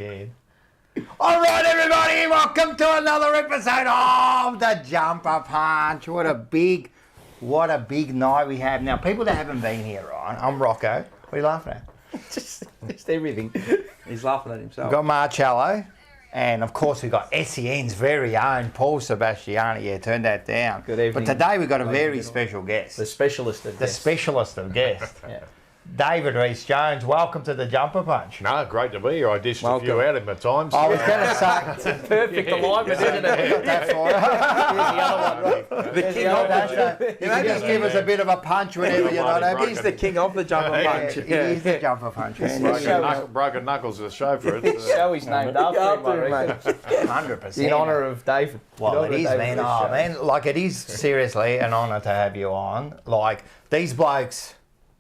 again. All right, everybody, welcome to another episode of the Jumper Punch. What a big night we have now. People that haven't been here, right? I'm Rocco. What are you laughing at? just everything. He's laughing at himself. We've got Marcello, and of course we've got SEN's very own Paul Sebastiani. Yeah, turn that down. Good evening. But today we've got a very special guest. The specialist of guests. Specialist of guests. Yeah. David-Rhys Jones, welcome to the Jumper Punch. No, great to be here. I dished a few out in my time. I was going to say... It's a perfect alignment, isn't it? Got that for you. Here's the other one. The king of that. You know, just give us a bit of a punch whenever you know. He's the king of the jumper punch. He is the Jumper Punch. Broken knuckles to show for it. Show is named after him, mate. 100%. In honour of David. Well, it is, man. Oh, man. Like, it is seriously an honour to have you on. Like, these blokes,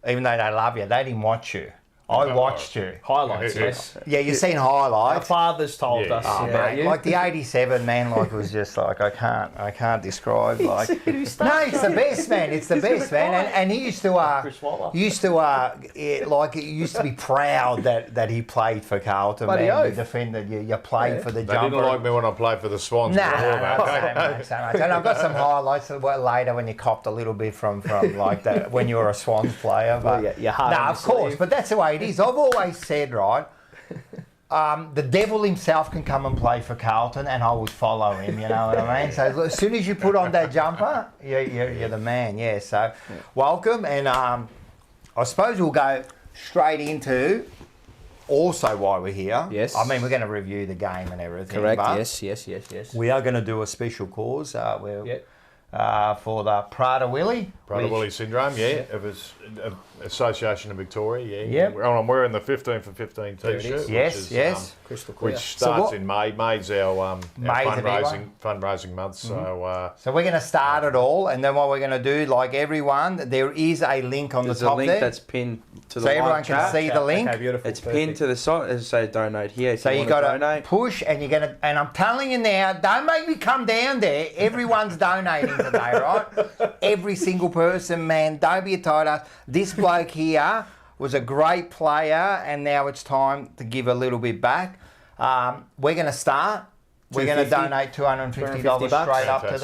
even though they love you, they didn't watch you. I watched you. Highlights, yes. Yeah, you've seen Our highlights. fathers told us. Oh, mate, like the 87, man, like, was just like, I can't describe, like. No, it's the best, man. It's the best, man. And he used to, like, it used to be proud that he played for Carlton, man. You defended, you played for the They Jumper. didn't like me when I played for the Swans. Nah, before, so much. And I've got some highlights later when you copped a little bit from like that when you were a Swans player. But of course, but that's the way it is. I've always said, right, the devil himself can come and play for Carlton and I would follow him, you know what I mean? So as soon as you put on that jumper, you're the man, yeah. So welcome, and I suppose we'll go straight into also why we're here. Yes. I mean, we're going to review the game and everything. Correct, but yes. we are going to do a special cause for the Prader-Willi. Prader-Willi syndrome, it was Association of Victoria, Yep. I'm wearing the 15 for 15 t-shirt. Yes. Crystal clear. Which starts in May. May's our fundraising month. So So we're going to start it all, and then what we're going to do, like everyone, there is a link on There's the top a link there. that's pinned to the So everyone live can chat. see the link. Okay, beautiful. It's pinned to the site. As I say, donate here. If So you want got to to donate. push, and you're going to, and I'm telling you now, don't make me come down there. Everyone's donating today, right? Every single person, man. Don't be a tight ass. This bloke here was a great player, and now it's time to give a little bit back. We're going to start. We're going to donate $250 straight up to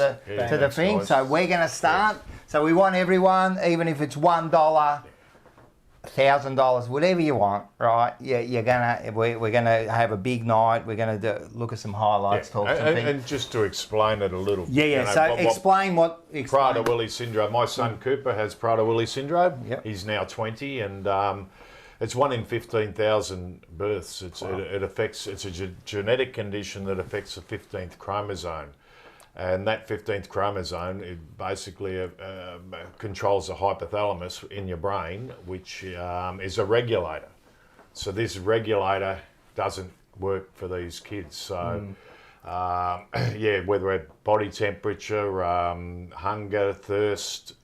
the thing. Nice. So we're going to start. So we want everyone, even if it's $1, $1,000, whatever you want, right? Yeah, we're gonna have a big night. We're gonna look at some highlights, talk some things. and just to explain it a little. So explain what Prader-Willi syndrome. My son Cooper has Prader-Willi syndrome. Yep. He's now 20, and it's 1 in 15,000 births. It affects. It's a genetic condition that affects the 15th chromosome, and that 15th chromosome it basically controls the hypothalamus in your brain, which is a regulator. So this regulator doesn't work for these kids. So. Whether it's body temperature, hunger, thirst,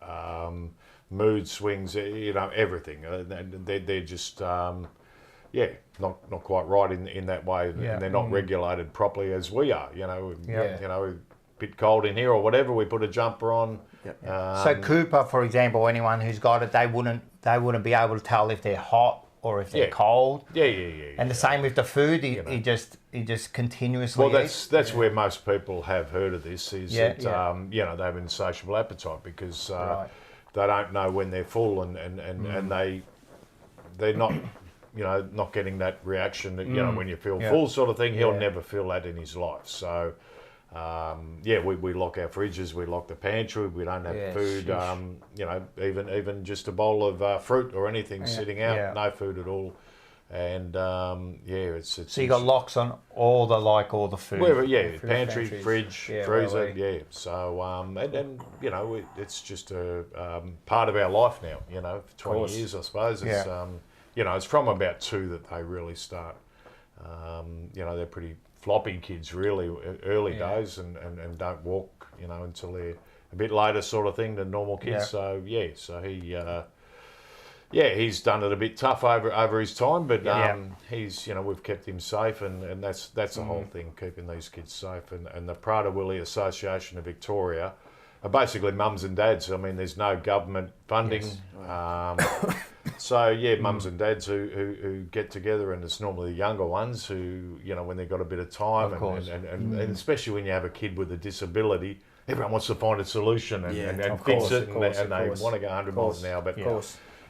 mood swings, everything. They're just, not quite right in that way, and they're not regulated properly as we are. A bit cold in here or whatever, we put a jumper on. So Cooper, for example, anyone who's got it, they wouldn't be able to tell if they're hot or if they're cold. Yeah. And the same with the food. He just continuously. Well, that's where most people have heard of this. Is that they have insatiable appetite because they don't know when they're full and they're not. Not getting that reaction that when you feel full sort of thing. He'll never feel that in his life. So. We lock our fridges, we lock the pantry, we don't have food, even just a bowl of fruit or anything sitting out, no food at all. And it's so you got locks on all the food. Pantry, fridge, freezer, So it's just a part of our life now. For 20 years, I suppose. It's it's from about 2 that they really start. They're pretty floppy kids, really, early days, and don't walk, until they're a bit later, sort of thing, than normal kids. So he's done it a bit tough over his time, but he's, we've kept him safe, and that's the whole thing, keeping these kids safe. And the Prader-Willi Association of Victoria are basically mums and dads. I mean, there's no government funding. Yes. So, yeah, mums and dads who get together, and it's normally the younger ones who, you know, when they've got a bit of time, and especially when you have a kid with a disability, everyone wants to find a solution and fix it, and they want to go 100 miles an hour. But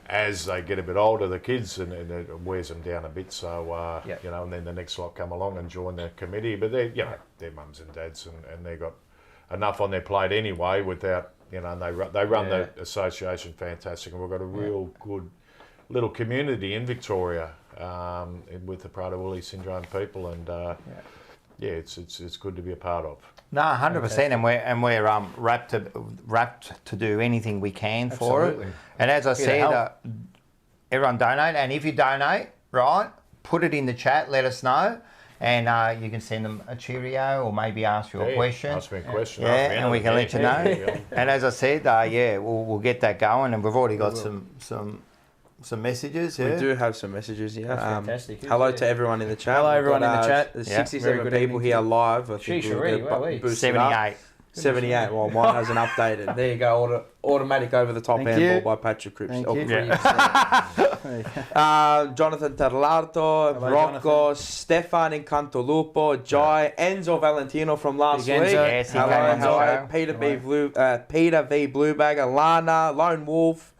as they get a bit older, the kids, and it wears them down a bit. So, you know, and then the next lot come along and join the committee. But they're, you know, they're mums and dads, and they've got enough on their plate anyway without, you know, and they run the association fantastic. And we've got a real good little community in Victoria with the Prader-Willi syndrome people. And, it's good to be a part of. No, 100%, and we're wrapped to do anything we can for it. And as I said, everyone donate, and if you donate, right, put it in the chat, let us know, and you can send them a cheerio or maybe ask you a question. Ask me a question. And we can let you know. And as I said, we'll get that going, and we've already got some messages. We do have some messages here. That's fantastic. Hello to everyone in the chat. Hello everyone in the chat. There's 67 people here live. I think we'll boost 78. 78. Well, mine hasn't updated. There you go. Automatic over the top handball by Patrick Cripps. Thank you. Jonathan Tarlato, Rocco, Stefan Incantolupo, Jai, Enzo Valentino from last week. Yes, hello. Peter V. Bluebagger, Lana, Lone Wolf,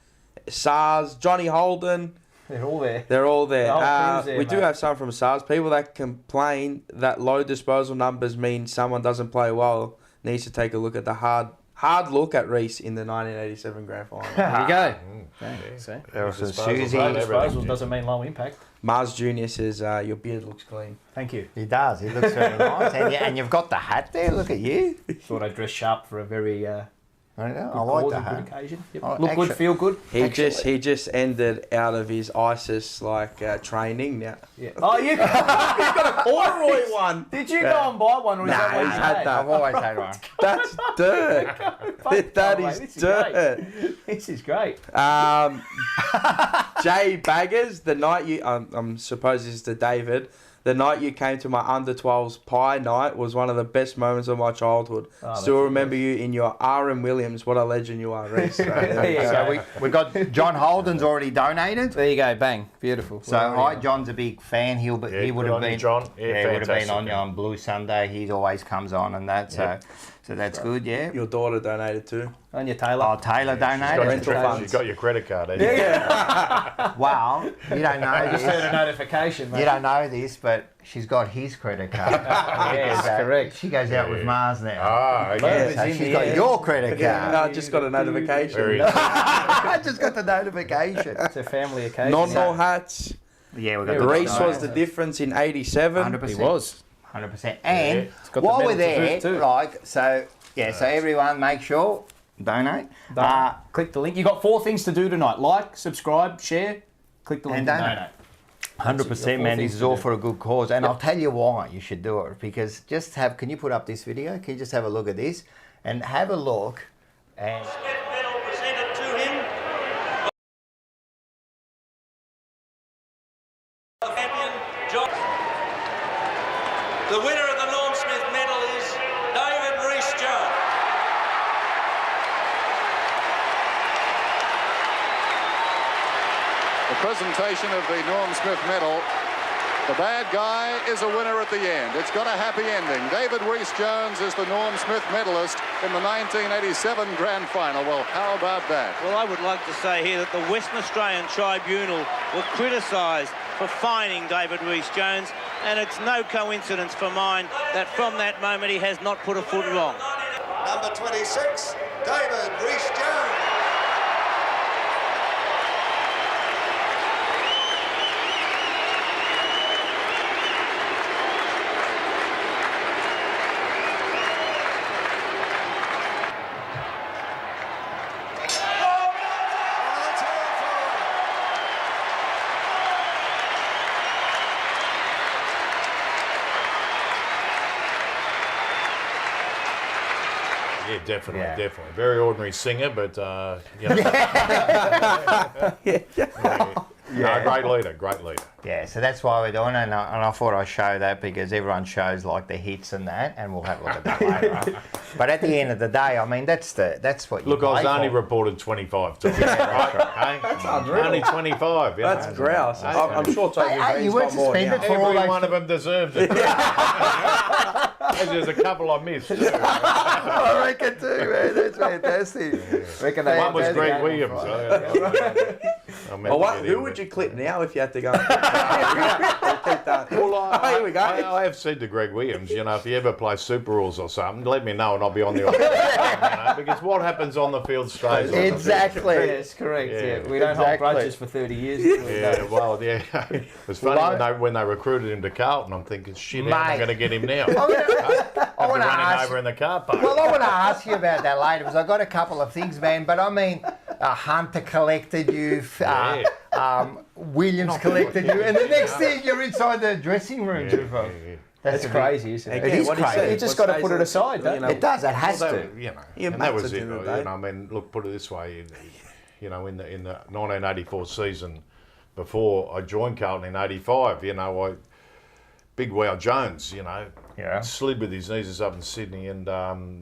SARS, Johnny Holden. They're all there. They're all there. There, we do have some from SARS. People that complain that low disposal numbers mean someone doesn't play well needs to take a look at the hard look at Rhys in the 1987 grand final. There you go. There was some Susie. Low disposals doesn't mean low impact. Mars Jr. says, your beard looks clean. Thank you. He does. He looks very nice. And you've got the hat there. Look at you. Thought I'd dress sharp for a very... I like the hat. Occasion. Yep. Look good, feel good. He just ended out of his ISIS training now. Yeah. Oh, you got a corduroy one. Did you go and buy one, or is that what he's had that? I've always had one. That's dirt. That is dirt. This is great. Jay Baggers, the night you, I'm suppose this is to David. The night you came to my under-12s pie night was one of the best moments of my childhood. Still remember you in your R.M. Williams. What a legend you are, Rhys. So we got John Holden's already donated. There you go, bang, beautiful. So John's a big fan. He would have been John. Would have been on Blue Sunday. He always comes on and that. So that's good. Yeah. Your daughter donated too. And your Taylor. Oh, Taylor donated. She's got your credit card. Yeah. Well, you don't know. I just heard a notification, mate. You don't know this, but she's got his credit card. Yes, correct. She goes out with Mars now. Okay. So she's got your credit card. No, I just got a notification. I just got the notification. It's a family occasion. Non-no hats. Yeah, we got Rhys was the difference in 87. 100%. He was. 100%. And while we're there, so everyone make sure, donate. Click the link. You've got 4 things to do tonight. Like, subscribe, share, click the link and donate. 100%, man. This is all for a good cause. And I'll tell you why you should do it. Because can you put up this video? Can you just have a look at this? And have a look. And Medal presented to him. Champion John. The winner of the Norm Smith medal is David-Rhys Jones. The presentation of the Norm Smith medal. The bad guy is a winner at the end. It's got a happy ending. David-Rhys Jones is the Norm Smith medalist in the 1987 Grand Final. Well, how about that? Well, I would like to say here that the Western Australian Tribunal were criticised for fining David-Rhys Jones, and it's no coincidence for mine that from that moment he has not put a foot wrong. Number 26, David-Rhys Jones. Yeah, definitely. Very ordinary singer, but you know. Great leader. Yeah, so that's why we're doing it, and I thought I'd show that because everyone shows like the hits and that, and we'll have a look at that later. But at the end of the day, I mean, that's what you Look, I was play only for. reported 25 times. That's unreal. Only 25. You That's know. grouse. I'm sure David-Rhys you weren't got more suspended now. for all Every those one of them deserved it. There's a couple I missed. Too. I reckon too, man. That's fantastic. One was Greg Williams. Who would you clip now if you had to go? Well, Here we go. I have said to Greg Williams, you know, if you ever play Super Rules or something, let me know and I'll be on the opposition. Because what happens on the field stays on the field. Exactly. Yes, correct. Yeah. We don't hold grudges for 30 years. Yeah, well, yeah. It was funny when they recruited him to Carlton. I'm thinking, shit, how am I going to get him now? I want to ask over in the car park. Well, I want to ask you about that later because I got a couple of things, man. But I mean, Hunter collected you, Williams collected you, and the next thing you're inside the dressing room. That's crazy, isn't it? It is crazy. You just got to put it aside, don't you? It does. It has to. You know, Yeah, and that mates was at it. the end of the day. I mean, look, put it this way. You know, in the 1984 season, before I joined Carlton in '85, you know, Big Wow Jones, you know, slid with his knees up in Sydney and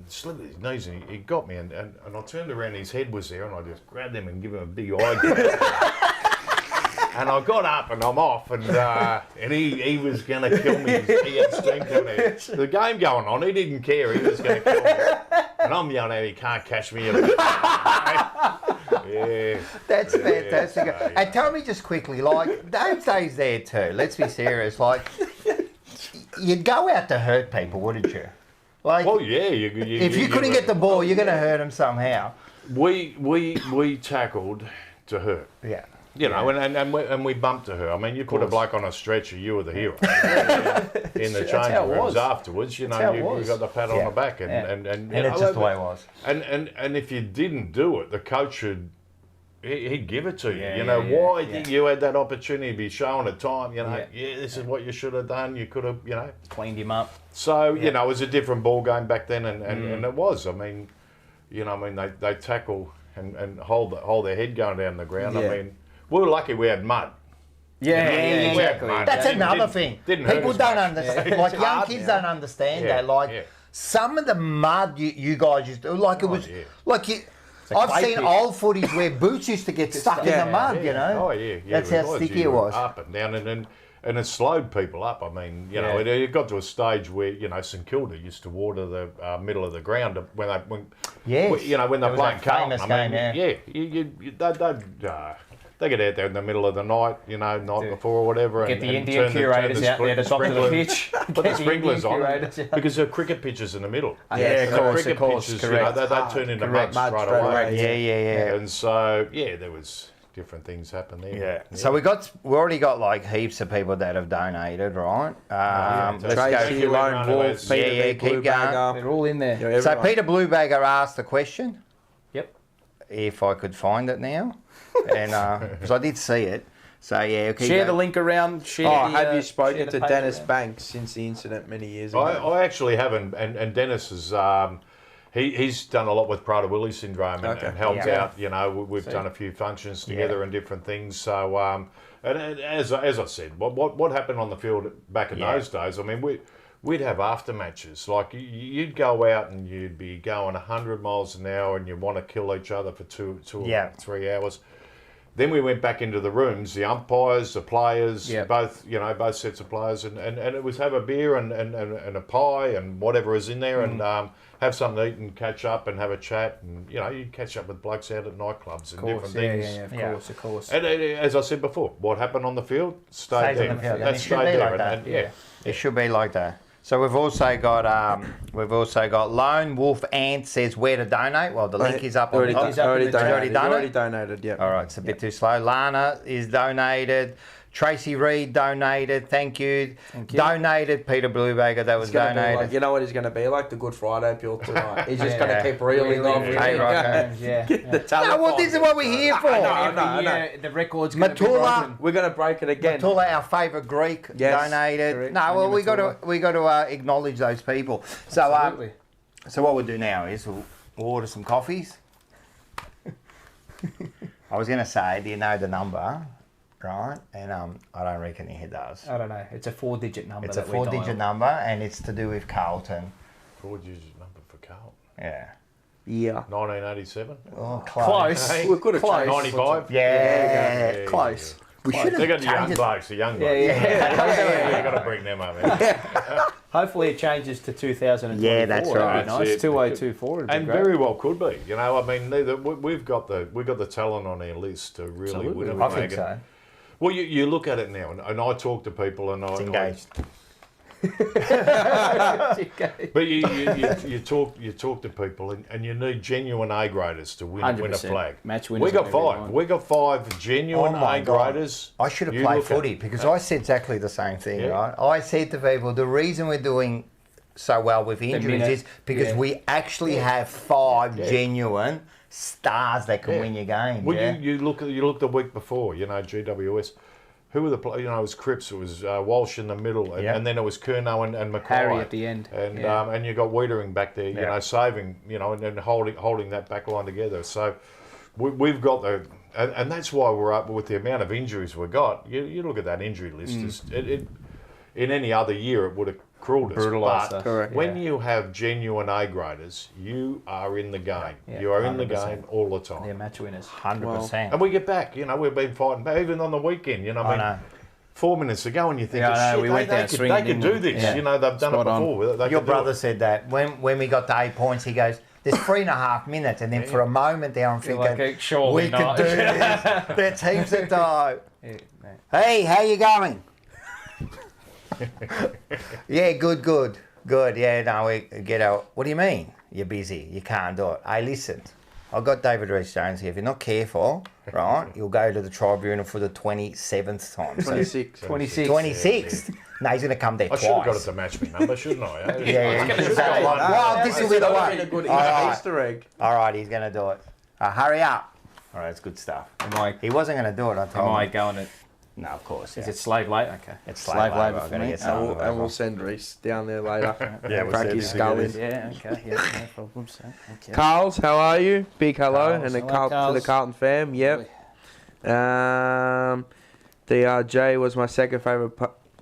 slid with his knees and he got me and I turned around, his head was there and I just grabbed him and give him a big eye. And I got up and I'm off and he was going to kill me. He had steam coming out. The game going on, he didn't care, he was going to kill me. And I'm yelling out, he can't catch me. Yeah. That's fantastic. And tell me just quickly, like, those days there too, let's be serious, like, you'd go out to hurt people, wouldn't you? Like, Well, yeah. if you couldn't get the ball, you're going to hurt them somehow. We tackled to hurt. Yeah. You know, and we bumped to her. I mean, you put a bloke on a stretcher, you were the hero. In the changing rooms afterwards, you know, you got the pat on the back, and it's just the way it was. And if you didn't do it, the coach he'd give it to you. You know, why didn't you had that opportunity to be shown at time? You know, this is what you should have done. You could have, you know, cleaned him up. So you know, it was a different ball game back then, and it was. I mean, you know, they tackle and hold their head going down the ground. Yeah. I mean. We were lucky we had mud. Exactly. That's another thing. People don't understand. Like young kids don't understand that. Like some of the mud you guys used to, like it was, like you. I've seen old footage where boots used to get stuck in the mud. You know. Oh yeah. That's how sticky it was. Up and down and it slowed people up. I mean, you know, it got to a stage where, you know, St Kilda used to water the middle of the ground when they're playing Carlton. They get out there in the middle of the night, you know, night before or whatever. Get the Indian curators out there to top of the pitch. Put the sprinklers on because there are cricket pitches in the middle. Of course, pitches, correct. You know, they turn into mud straight away. Yeah. And so, there was different things happen there. Yeah. So we already got like heaps of people that have donated, right? Let's Tracy, go. Lone Wolf, Peter, keep going. They're all in there. Yeah, So Peter Bluebagger asked the question. Yep. If I could find it now, and because I did see it. So share the link around. Have you spoken to Dennis Banks since the incident many years ago? I actually haven't, and Dennis is. He's done a lot with Prader-Willi syndrome and helped out. You know, we've done a few functions together and different things. So, and as I said, what happened on the field back in those days? I mean, we'd have after matches. Like you'd go out and you'd be going 100 miles an hour, and you'd want to kill each other for two or 3 hours. Then we went back into the rooms, the umpires, the players, both sets of players, and it was have a beer and a pie and whatever is in there, and have something to eat and catch up and have a chat, and you know, you catch up with blokes out at nightclubs and different things. Of course. And as I said before, what happened on the field stayed there. That stayed there. It should be like that. So we've also got Lone Wolf Ant says where to donate. Well, the link is up on the top. Already Already donated, yeah. All right, it's a bit too slow. Lana is donated. Tracy Reed donated. Thank you. Donated. Peter Bluebagger, that was donated. Like, you know what he's going to be like? The Good Friday pill tonight. He's just going to keep reeling off. Get the telephone. No, well, this is what we're here for. No. The record's going to be broken. We're going to break it again. Matula, our favourite Greek, donated. Correct. No, well, we got to acknowledge those people. So, so what we'll do now is we'll order some coffees. I was going to say, do you know the number? right? And I don't reckon he does. I don't know. It's a 4-digit number. It's a 4-digit number, and it's to do with Carlton. 4-digit number for Carlton. Yeah. Yeah. 1987. Oh, close. Hey, We could have changed. 95. Yeah, Close. We should They got have the young changed it. blokes, you got to bring them up. Hopefully it changes to 2024. Yeah, that's right. That'd be nice. That's it. 2024 would be And great. very well could be. You know, I mean, we've got the talent on our list to really win a I think wagon. so. Well, you look at it now, and I talk to people, and It's engaged. But you talk to people, and you need genuine A graders to win a 100%. flag. Match winners We got are every five. one. We got 5 genuine Oh my A God. graders. I should have You played look at- footy because I said exactly the same thing, Yeah. right? I said to people, the reason we're doing so well with injuries minute. is because Yeah. we actually have 5 genuine stars that can Yeah. win your game. Well, yeah? you look the week before. You know, GWS. Who were the players? You know, it was Cripps. It was Walsh in the middle, and, Yep. and then it was Curnow and Mackay. Harry at the end. And Yeah. and you got Wiedering back there. You Yeah. know, saving. You know, and holding that back line together. So we've got the. And that's why we're up with the amount of injuries we've got. You look at that injury list. In any other year, it would have cruelled us. Brutalised But us. Correct. when you have genuine A graders, you are in the game. Yeah, You are in the 100%. game all the time. They're match winners. 100%. And we get back, you know, we've been fighting back, even on the weekend, you know, I mean, know. 4 minutes ago, and you think, Yeah, I know, shit, we they, went they down could, swinging, they could do didn't we? this, Yeah. you know, they've done Spot it on. before. They Your could do brother it. said that when we got to 8 points, he goes, there's 3.5 minutes, and then for a moment there, I'm thinking, like, surely we not. could do this. There's heaps of time. Yeah, no. Hey, how you going? Yeah, good. Yeah, no, we get out. What do you mean? You're busy. You can't do it. Hey, listen, I've got David-Rhys Jones here. If you're not careful, right, you'll go to the tribunal for the 27th time. So 26. 26. 26th? No, he's going to come there I should have got it twice. to match me number, shouldn't I? eh? Yeah, you should say, like, well, this will be the That one. would've been a good All right. Easter egg. All right, he's going to do it. Hurry up. All right, it's good stuff. He wasn't going to do it, I Am told I him. going to... No, of course. Is yeah. it slave labour? Okay. It's slave labour. for I'm gonna me. get some. And we'll send Reese down there later. Yeah, we'll Crack send his him. skull in. Yeah, okay. Yeah, no problem. So, okay. Carls, how are you? Big hello, Carls, and a hello, to the Carls. Carlton fam. Yep. DRJ was my second favourite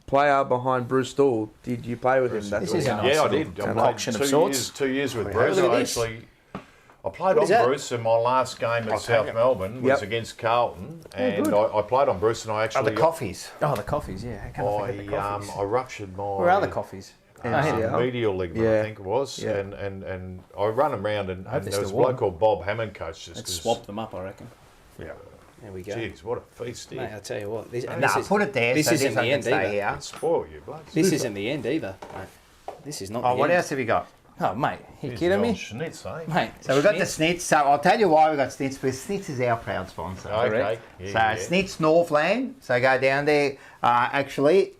player behind Bruce Dool. Did you play with him? This is a nice Yeah, I little did. I played concoction of sorts. 2 years with Yeah. Bruce. Look at I this. actually, I played What on is that? Bruce in my last game at South Melbourne was Yep. against Carlton, and good. I played on Bruce, and I Oh, actually the coffees. Oh, the coffees, yeah. How come I forget the coffees? I ruptured my Where are the coffees? MCL. medial ligament, Yeah. I think it was, Yeah. and I run around, and they're there was a still bloke warm. called Bob Hammond coached us. Let's 'cause- swap them up, I reckon. Yeah. There we go. Jeez, what a feast! Mate, I'll tell you what. This, and Nah, this is, put it there. This so isn't one the can end stay either. here. Spoil you, blokes. This isn't the end either. Mate. This is not Oh, the what end. else have you got? Oh, mate. You Here's kidding the me? old Schnitz, eh? Mate. So we've got the Schnitz. Snitz. So I'll tell you why we got Snitz, because Snitz is our proud sponsor. Okay. Correct. Yeah, So Snitz Northland. So go down there. Actually,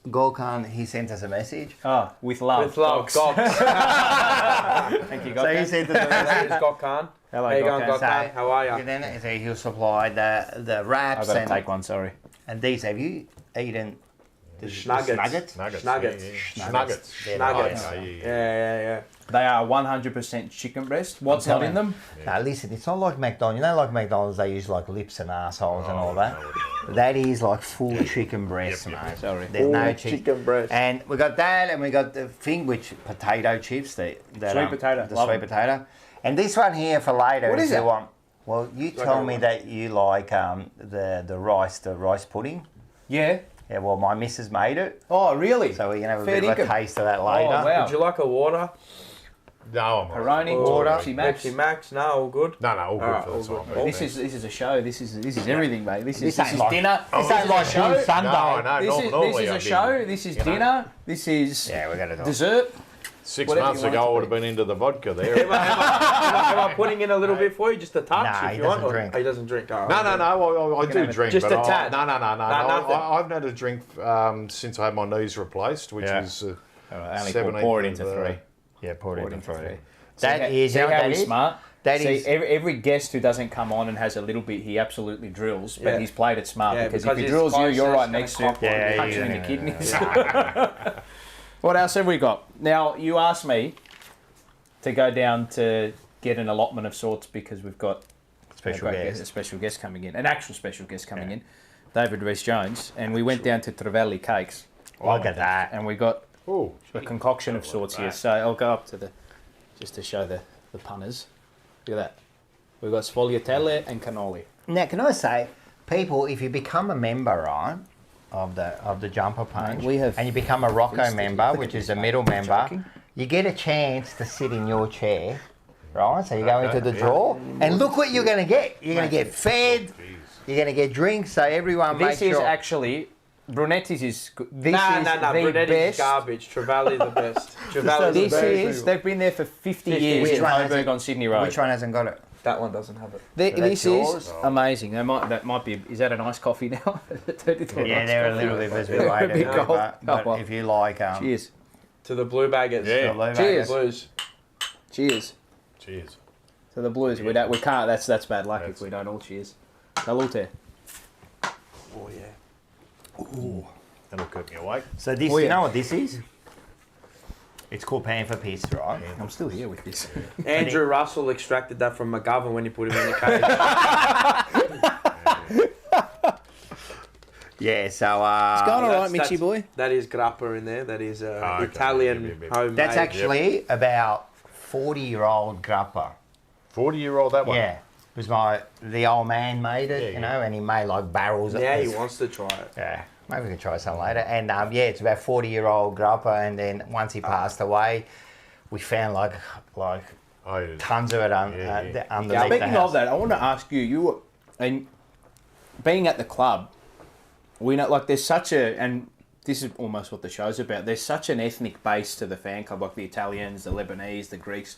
Gorkan, he sent us a message. Oh, with love. With love, Dogs. Gox. Thank you, So he Gokhan. sent us a message. It's Gokhan. Hello, How you going, Gokhan. Gokhan? How are And you? then so he'll supply the wraps I've got to take one, sorry. and these. Have you eaten the Nuggets. nuggets? Nuggets. Nuggets. Yeah, yeah. Nuggets. They're Nuggets. nice. Yeah. They are 100% chicken breast. What's not in them? Now listen, it's not like McDonald's. You know, like McDonald's, they use like lips and assholes and all that. That is like full chicken breast, mate. Sorry. There's no Full chicken. chicken breast. And we got that, and we got the thing, which potato chips. That Sweet potato. The Love sweet 'em. potato. And this one here for later. What is the it? one. Well, you told me that you like the rice pudding. Yeah. Yeah, well, my missus made it, Oh, really? so we're gonna have a Fair bit of a dinkum. taste of that later. Oh, wow. Would you like a water? No, I'm all right. Peroni, Water. Pepsi Max. Pepsi Max? No, all good. No, all good Alright, for all the time. good. mate. This is a show. This is everything, mate. This is ain't like- dinner. This ain't like show. Blue Sunday. No, no, This is normally a I'd be, show. This is you know. dinner. This is Yeah, we're gonna do it. dessert. 6 Whatever months you want ago, it I to would have be. been into the vodka there. Am I putting in a little bit for you, just a touch? Nah, if he you want? doesn't or- drink. Oh, he doesn't drink. Oh, No, I do have drink. just but a tad. No, nothing. I haven't had a drink since I had my knees replaced, which Yeah. was Only 17th pour it of, into three. Yeah, pour it in into three. three. That is see you know how what that he's is? smart. That See, is- every guest who doesn't come on and has a little bit, he absolutely drills. But Yeah. he's played it smart Yeah, because because if he his drills you, closest you're right gonna next to cop him. one. Yeah, Punch you in yeah, your kidneys. What else have we got? Now you asked me to go down to get an allotment of sorts because we've got Special a guest. special guest coming in, an actual special guest coming in. David-Rhys Jones, and we went down to Trevally Cakes. Look at that. And we got Oh, a concoction of sorts here. So I'll go up to just to show the punters. Look at that. We've got sfogliatelle and cannoli. Now, can I say, people, if you become a member, right, of the Jumper Punch, and you become a Rocco member, which is a middle member, you get a chance to sit in your chair, right? So you go into the draw, and look what you're going to get. You're going to get fed, you're going to get drinks, so everyone makes sure... This is actually... Brunetti's is... No, Brunetti's garbage. Trevally the best. This is... They've been there for 50 years in Coburg on Sydney Road. Which one hasn't got it? That one doesn't have it. This is amazing. That might be... Is that an iced coffee now? Yeah, they're a little bit as we waited. But if you like... Cheers. To the Blue Baggers. Yeah. Cheers. Blues. Cheers. cheers. To the Blues. We can't... That's bad luck if we don't all cheers. Salute. Oh, yeah. Ooh. That'll keep me awake. So this, you know what this is? It's called Panther Piss, right? I'm still here with this. Andrew Russell extracted that from McGovern when he put him in the cage. Yeah, so... It's going all right, Mitchy boy. That is grappa in there. That is Italian homemade. That's actually about 40-year-old grappa. 40-year-old, that one? Yeah. It was the old man made it, you know, and he made like barrels of it. Yeah, he wants to try it. Yeah, maybe we can try some later. And yeah, it's about 40-year-old grappa, and then once he passed away, we found like tons of it underneath the house. Speaking of that, I want to ask you, and being at the club, we know like there's such a, and this is almost what the show's about, there's such an ethnic base to the fan club, like the Italians, the Lebanese, the Greeks.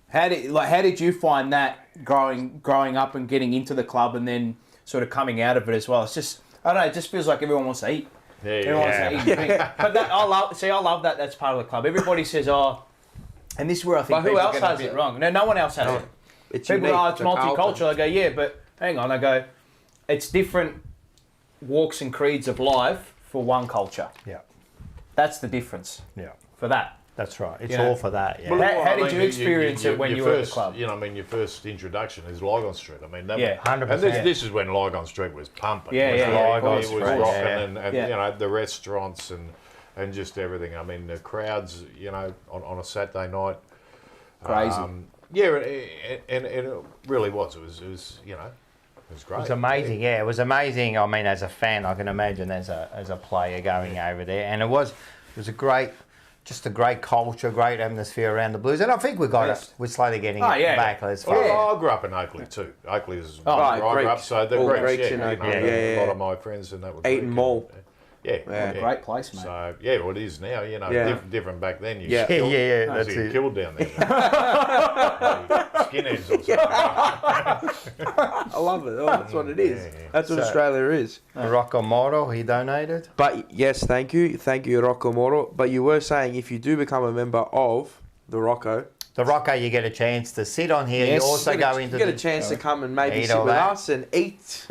How did you find that growing up and getting into the club and then sort of coming out of it as well? It's just, I don't know, it just feels like everyone wants to eat. Yeah, everyone wants to eat and drink. But that, I love that that's part of the club. Everybody says, and this is where I think people get a bit wrong. No one else has it. It's people unique, go, it's multicultural. I go, yeah, but hang on. I go, it's different walks and creeds of life for one culture. Yeah. That's the difference. Yeah. For that. That's right. It's all for that. Yeah. But how did you experience it when you were at the club? You know, I mean, your first introduction is Lygon Street. I mean, that 100%. And this is when Lygon Street was pumping. Lygon It was rocking, and you know, the restaurants and just everything. I mean, the crowds, you know, on a Saturday night. Crazy. Yeah, and it really was. It was, you know, it was great. It was amazing. Yeah, it was amazing. I mean, as a fan, I can imagine as a player going over there, and it was a great. Just a great culture, great atmosphere around the Blues, and I think we're slowly getting it back. As far I grew up in Oakley too. Oakley is where I grew up, so the Greeks, in Oakley. A lot of my friends and that were Eaton Mall. Great place, mate. So well, it is now. You know, different back then. You that's it. Killed down there. Skinheads or something. I love it. Oh, that's what it is. That's what Australia is. Rocco Moro, he donated. But yes, thank you, Rocco Moro. But you were saying if you do become a member of the Rocco, you get a chance to sit on here. Yes. You also go into. You get a chance to come and maybe sit with us and eat.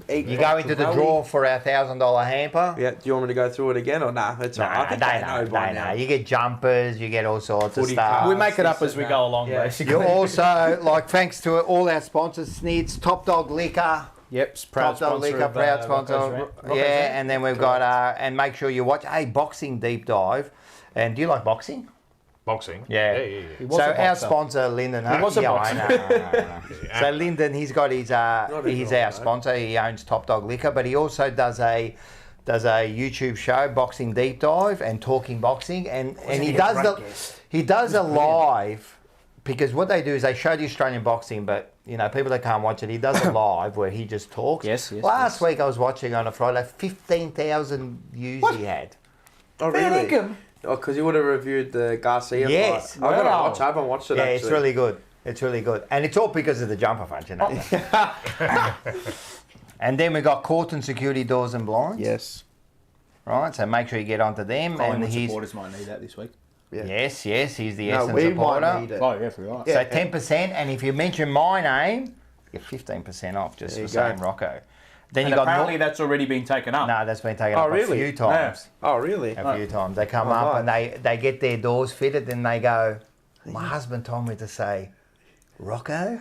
You go into the draw for our $1,000 hamper. Yeah. Do you want me to go through it again or nah? It's all right. They know. You get jumpers. You get all sorts of stuff. We make it up as we go along, basically. You also thanks to all our sponsors, Snids, Top Dog Liquor. Yep, proud sponsor. Proud sponsor. And then we've got and make sure you watch a boxing deep dive. And do you like boxing? Boxing. Yeah. So our sponsor, Lyndon. He was a boxer. I know. So Lyndon, he's got he's our sponsor. He owns Top Dog Liquor, but he also does a YouTube show, Boxing Deep Dive and Talking Boxing, and he does a live, because what they do is they show the Australian boxing, but you know, people that can't watch it, he does a live where he just talks. Yes. Last week I was watching on a Friday, 15,000 views he had. Oh really? Oh, because you would have reviewed the Garcia fight. I haven't watched it actually. It's really good. It's really good. And it's all because of the jumper punch, you know. And then we got Carlton Security Doors and Blinds. Yes. Right, so make sure you get onto them. Collingwood supporters might need that this week. Yeah. Yes, he's the Essence supporter. Might need it. Oh, yeah, for right. So 10%, and if you mention my name, you get 15% off just for saying Rocco. Then apparently that's already been taken up. No, that's been taken up a few times. Yeah. Oh, really? A few times. They come up and they get their doors fitted, and they go, my husband told me to say, Rocco?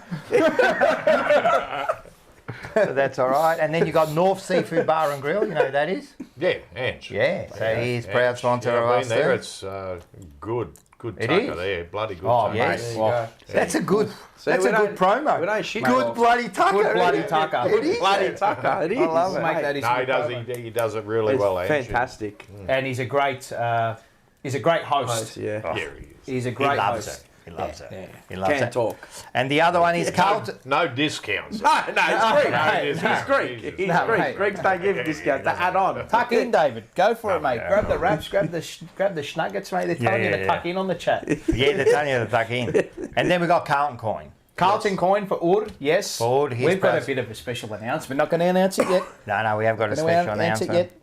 So that's all right. And then you got North Seafood Bar and Grill. You know who that is? Yeah, Ange. Yeah. So he's proud sponsor of I've us been there. too. It's good It tucker is? there. Bloody good Oh, tucker. mate. There you Well, go. That's a good. See, That's we a good don't- promo. we don't shit Good off. bloody tucker. Good bloody isn't it? tucker. It is. Bloody tucker. It is. I love it. Mate, that is No, a he good does. promo. He does it really It's well. Ange. fantastic. And he's a great host. Yeah. Yeah, he is. He's a He great loves host. it. He loves it. Yeah. He loves Can't it. talk. And the other one is Carlton. No discounts. No, it's Greek. No, it is. He's Greek. Jesus. He's No, Greek. mate. Greeks don't give discounts. They add on. Tuck in, David. Go for it, mate. yeah, Grab the wraps. Grab the schnuggets, mate. They're telling you to tuck in on the chat. Yeah, they're telling you to tuck in. And then we got Carlton coin. Carlton coin for Ur, yes. For Ur, his We've got price. a bit of a special announcement. Not going to announce it yet. No, we have got a Gonna special announce it announcement. yet.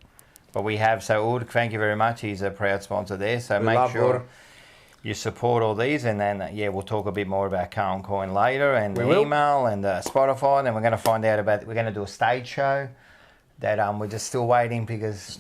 But we have, so Ud, thank you very much. He's a proud sponsor there. So We make love sure Ud. you support all these. And then, we'll talk a bit more about Carlton Coin later and We the will. email and Spotify. And then we're going to find out about, we're going to do a stage show that we're just still waiting because,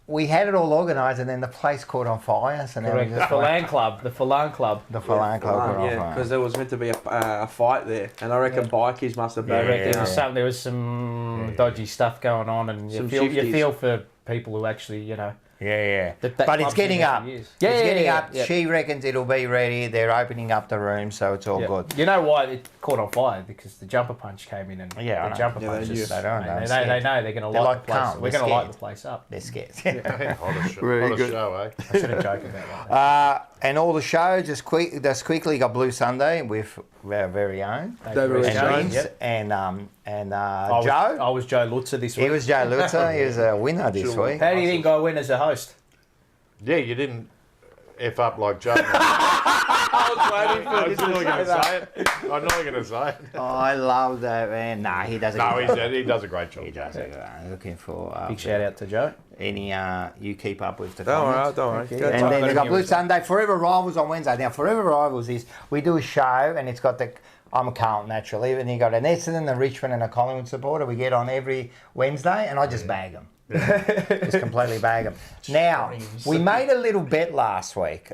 we had it all organised and then the place caught on fire. So now Correct. we The just Falan Club. The Falan Club. the Falan Club caught on Yeah, fire. because there was meant to be a fight there, and I reckon bikies must have I been. reckon Yeah. there was some dodgy stuff going on, and you Some feel shifties. for people who actually, Yeah. That But it's club's getting been there up. for years. It's getting yeah, up. yeah. She reckons it'll be ready. They're opening up the room, so it's all Yeah. good. You know why it caught on fire? Because the jumper punch came in and Yeah, I the know. jumper Yeah, they punch knew. just, They don't know, they scared. know they're going to They're light like the place. calm, We're they're going to light scared. the place up. They're scared. What a show, eh? I should have joked about that. And all the shows, just quickly got Blue Sunday with our very own. David-Rhys And Jones. Vince and I Joe. was Joe Lutzer this week. He was Joe Lutzer. He was a winner this week. How do you think I win as a host? Yeah, you didn't F up like Joe. I was waiting I for was you nearly to going say to that. say it. I'm not going to say it. Oh, I love that, man. Nah, he does a No, good job. he does a great job. He does it. I'm looking for Big shout out to Joe. any. You keep up with the Don't worry, comments. don't worry. Okay. Go And talk then about they it. got Blue Sunday, Forever Rivals on Wednesday. Now, Forever Rivals is, we do a show and it's got I'm a Carlton naturally, and you got an Essendon, a Richmond and a Collingwood supporter we get on every Wednesday and I just bag them. Just completely bag them. Now, we made a little bet last week,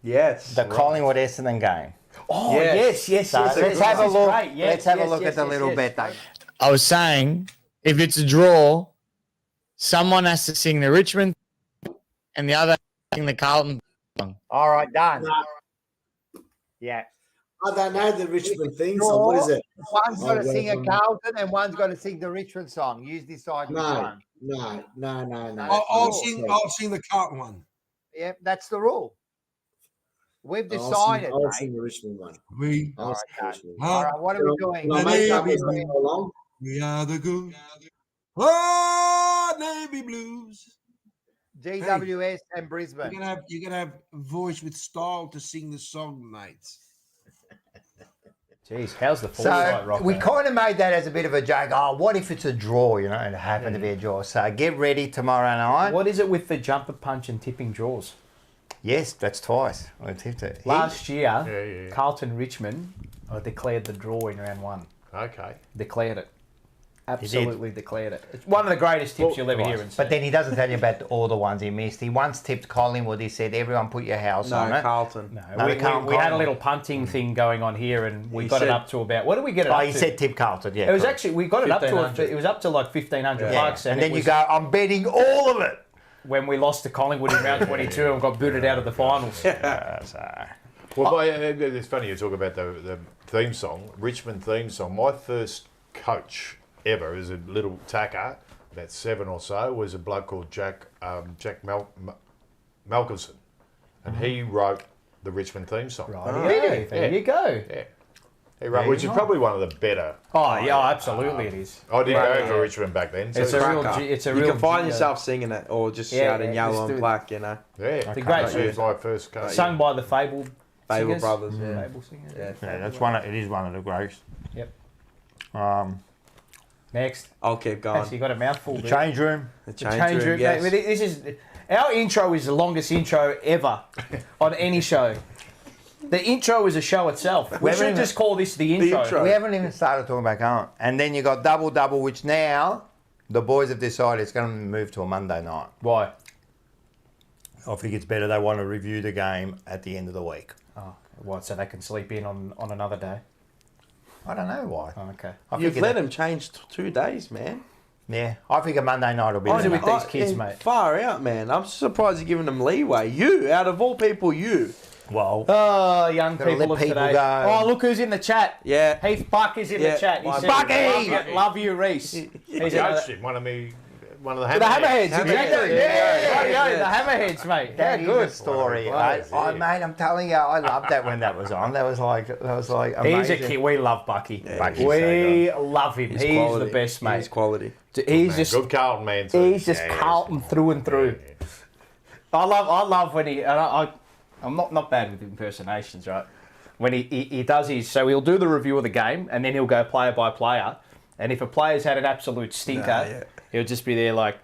Yes. the Collingwood Essendon game. Oh, Yes. yes. So let's have a This is look. great. Yes, Let's have a yes, look yes, at the yes, little yes. bet, Dave. I was saying, if it's a draw, someone has to sing the Richmond and the other has to sing the Carlton song. All right, done. Yeah. I don't know the Richmond thing, so what is it? One's got to Oh, sing a well, Carlton and one's got to sing the Richmond song. You decide which No, one. no. I'll sing the Carlton one. Yep, that's the rule. We've I'll decided, I'll mate. sing the Richmond one. We I'll sing the right, Richmond Huh? All right, what are we one. doing? Can I make up as we go along? we are the good. Oh, Navy Blues. GWS and You're Brisbane. gonna have a voice with style to sing the song, mates. Jeez, how's the foresight, So Rocco? we kind of made that as a bit of a joke. Oh, what if it's a draw? You know, it happened to be a draw. So get ready tomorrow night. What is it with the jumper punch and tipping draws? Yes, that's twice. I tipped it. Last year, Yeah. Carlton Richmond declared the draw in round one. Okay. Declared it. Absolutely declared it. It's one of the greatest tips you'll ever hear. And But then he doesn't tell you about all the ones he missed. He once tipped Collingwood. He said, everyone put your house on No, it. Carlton. no, the Carlton we had a Collingwood. little punting thing going on here, and we He got it said- up to about. What did we get it Oh, up he to? said tip Carlton, yeah. It was correct. actually we got it up to. 1,500. It was up to like $1,500 Yeah. bucks, And it then you was go, I'm betting all of it. when we lost to Collingwood in round 22 and got booted out of the finals. Well, it's funny you talk about the theme song, Richmond theme song. My first coach ever as a little tacker, about 7 or so, was a bloke called Jack Malcolmson. And he wrote the Richmond theme song. Really? There you go. Yeah. He wrote, which is probably one of the better. Oh yeah, absolutely it is. I did Right, go for yeah. Richmond back then. So It's a real. Cracker. It's a You real. can find yourself singing it or just Yeah, shouting yeah, yellow just and do it. black, you know. yeah, The great that tune. was my first coach. Sung by the fabled Fable singers. Brothers, yeah. Fable singers. Yeah. Yeah, that's one. It is one of the greats. Yep. Um, Next. I'll keep going. Actually, you got a mouthful. the there. change room. The Change room. yes. Mate, this is our intro is the longest intro ever on any show. The intro is a show itself. We should just call this the intro. intro. We haven't even started talking about Carlton. And then you got double, which now the boys have decided it's going to move to a Monday night. Why? I think it's better they want to review the game at the end of the week. Oh, what? So they can sleep in on another day. I don't know why. Oh, okay. You've let him change 2 days, man. Yeah, I figure Monday night will be What is it the with these kids, mate? Far out, man. I'm surprised you're giving them leeway. You, out of all people, you. Well, Oh, young Gotta people let of people today. go. Oh, look who's in the chat. Yeah. Heath Buck is in Yeah. the chat. He My said, Bucky! Love you, Reese. I He's another- coached him, one of the The Hammerheads, exactly. Yeah. Yeah, the Hammerheads, mate. that Yeah, is good. a story. What a player, Mate, I'm telling you, I loved that when that was on. That was like amazing. He's a kid. We love Bucky. Bucky's We love him. He's quality. the best, mate. He's quality. He's just good Carlton man too. He's just Yeah, Carlton through and through. Yeah. I love when he. And I'm not bad with impersonations, right? When he does his, so he'll do the review of the game, and then he'll go player by player, and if a player's had an absolute stinker, he'll just be there like,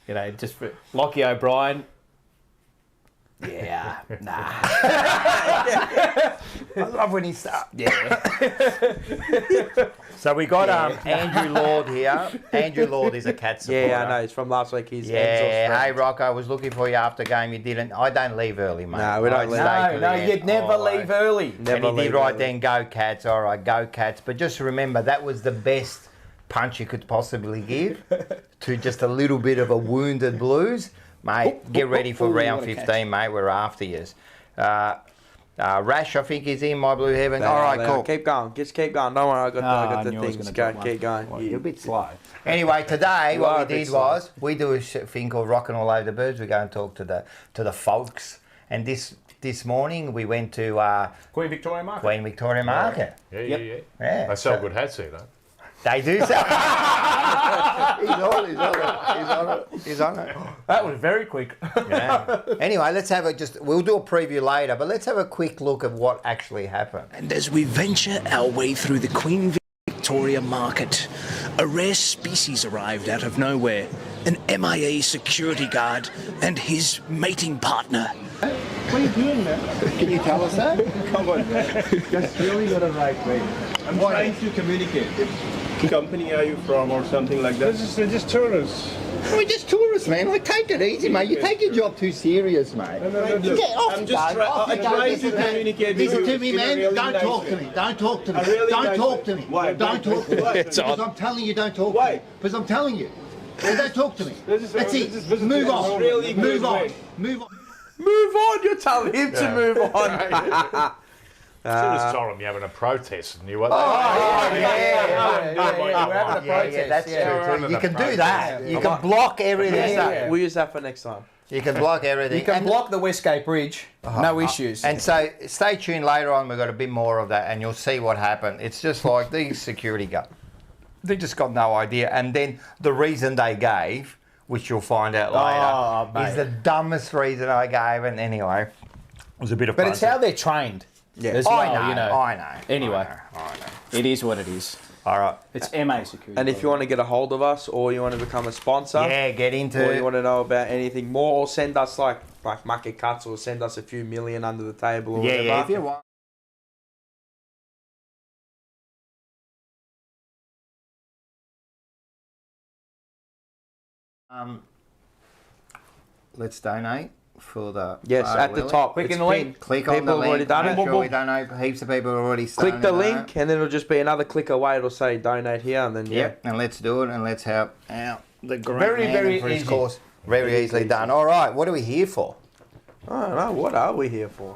you know, just for Lockie O'Brien. Yeah, nah. I love when he starts. Yeah. So we got Andrew Lord here. Andrew Lord is a Cats supporter. Yeah, I know. It's from last week. He's Yeah, hey Rocco, I was looking for you after game. You didn't. I don't leave early, mate. No, we don't leave. stay till No, the end. you'd never All right. leave early. Never And he leave did right early. then. Go Cats. All right, go Cats. But just remember, that was the best punch you could possibly give to just a little bit of a wounded Blues, mate. Get ready for round 15, mate. We're after you. Rash, I think, is in my blue heaven. All right, cool. Keep going. Just keep going. Don't worry. I got the knew I was things. gonna Go, drop keep going. one. You're a bit slow. Anyway, today You are what a we bit did slow. was we do a thing called Rockin' All Over the Birds. We go and talk to the folks. And this morning we went to Queen Victoria Market. Queen Victoria Market. Yeah. Yeah. They sell good hats here, though. They do sell. He's on it. That was very quick. Yeah. Anyway, let's have we'll do a preview later, but let's have a quick look at what actually happened. And as we venture our way through the Queen Victoria Market, a rare species arrived out of nowhere. An MIA security guard and his mating partner. What are you doing, man? Can you tell us that? Come on, man. Just really got a right way. I'm trying to communicate. What company are you from or something like that? They're just tourists. We're just tourists, man. Like, take it easy, mate. You take your job too serious, mate. No. Get off I'm it, just Dave. Off I'm it, trying Dave. to communicate with Listen you to me, in a man. really Don't nice talk way. to me. Don't talk to me. A really Don't nice talk way. to me. Why? Don't talk to me. Why? Because I'm telling you, don't talk to Why? me. Because I'm telling you. Don't talk to me. This That's is it. Move on. really good Move on. way. Move on. Move on. You're telling him to move on. Should have told them you're having a protest and you what? Yeah, that's true. You can do that. You can block everything. We'll use that for next time. You can block everything. You can block the Westgate Bridge. No issues. And so stay tuned later on. We've got a bit more of that and you'll see what happened. It's just like these security guards. They just got no idea. And then the reason they gave, which you'll find out later, is the dumbest reason I gave. And anyway, it was a bit of But fun. it's how they're trained. Yeah, As I well, know, you know. I know. Anyway, I know. it is what it is. All right. It's MA security. And if you want to get a hold of us, or you want to become a sponsor, Yeah, get into or you want to know about anything more, or send us like market cuts, or send us a few million under the table, or whatever. Yeah, if you want. Let's donate for the. Yes, at the top. Click It's in the link. pinned. Click on People the have already link. done Make it. sure we donate. Heaps of people are already starting Click the to link, donate. and then it'll just be another click away. It'll say donate here, and then Yep, and let's do it, and let's help out the great Very, man very for his easy. course. Very easily done. All right, what are we here for? I don't know. What are we here for?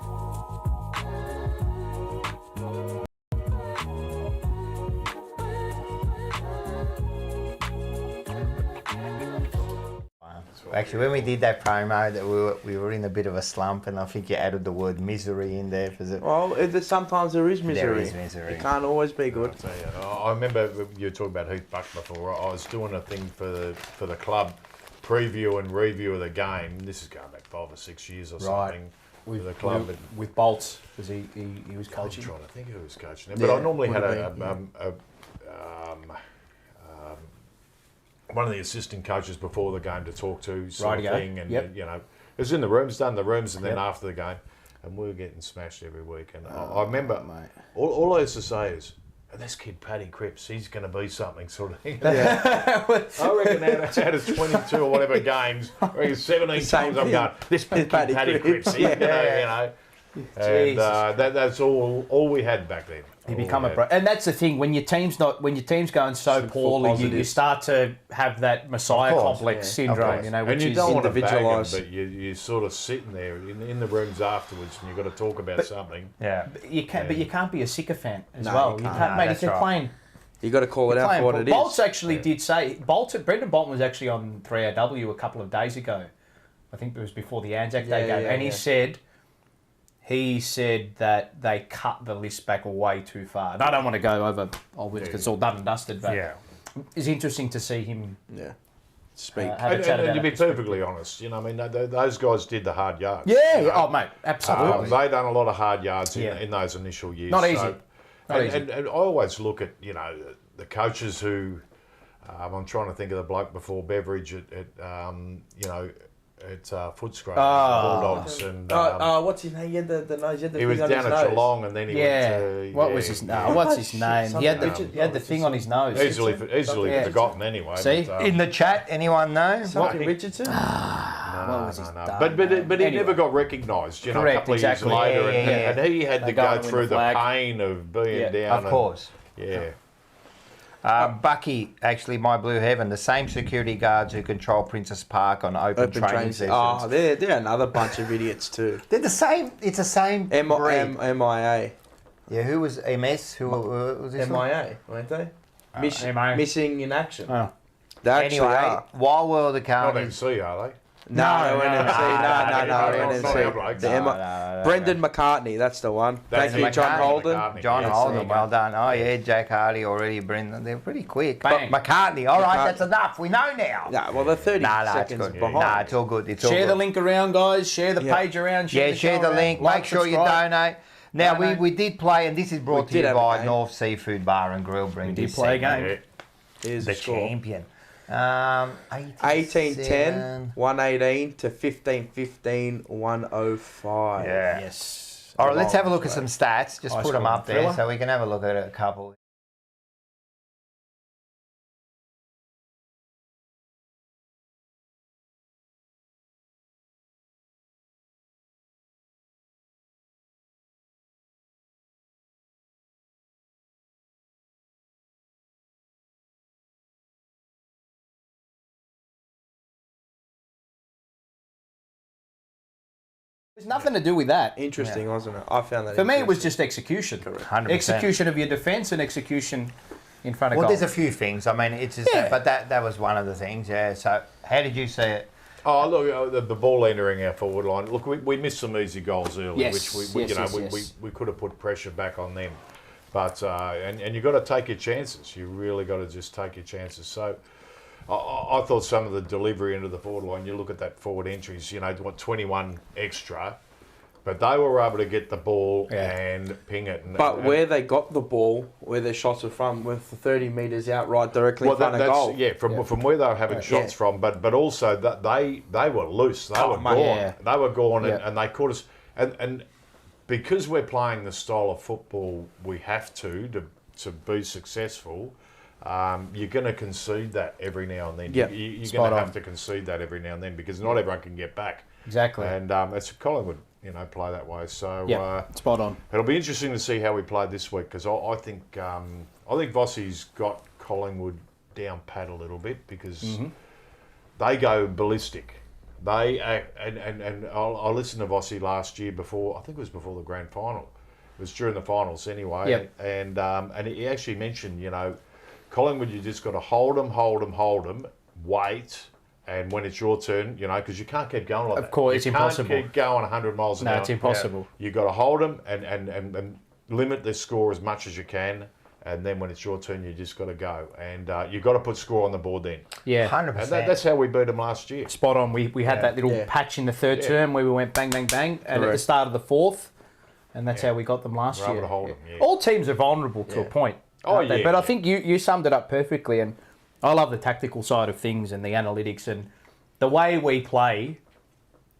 Actually, when we did that promo, that we were in a bit of a slump, and I think you added the word misery in there. Well, sometimes there is misery. There is misery. It can't always be good. I'll tell you, I remember you were talking about Heath Buck before. I was doing a thing for the club, preview and review of the game. This is going back 5 or 6 years or something. With the club with Bolts, because he was I'm coaching. trying to think who was coaching it, but I normally had one of the assistant coaches before the game to talk to, sort of thing, and you know, it was in the rooms, done the rooms, and then after the game, and we were getting smashed every week. And I remember, all I used to say is, "And this kid Paddy Cripps, he's going to be something," sort of thing. I reckon that's out of 22 or whatever games, I reckon 17 times I'm going, "This kid Paddy Cripps, you know." And that's all we had back then. You become and that's the thing, when your team's going so poorly, you start to have that Messiah complex syndrome, you know, which and you is don't want to bag 'em, individualised. but you're sort of sitting there in the rooms afterwards, and you've got to talk about something. Yeah, but you can't be a sycophant as No, well. you You can't. can't, mate. If you're playing, you got to call it out for what it is. Bolts actually did say Brendan Bolton was actually on 3AW a couple of days ago. I think it was before the Anzac Day game, and he said that they cut the list back way too far. And I don't want to go over because it's all done and dusted, but it's interesting to see him speak. And to be perfectly honest, you know, I mean, those guys did the hard yards. Yeah, you know? oh mate, absolutely. They done a lot of hard yards in those initial years. Not easy. And I always look at, you know, the coaches who, I'm trying to think of the bloke before Beveridge at you know, at Footscray, Bulldogs, and what's his name? He had the nose. He was down at Geelong, and then he went to was his name? What's his name? He had the thing on his nose. Easily forgotten anyway. See, but, in the chat, anyone know? Something Richardson? No. But he never got recognised. You know, a couple of years later, and he had to go through the pain of being down. Of course. Yeah. Bucky, actually, my blue heaven, the same security guards who control Princess Park on open training sessions. Oh, they're another bunch of idiots too. They're the same. It's the same. MIA. Yeah, who was MS? Who was this? MIA, weren't they? Missing in action. Oh. They actually are. Wild World Academy. Not MC, are they? No, NFTs. Brendan McCartney, that's the one. Thank you, John Holden. John Holden, well done. Oh, yeah, Jack Hardy already, Brendan. They're pretty quick. But McCartney, all right, that's enough. We know now. Yeah, well, they're 30 seconds behind. Nah, it's all good. It's all good. Share the link around, guys. Share the page around. Share the link. Make sure you donate. Now, we did play, and this is brought to you by North Seafood Bar and Grill. We did play a game. Here's the champion. 18-10, 118 to 15-15, 105. Yeah. Yes. All right, let's have a look at some stats. Just put them up there so we can have a look at a couple. There's nothing to do with that. Interesting, wasn't it? I found that For me, it was just execution. 100%. Execution of your defence and execution in front of goal. Well, there's a few things. I mean, it's just but that was one of the things, yeah. So how did you see it? Oh, look, the ball entering our forward line. Look, we missed some easy goals early, which we could have put pressure back on them. But and you've got to take your chances. You really got to just take your chances. So I thought some of the delivery into the forward line, you look at that forward entries, you know, 21 extra, but they were able to get the ball and ping it. But where they got the ball, where their shots were from, with the 30 metres out right directly in front of goal. Yeah, from where they were having shots from, but also that they were loose. They were gone. Yeah. They were gone and they caught us. And because we're playing the style of football we have to be successful, you're going to concede that every now and then. Yep. You're going to have to concede that every now and then because not everyone can get back. Exactly. And it's Collingwood, you know, play that way. So spot on. It'll be interesting to see how we play this week because I think Vossi's got Collingwood down pat a little bit because they go ballistic. They and I listened to Vossi last year before. I think it was before the grand final. It was during the finals anyway. Yep. And he actually mentioned, you know, Collingwood, you just got to hold them, wait, and when it's your turn, you know, because you can't keep going like that. Of course, it's impossible. You can't keep going 100 miles an hour. No, it's impossible. You've got to hold them and limit the score as much as you can, and then when it's your turn, you just got to go. And you've got to put score on the board then. Yeah. 100%. And that's how we beat them last year. Spot on. We had that little patch in the third term where we went bang, bang, bang, and at the start of the fourth, and that's how we got them last year. Able to hold them, All teams are vulnerable to a point. Oh, yeah. But I think you summed it up perfectly, and I love the tactical side of things and the analytics, and the way we play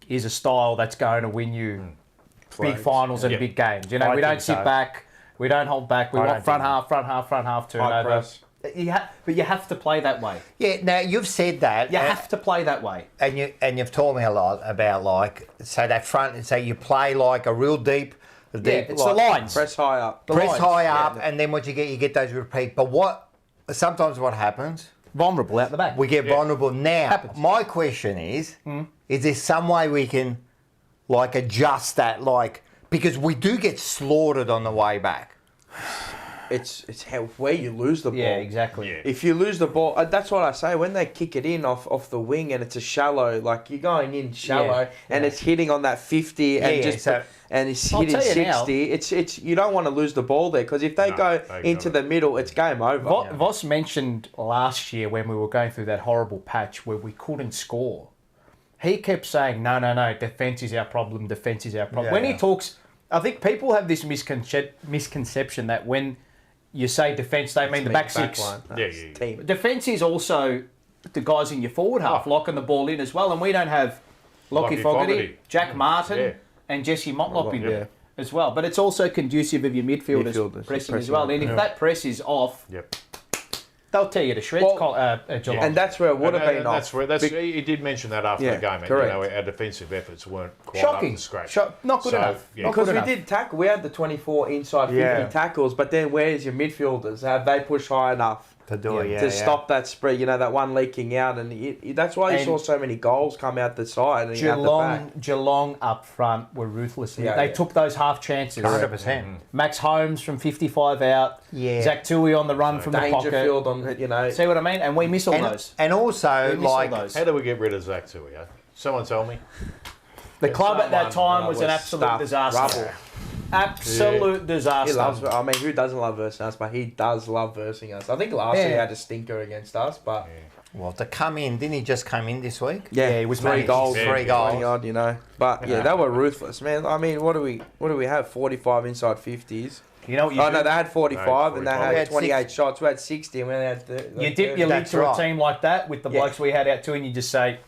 is a style that's going to win you big finals and big games. You know, we don't sit back, we don't hold back, we want front half turnover. But you have to play that way. Yeah, now you've said that. You have to play that way. And you've told me a lot about, like, so that front, so you play like a real deep, it's like, the lines. Press high up. Press high up, and then what you get those repeat. But sometimes what happens? Vulnerable out the back. We get vulnerable. Now, my question is there some way we can, like, adjust that, like, because we do get slaughtered on the way back. It's where you lose the ball. Yeah, exactly. Yeah. If you lose the ball, that's what I say. When they kick it in off the wing and it's a shallow, like you're going in shallow and it's hitting on that 50 and and it's hitting 60. It's you don't want to lose the ball there because if they go into the middle, it's game over. Voss mentioned last year when we were going through that horrible patch where we couldn't score. He kept saying, no, defence is our problem, defence is our problem. When he talks, I think people have this misconception that when you say defence, they mean the back six. Team. Defence is also the guys in your forward half locking the ball in as well, and we don't have Lockie Fogarty, Jack Martin, and Jesse Motlop in there as well. But it's also conducive of your midfielders pressing as well. And if that press is off, they'll tear you to shreds. Geelong. And that's where it would have been off. He did mention that after the game. Correct. You know, our defensive efforts weren't quite Shocking. up to scratch. Not good enough. Yeah. Because we did tackle. We had the 24 inside 50 tackles, but then where's your midfielders? Have they pushed high enough to stop that spread? You know, that one leaking out, and that's why you saw so many goals come out the side and out the back. Geelong up front were ruthless. They took those half chances. 100%. Max Holmes from 55 out. Yeah. Zach Tui on the run from the pocket. Dangerfield on, you know. See what I mean? And we miss all those. And also, like, how do we get rid of Zach Tui? Someone tell me. The club at that time was an absolute disaster. Rubble. Absolute disaster. He loves. I mean, who doesn't love versing us? But he does love versing us. I think last year he had a stinker against us, but well, to come in, didn't he just come in this week? Yeah, he was 3 goals, 3 goals. 20 odd, you know. But they were ruthless, man. I mean, what do we have? 45 inside 50s. You know what you do? No, they had 45 and they had 28 shots. We had 60 and we only had 30. You dip your lid to a team like that with the blokes we had out too, and you just say,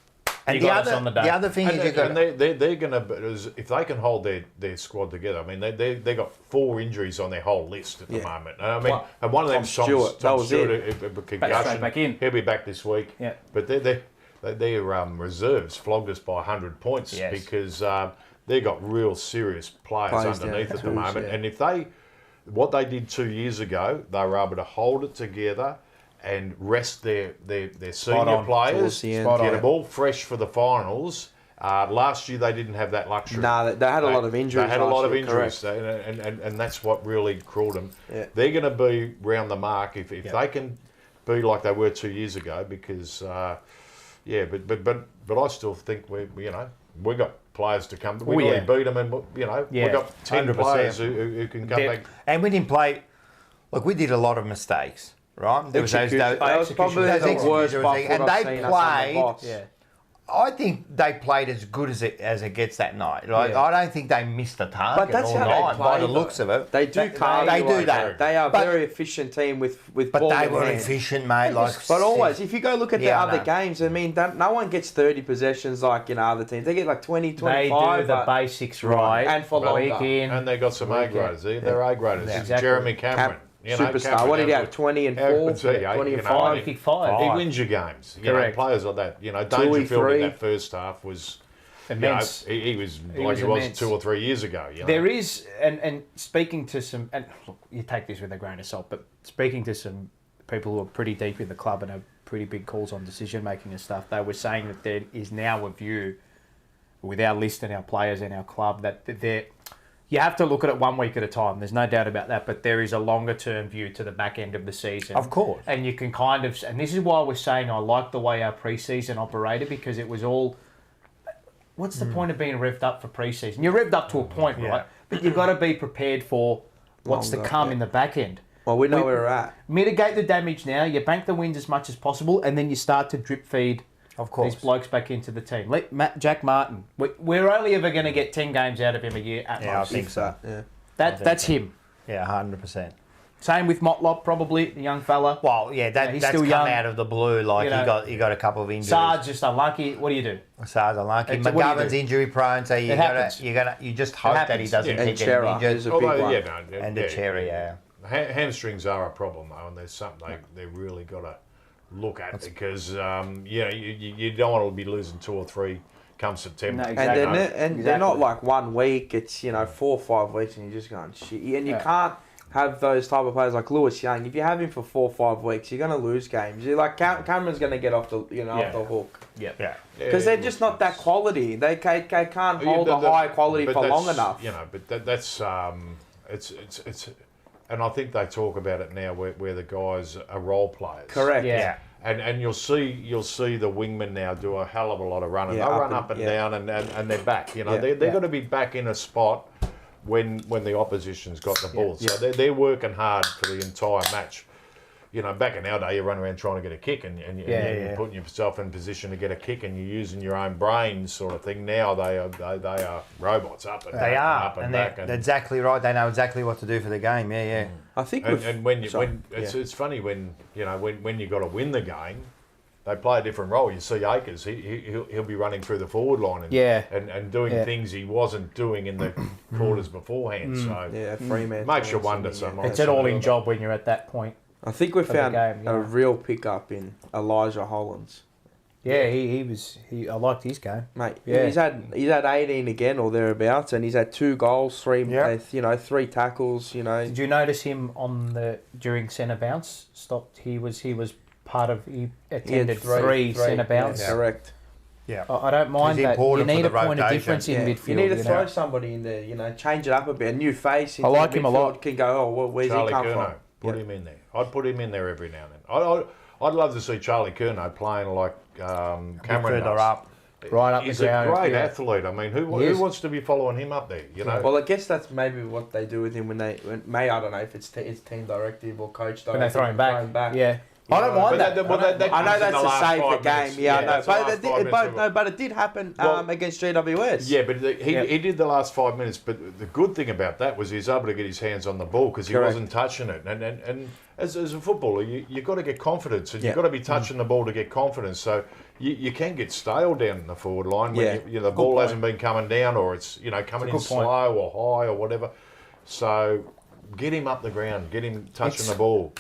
and the other thing is, they're going to, if they can hold their squad together. I mean, they got 4 injuries on their whole list at the moment. And I mean, and one of them, Tom Stewart, a concussion. Back in. He'll be back this week. Yeah. But their reserves flogged us by 100 points because they've got real serious players underneath at the moment. And if what they did 2 years ago, they were able to hold it together and rest their senior players, get them all fresh for the finals. Last year they didn't have that luxury. No, they had a lot of injuries. They had a lot of injuries, and that's what really crawled them. Yeah. They're going to be round the mark if they can be like they were 2 years ago. Because but I still think we got players to come. We really beat them, and we got 10 players who can come back. And we didn't play. Look, we did a lot of mistakes. Right, there was probably the worst and they played. I think they played as good as it gets that night. Like, I don't think they missed the target. But that's all how night, they play. By the looks of it, they do. They do that. They are a very efficient team with But ball they were in hand. efficient, mate. But always, if you go look at the other games, I mean, no one gets 30 possessions like other teams. They get like 20, 25. They do the basics right, and for longer. And they got some A graders. They're A graders. Exactly. Jeremy Cameron. Superstar. What did he have? 20 and 4, 20 and 5. He kicked 5. He wins your games. Players like that. Dangerfield in that first half was immense. He was like he was 2 or 3 years ago. There is, and speaking to some, and look, you take this with a grain of salt, but speaking to some people who are pretty deep in the club and have pretty big calls on decision making and stuff, they were saying that there is now a view with our list and our players and our club that you have to look at it 1 week at a time. There's no doubt about that. But there is a longer-term view to the back end of the season. Of course. And you can kind of... And this is why we're saying I like the way our pre-season operated, because it was all... What's the point of being revved up for pre-season? You're revved up to a point, right? But you've got to be prepared for what's to come in the back end. Well, we know where we're at. Mitigate the damage now. You bank the wins as much as possible, and then you start to drip feed... Of course. These blokes back into the team. Let Jack Martin. We're only ever going to get 10 games out of him a year at most. I think so. Yeah. That's him. Yeah, 100%. Same with Motlop, probably, the young fella. Well, yeah, he's that's still come young. out of the blue. Like, he got a couple of injuries. Saad's just unlucky. What do you do? Saad's unlucky. McGovern's injury prone, so you just hope that he doesn't get injured. Is a big one. And the Cherry, hamstrings are a problem though, and there's something they really got to look at because you don't want to be losing 2 or 3 come September. No, exactly. And they're not like 1 week. It's 4 or 5 weeks, and you're just going shit. And you can't have those type of players like Lewis Young. If you have him for 4 or 5 weeks, you're going to lose games. You're like Cameron's going to get off the off the hook. Yeah. Because they're just not that quality. They can't hold a high quality for long enough. But that's it's and I think they talk about it now where the guys are role players. Correct. Yeah. And you'll see the wingmen now do a hell of a lot of running. They'll run up and down and they're back. They've got to be back in a spot when the opposition's got the ball. So they're working hard for the entire match. Back in our day, you run around trying to get a kick and you're putting yourself in position to get a kick and you're using your own brains sort of thing. Now they are robots up and they back, are, up and and back. they're exactly right. They know exactly what to do for the game. Yeah. I think it's funny when you got to win the game, they play a different role. You see Akers, he'll be running through the forward line and doing things he wasn't doing in the quarters beforehand. So Freeman makes you wonder. It's an all-in job when you're at that point. I think we found a real pickup in Elijah Hollins. Yeah, I liked his game, mate. Yeah. He's had 18 again or thereabouts, and he's had 2 goals, 3 tackles. Did you notice him during centre bounce? He attended 3 centre bounce. Yeah. Correct. Yeah, I don't mind that. You need a point of difference in midfield. You need to throw somebody in there. Change it up a bit. A new face. I like him a lot. Can go. Where's Charlie he come Curnow, from? Put him in there. I'd put him in there every now and then. I'd love to see Charlie Curnow playing like Cameron does. Up. Right up He's the ground. a great athlete. I mean, who wants to be following him up there? Well, I guess that's maybe what they do with him when I don't know if it's team directive or coach directive. When they throw him back. Yeah. I don't mind that. I know that's to save the game. Yeah, I know. But it did happen against GWS. Yeah, but he did the last 5 minutes. But the good thing about that was he was able to get his hands on the ball because he wasn't touching it. And as a footballer, you've got to get confidence. And you've got to be touching the ball to get confidence. So you can get stale down in the forward line when the ball hasn't been coming down or it's coming in slow or high or whatever. So get him up the ground. Get him touching the ball.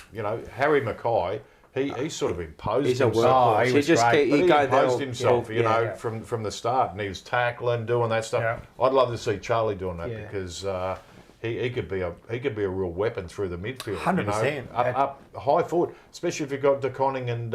Harry Mackay. He sort of imposed himself. He imposed himself, from the start, and he was tackling, doing that stuff. Yeah. I'd love to see Charlie doing that because he could be a real weapon through the midfield. 100%. Up high forward, especially if you've got De Koning and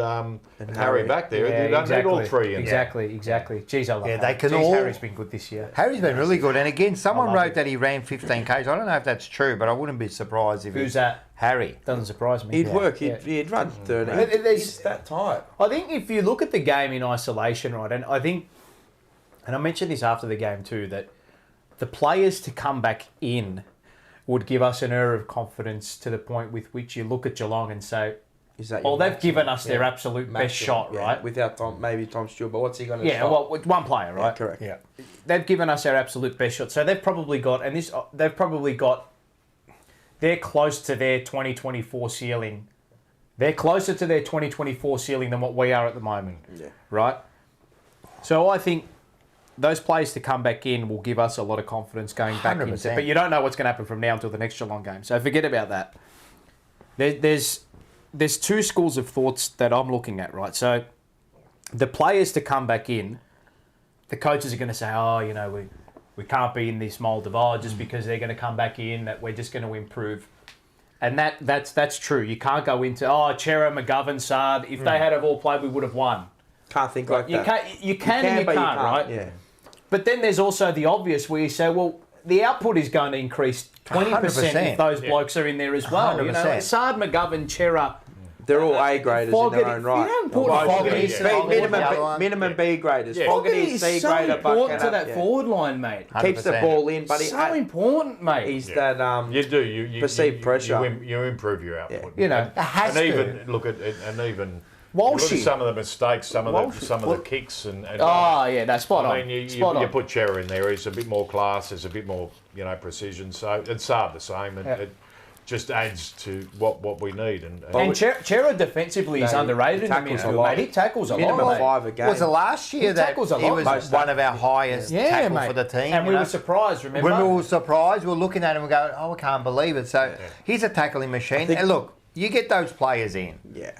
Harry back there. You don't need all 3 in. Exactly. Jeez, I love that. Harry's been good this year. Harry's been really good. And again, someone wrote that he ran 15 Ks. I don't know if that's true, but I wouldn't be surprised if Who's that? Harry. Doesn't surprise me. He'd work. He'd run 13. He's that type. I think if you look at the game in isolation, right, and I mentioned this after the game too, that the players to come back in would give us an air of confidence to the point with which you look at Geelong and say, they've given us their absolute best shot, right? Without Tom Stewart, but what's he going to stop? Well, with one player, right? Yeah, correct. Yeah. They've given us our absolute best shot. So they're close to their 2024 ceiling. They're closer to their 2024 ceiling than what we are at the moment. Yeah. Right? So I think those players to come back in will give us a lot of confidence going back 100%. into. But you don't know what's going to happen from now until the next Geelong game. So forget about that. There's 2 schools of thoughts that I'm looking at, right? So the players to come back in, the coaches are going to say, we can't be in this mould of just because they're going to come back in, that we're just going to improve. And that's true. You can't go into, Chera, McGovern, Saad. If they had all played, we would have won. Can't think like that. You can and you can't, right? Yeah. But then there's also the obvious where you say, well, the output is going to increase 20% if those blokes are in there as well. 100%. Saad, McGovern, Chera. They're all A graders in their own right. You don't put Fogarty minimum B graders. Yeah. Fogarty is so important to that forward line, mate. 100%. Keeps the ball in, but so important, mate. He's that you perceived pressure. You improve your output. Walshy. Look at some of the mistakes, some of the kicks and that's spot on. I mean, you put Chera in there. He's a bit more class. There's a bit more precision. So it's Saad the same. just adds to what we need. And Chera defensively is underrated in the midfield, mate. He tackles a lot. Minimum 5 a game. Was it last year that he was one of our highest tackles for the team? And we were surprised, remember? When we were surprised, we were looking at him and going, oh, I can't believe it. So he's a tackling machine. And look, you get those players in. Yeah.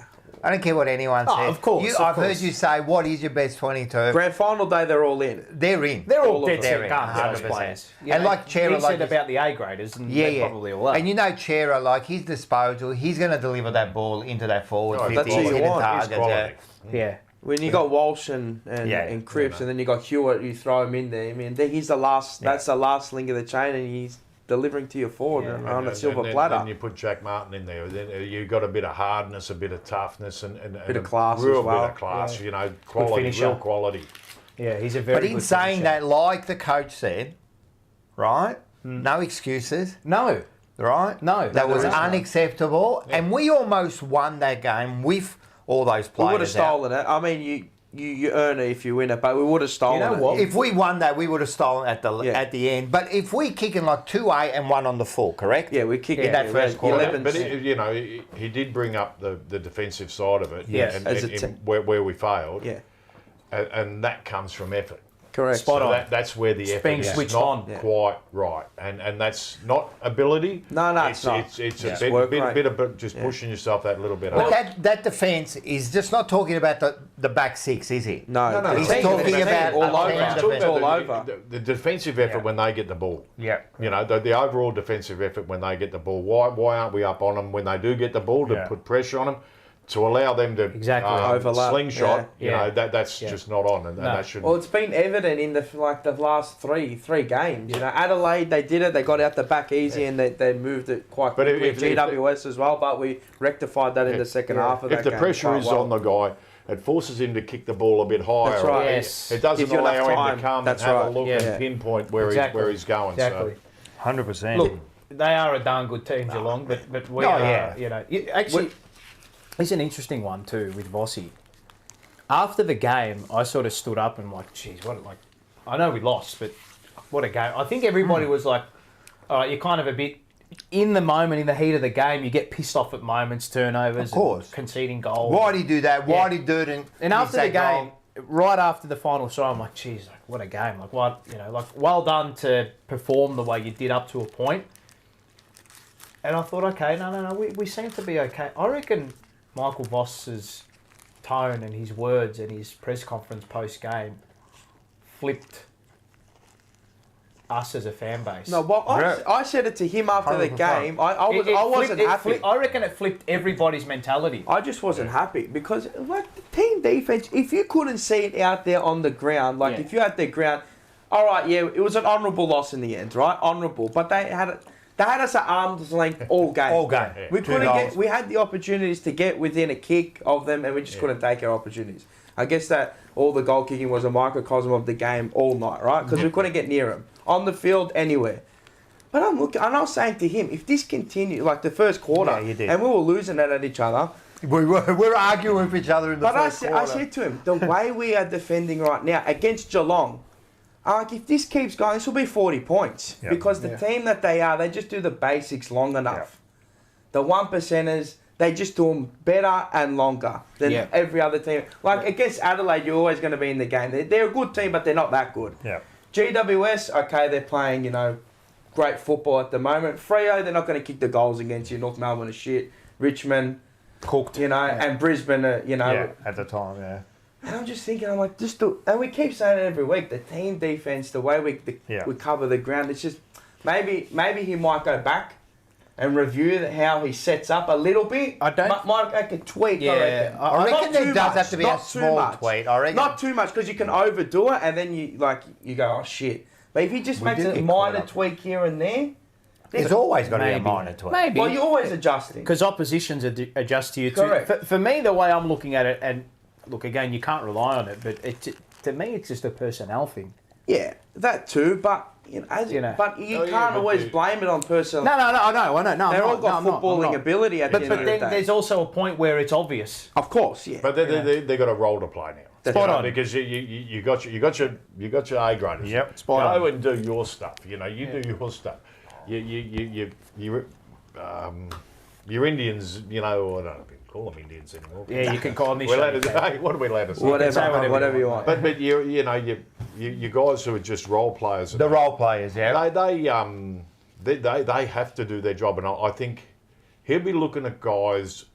I don't care what anyone says. Of course. I've heard you say, what is your best 22? Grand final day, they're all in. They're in. They're all dead they're set in, guns, those players. And like Chera, he said about the A graders, and they probably all are. And you know Chera, like his disposal, he's going to deliver that ball into that forward 50. That's what you want. Yeah. When you got Walsh and Cripps, and then you got Hewitt, you throw him in there. I mean, he's the last. That's the last link of the chain, and he's delivering to your forward on a silver platter. Then you put Jack Martin in there. Then you got a bit of hardness, a bit of toughness, and a bit of class real as well. Bit of class. You know, quality, real quality. Yeah, he's a very. But in saying that, like the coach said, right? No excuses. No. Right? No. That was unacceptable, and we almost won that game with all those players. We would have stolen it. I mean, you earn it if you win it, but we would have stolen it. What? If we won that, we would have stolen at the end. But if we kick in like 2-8 and 1 on the full, correct? Yeah, we kick in that first quarter. But he did bring up the defensive side of it. Yes. And where we failed. Yeah. And that comes from effort. Correct. Spot on. That's where the effort is not quite right, and that's not ability. No, it's not. It's a bit of just pushing yourself that little bit. But that defence is just not talking about the back six, is he? No. He's talking about all over. The defensive effort when they get the ball. Yeah. You know, the overall defensive effort when they get the ball. Why aren't we up on them when they do get the ball to put pressure on them? To allow them to overlap, slingshot, you know, that's just not on, and that shouldn't. Well, it's been evident in the last three games. You know, Adelaide, they did it. They got out the back easy, and they moved it quite quickly. GWS as well, but we rectified that in the second half of that game. If the pressure is on the guy, it forces him to kick the ball a bit higher. That's right. Yes. It doesn't allow him to come and have a look and pinpoint where he's going. Exactly. 100%. Look, they are a darn good team, Geelong, but we are, you know, actually. It's an interesting one too with Vossi. After the game, I sort of stood up and like, geez, I know we lost, but what a game. I think everybody was like, all right, you're kind of a bit in the moment, in the heat of the game, you get pissed off at moments, turnovers, of course, conceding goals. Why do you do that? Why do you do it? And after the game, right after the final shot, I'm like, geez, what a game. Like, what, you know, like, well done to perform the way you did up to a point. And I thought, okay, no, we seem to be okay. I reckon Michael Voss's tone and his words and his press conference post-game flipped us as a fan base. No, well, I said it to him after the game. I wasn't happy. I reckon it flipped everybody's mentality. I just wasn't happy because, like, the team defense, if you couldn't see it out there on the ground, like, if you had the ground, all right, it was an honourable loss in the end, right? Honourable. But they had it. They had us at arm's length all game. All game. We couldn't get. We had the opportunities to get within a kick of them, and we just couldn't take our opportunities. I guess that all the goal kicking was a microcosm of the game all night, right? Because we couldn't get near them on the field anywhere. But I'm looking, and I was saying to him, if this continued, like the first quarter, and we were losing it at each other. We're arguing with each other in the first quarter. I said to him, the way we are defending right now against Geelong. Like, if this keeps going, this will be 40 points. Yep. Because the team that they are, they just do the basics long enough. Yep. The 1%ers, they just do them better and longer than every other team. Like, against Adelaide, you're always going to be in the game. They're a good team, but they're not that good. Yep. GWS, okay, they're playing, you know, great football at the moment. Freo, they're not going to kick the goals against you. North Melbourne is shit. Richmond, cooked. You know, and Brisbane, you know. Yeah, at the time, And I'm just thinking, I'm like, and we keep saying it every week, the team defense, the way we cover the ground, it's just, maybe he might go back and review how he sets up a little bit. Might make a tweak, I reckon. I reckon there does have to be a small tweak. I reckon. Not too much, because you can overdo it, and then you go, oh shit. But if he just makes a minor tweak here and there, there's always got to be a minor tweak. Maybe. Well, you're always adjusting. Because oppositions adjust to you too. Correct. For me, the way I'm looking at it, and look, again, you can't rely on it, but to me, it's just a personnel thing. Yeah, that too, but but you can't always blame it on personnel. No, I know. No, they're all got footballing ability at the end of the day. But then there's also a point where it's obvious. Of course, yeah. But they got a role to play now. Spot on. Because you got your A graders. Yep. Spot on. Go and do your stuff. You know, you do your stuff. You your Indians, you know, I don't call them Indians anymore. Yeah, you can call them. We're allowed to, hey, what are we allowed to say? Whatever you want. But you know, you guys who are just role players. The role players, yeah. They have to do their job, and I think he'll be looking at guys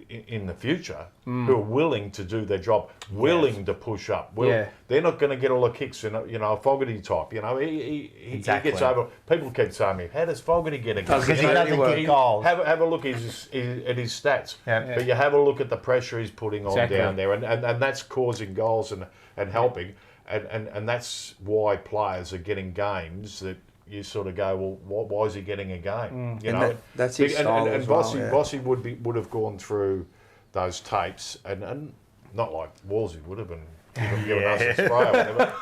in the future who are willing to do their job, willing to push up. They're not going to get all the kicks in a Fogarty type. You know, he gets over. People keep saying to me, how does Fogarty get a goal? Because he doesn't get goals. Have a look at his stats. Yeah. But you have a look at the pressure he's putting on down there, and that's causing goals and helping. And that's why players are getting games that you sort of go, well, why is he getting a game? You know, that's his style as well. Bossy would have gone through those tapes, and not like Wolsey would have been giving us a spray or whatever,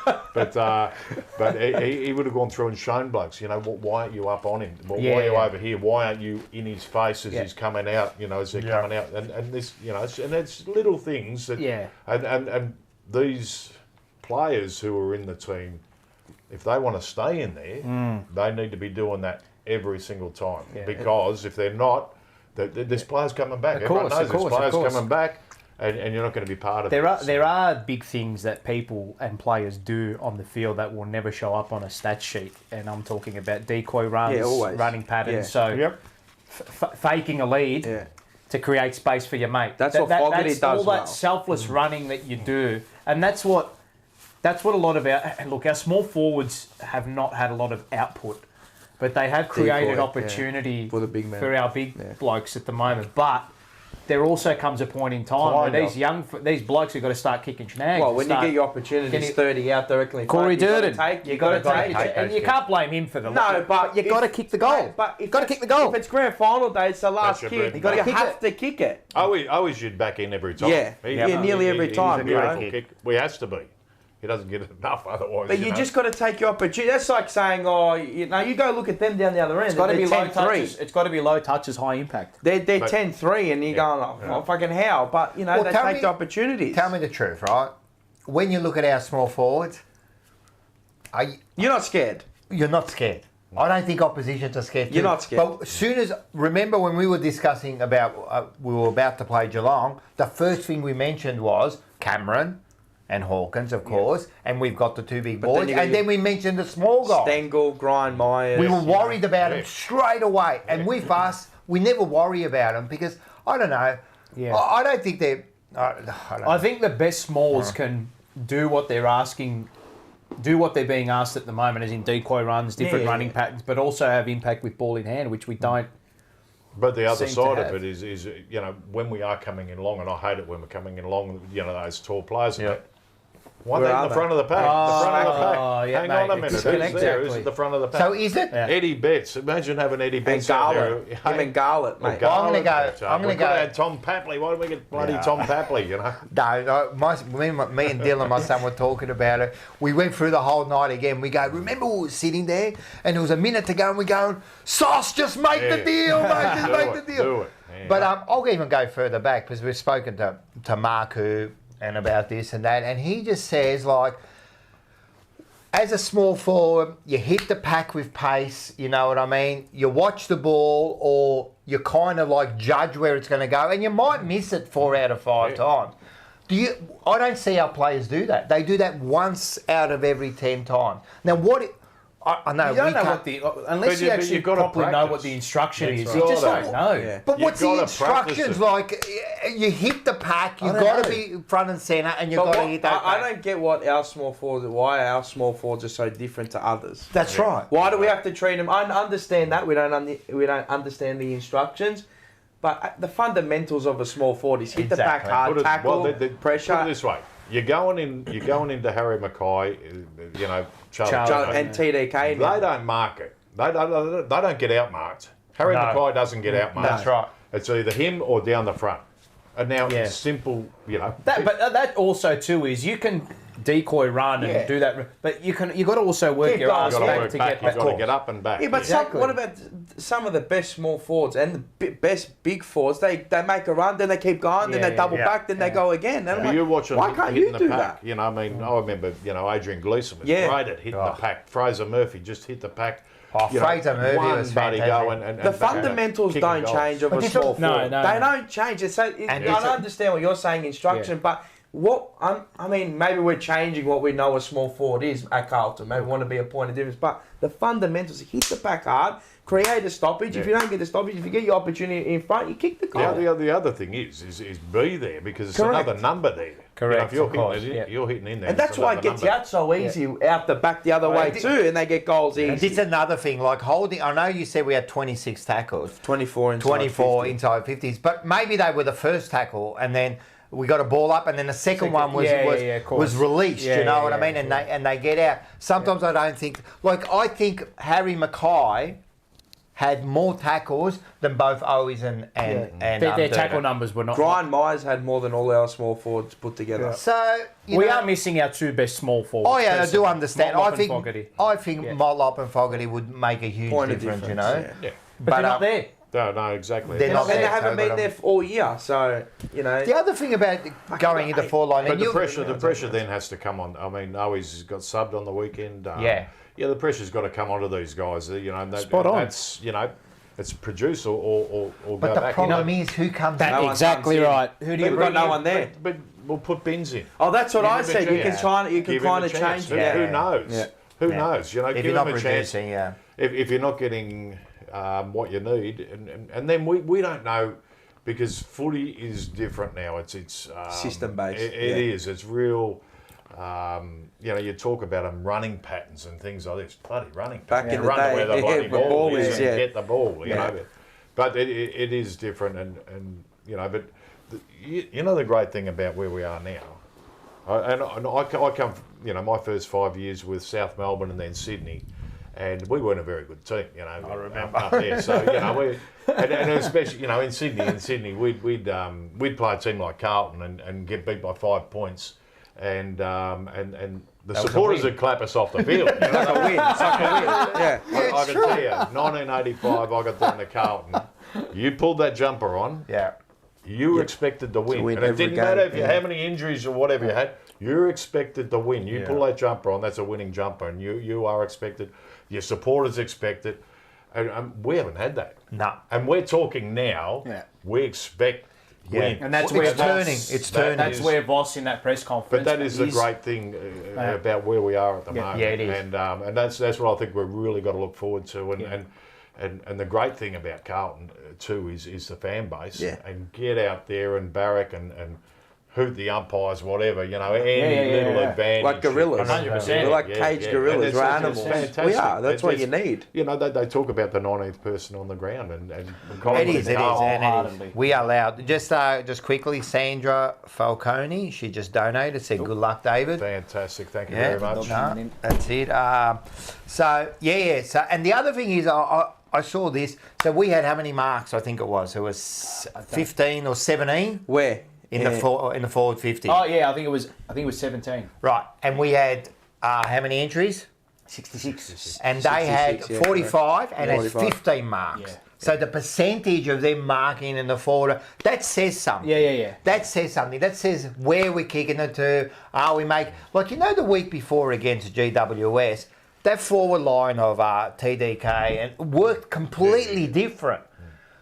but he would have gone through and shown blokes, you know, why aren't you up on him? Why are you over here? Why aren't you in his face as he's coming out? You know, as they're coming out, and this, you know, and it's little things that, and these players who are in the team, if they want to stay in there, they need to be doing that every single time. Because if they're not, there's players coming back. Everyone knows there's players coming back, and you're not going to be part of it. There are big things that people and players do on the field that will never show up on a stat sheet, and I'm talking about decoy runs, running patterns. So faking a lead to create space for your mate. That's what Fogarty does all well. that selfless running that you do, and that's what a lot of our small forwards have not had a lot of output, but they have created opportunity for the big men, for our big blokes at the moment. But there also comes a point in time where these blokes have got to start kicking snags. Well, when you get your opportunities 30 out directly, Corey Durden, you got to take it, and you can't blame him for the but you got to kick the goal. But you got to kick the goal. If it's grand final day, it's the last kick. You have to kick it. I always you'd back in every time. Nearly every time. He's a beautiful kick. We has to be. He doesn't get enough otherwise. But you just got to take your opportunity. That's like saying, you go look at them down the other end. It's got to be low touches. It's got to be low touches, high impact. They're 10-3, and you're going, fucking how? But they take the opportunities. Tell me the truth, right? When you look at our small forwards, you're not scared. You're not scared. I don't think oppositions are scared too. You're not scared. But as soon as, remember when we were discussing about, we were about to play Geelong, the first thing we mentioned was Cameron and Hawkins, of course, and we've got the two big boys, then we mentioned the small guys. Stengel, Grind, Myers. We were worried about them straight away, and with us, we never worry about them because, I don't know, I don't think they're... I think the best smalls can do what they're being asked at the moment, as in decoy runs, different running patterns, but also have impact with ball in hand, which we don't. But the other side of it is, you know, when we are coming in long, and I hate it when we're coming in long, you know, those tall players. Why are they in the front of the pack? The front of the pack. Hang on a minute. Who's there? Who's at the front of the pack? So is it? Eddie Betts. Imagine having Eddie Betts out there. Him and Garlett, mate. I'm going to go. Add Tom Papley. Why don't we get bloody Tom Papley, you know? No, me and Dylan, my son, were talking about it. We went through the whole night again. We go, remember we were sitting there and there was a minute to go and we're going, Sauce, just make the deal, mate. Just make the deal. Do it. Yeah. But I'll even go further back because we've spoken to Mark and about this and that, and he just says, like, as a small forward, you hit the pack with pace, you know what I mean? You watch the ball, or you kind of like judge where it's going to go, and you might miss it 4 out of 5 times. I don't see our players do that. They do that once out of every 10 times. Now, I know you don't know unless you actually properly know what the instruction is. You just don't know. Yeah. But what's the instructions? Like, you hit the pack, you've got to be front and centre, and you've got to hit that pack. I don't get why our small forwards are so different to others. That's right. Why do we have to treat them? I understand that we don't understand the instructions, but the fundamentals of a small forward is hit the pack hard, tackle, pressure. Put it this way. You're going into Harry Mackay, you know, Charlie and TDK. They don't mark it. They don't get outmarked. Harry Mackay doesn't get outmarked. That's right. It's either him or down the front. And now it's simple, you know. But that also too is you can decoy run and do that, but you got to also work your ass back to get back. You've got to get up and back. Yeah, but what about some of the best small forwards and the best big forwards? They make a run, then they keep going, then they double back, then they go again. And you're watching. Why can't you do that? You know, I mean, I remember, you know, Adrian Gleeson was great at hitting the pack. Fraser Murphy just hit the pack Fraser Murphy one was buddy fantastic. go and The fundamentals don't change of a small forward. They don't change. I don't understand what you're saying instruction, but I mean, maybe we're changing what we know a small forward is at Carlton. Maybe we want to be a point of difference, but the fundamentals: hit the back hard, create a stoppage. If you don't get the stoppage, if you get your opportunity in front, you kick the goal. The other thing is be there because it's another number there. Correct. You know, if you're hitting in there, and that's why it gets out so easy out the back the other way too, and they get goals easy. And this is another thing, like holding. I know you said we had 26 tackles, 24 inside 50s, but maybe they were the first tackle, and then we got a ball up, and then the second one was released. You know what I mean? And they get out. Sometimes I don't think. Like I think Harry Mackay had more tackles than both Owies and their tackle numbers were not. Brian Myers had more than all our small forwards put together. So we are missing our two best small forwards. Oh yeah, I do understand. Motlop I think Motlop and Fogarty would make a huge difference. You know, but they're not there. No, exactly. They're not there. They haven't been there all year, so you know. The other thing about going into four line, but the pressure then has to come on. I mean, Owies got subbed on the weekend. Yeah, the pressure's got to come onto these guys. You know, spot on. That's it's produce or go but the back. problem is who comes. That's exactly right. Who do you bring? Got no one there. But we'll put bins in. Oh, that's what I said. You can kind of change it. Who knows? Yeah. Who knows? You know, if give you're them not a chance. producing, If you're not getting what you need, and then we don't know because footy is different now. It's system based. It is. It's real. You know, you talk about them running patterns and things like this. Bloody running back in the run day, where the bloody ball is and yeah. get the ball. You know, but it is different, and you know, but you know the great thing about where we are now, and I come, you know, my first 5 years with South Melbourne and then Sydney. And we weren't a very good team, you know. I remember up there, so you know, and especially you know in Sydney, we'd play a team like Carlton and get beat by 5 points, and the supporters would clap us off the field. You know? It's like a win. Yeah, I can tell you, 1985, I got down to Carlton. You pulled that jumper on. Yeah. You were expected to win, and it didn't matter if you how many injuries or whatever you had. You're expected to win. You pull that jumper on, that's a winning jumper, and you are expected. Your supporters expect it, and we haven't had that. No. And we're talking now. We expect win, and that's where it's turning. That's where Voss in that press conference. But that is the great thing about where we are at the moment. Yeah, it is. And that's what I think we've really got to look forward to. And the great thing about Carlton too is the fan base. And get out there and barrack and hoot the umpires, whatever, you know, any little advantage. Like gorillas. 100%. We're like caged gorillas, we're animals. We are, that's what you need. You know, they talk about the 19th person on the ground and it is. And we are loud. Just quickly, Sandra Falcone, she just donated, said good luck, David. Fantastic, thank you very much. No, that's it. So, and the other thing is, I saw this. So we had how many marks? I think it was. It was 15 or 17. Where? In the forward 50. Oh yeah, I think it was 17. Right, and we had how many entries? 66. And they had 45 and had 15 marks. Yeah. So the percentage of them marking in the forward, that says something. Yeah. That says something. That says where we're kicking it to. Are we make like the week before against GWS, that forward line of TDK and worked completely different.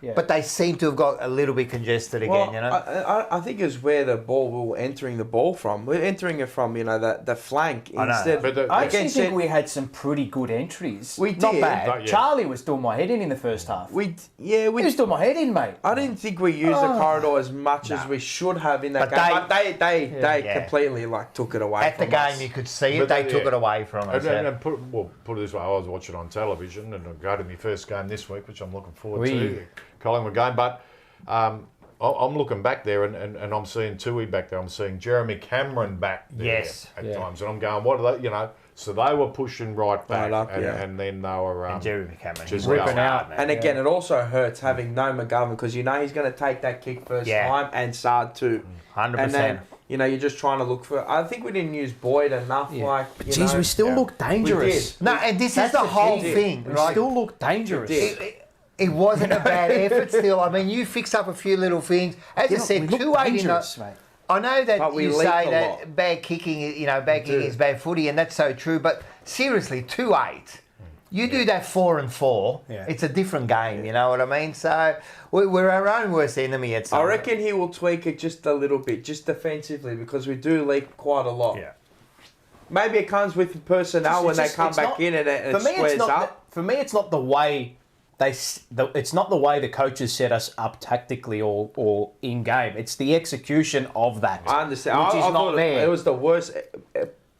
Yeah. But they seem to have got a little bit congested again, you know. I think it's where the ball we were entering the ball from. We're entering it from, the flank instead. I actually think we had some pretty good entries. We did. Not bad. Charlie was doing my head in the first half. He was doing my head in, mate. I didn't think we used the corridor as much as we should have in that game. But they completely took it away at from the us. game. You could see it. They took it away from us. And put it this way, I was watching on television, and I'll go to my first game this week, which I'm looking forward to. Collingwood game, but I'm looking back there and I'm seeing Tui back there. I'm seeing Jeremy Cameron back there at times, and I'm going, what are they? So they were pushing right back, and then they were and Jeremy Cameron just ripping out. And again, it also hurts having no McGovern because he's going to take that kick first time and Sard too. 100%. And then you're just trying to look for. I think we didn't use Boyd enough. Jeez, we still look dangerous. No, and this is the whole thing. We still look dangerous. It wasn't a bad effort still. I mean, you fix up a few little things. As I said, 2-8 mate. I know that you say that bad kicking, is bad footy, and that's so true. But seriously, 2-8 You do that 4 and 4, it's a different game, you know what I mean? So we're our own worst enemy at times. I reckon he will tweak it just a little bit, just defensively, because we do leak quite a lot. Yeah. Maybe it comes with personnel when they come back in and it squares up. For me, it's not the way it's not the way the coaches set us up tactically or in game. It's the execution of that. I understand. Which is not there. It was the worst.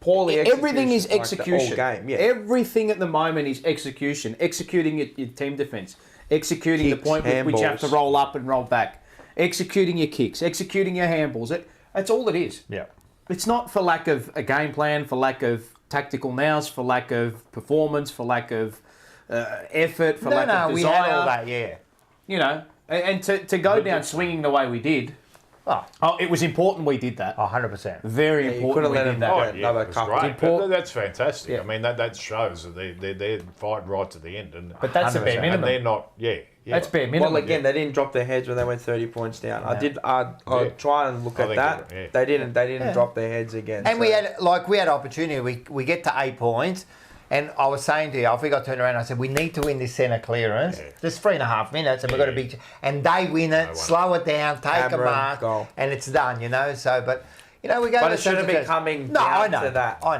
Poorly execution. Everything is execution. Like the whole game, yeah. Everything at the moment is execution. Executing your team defence. Executing Kicks, the point with which you have to handballs. roll up and roll back. Executing your kicks. Executing your handballs. That's all it is. Yeah. It's not for lack of a game plan, for lack of tactical nous, for lack of performance, for lack of effort, for lack of desire. We had all that, yeah. You know, and to go down swinging the way we did. Oh, it was important we did that. 100%. Very You important could have we let did him that. go Yeah, another that's couple. great. That's fantastic. I mean, that shows that they're fighting right to the end. And But that's a bare 100%. minimum. And they're not, yeah. That's bare minimum. Well, again, they didn't drop their heads when they went 30 points down. I try and look I at think that. they- yeah. They didn't drop their heads again. And so. we had opportunity. We get to 8 points, and I was saying to you, I think I turned around and I said, we need to win this centre clearance. Yeah. There's 3.5 minutes, and we've got to beat. And they win it, slow it down, take Hammer a and mark, goal. and it's done. You know. So, but you know, we go. But it shouldn't be coming down to that. I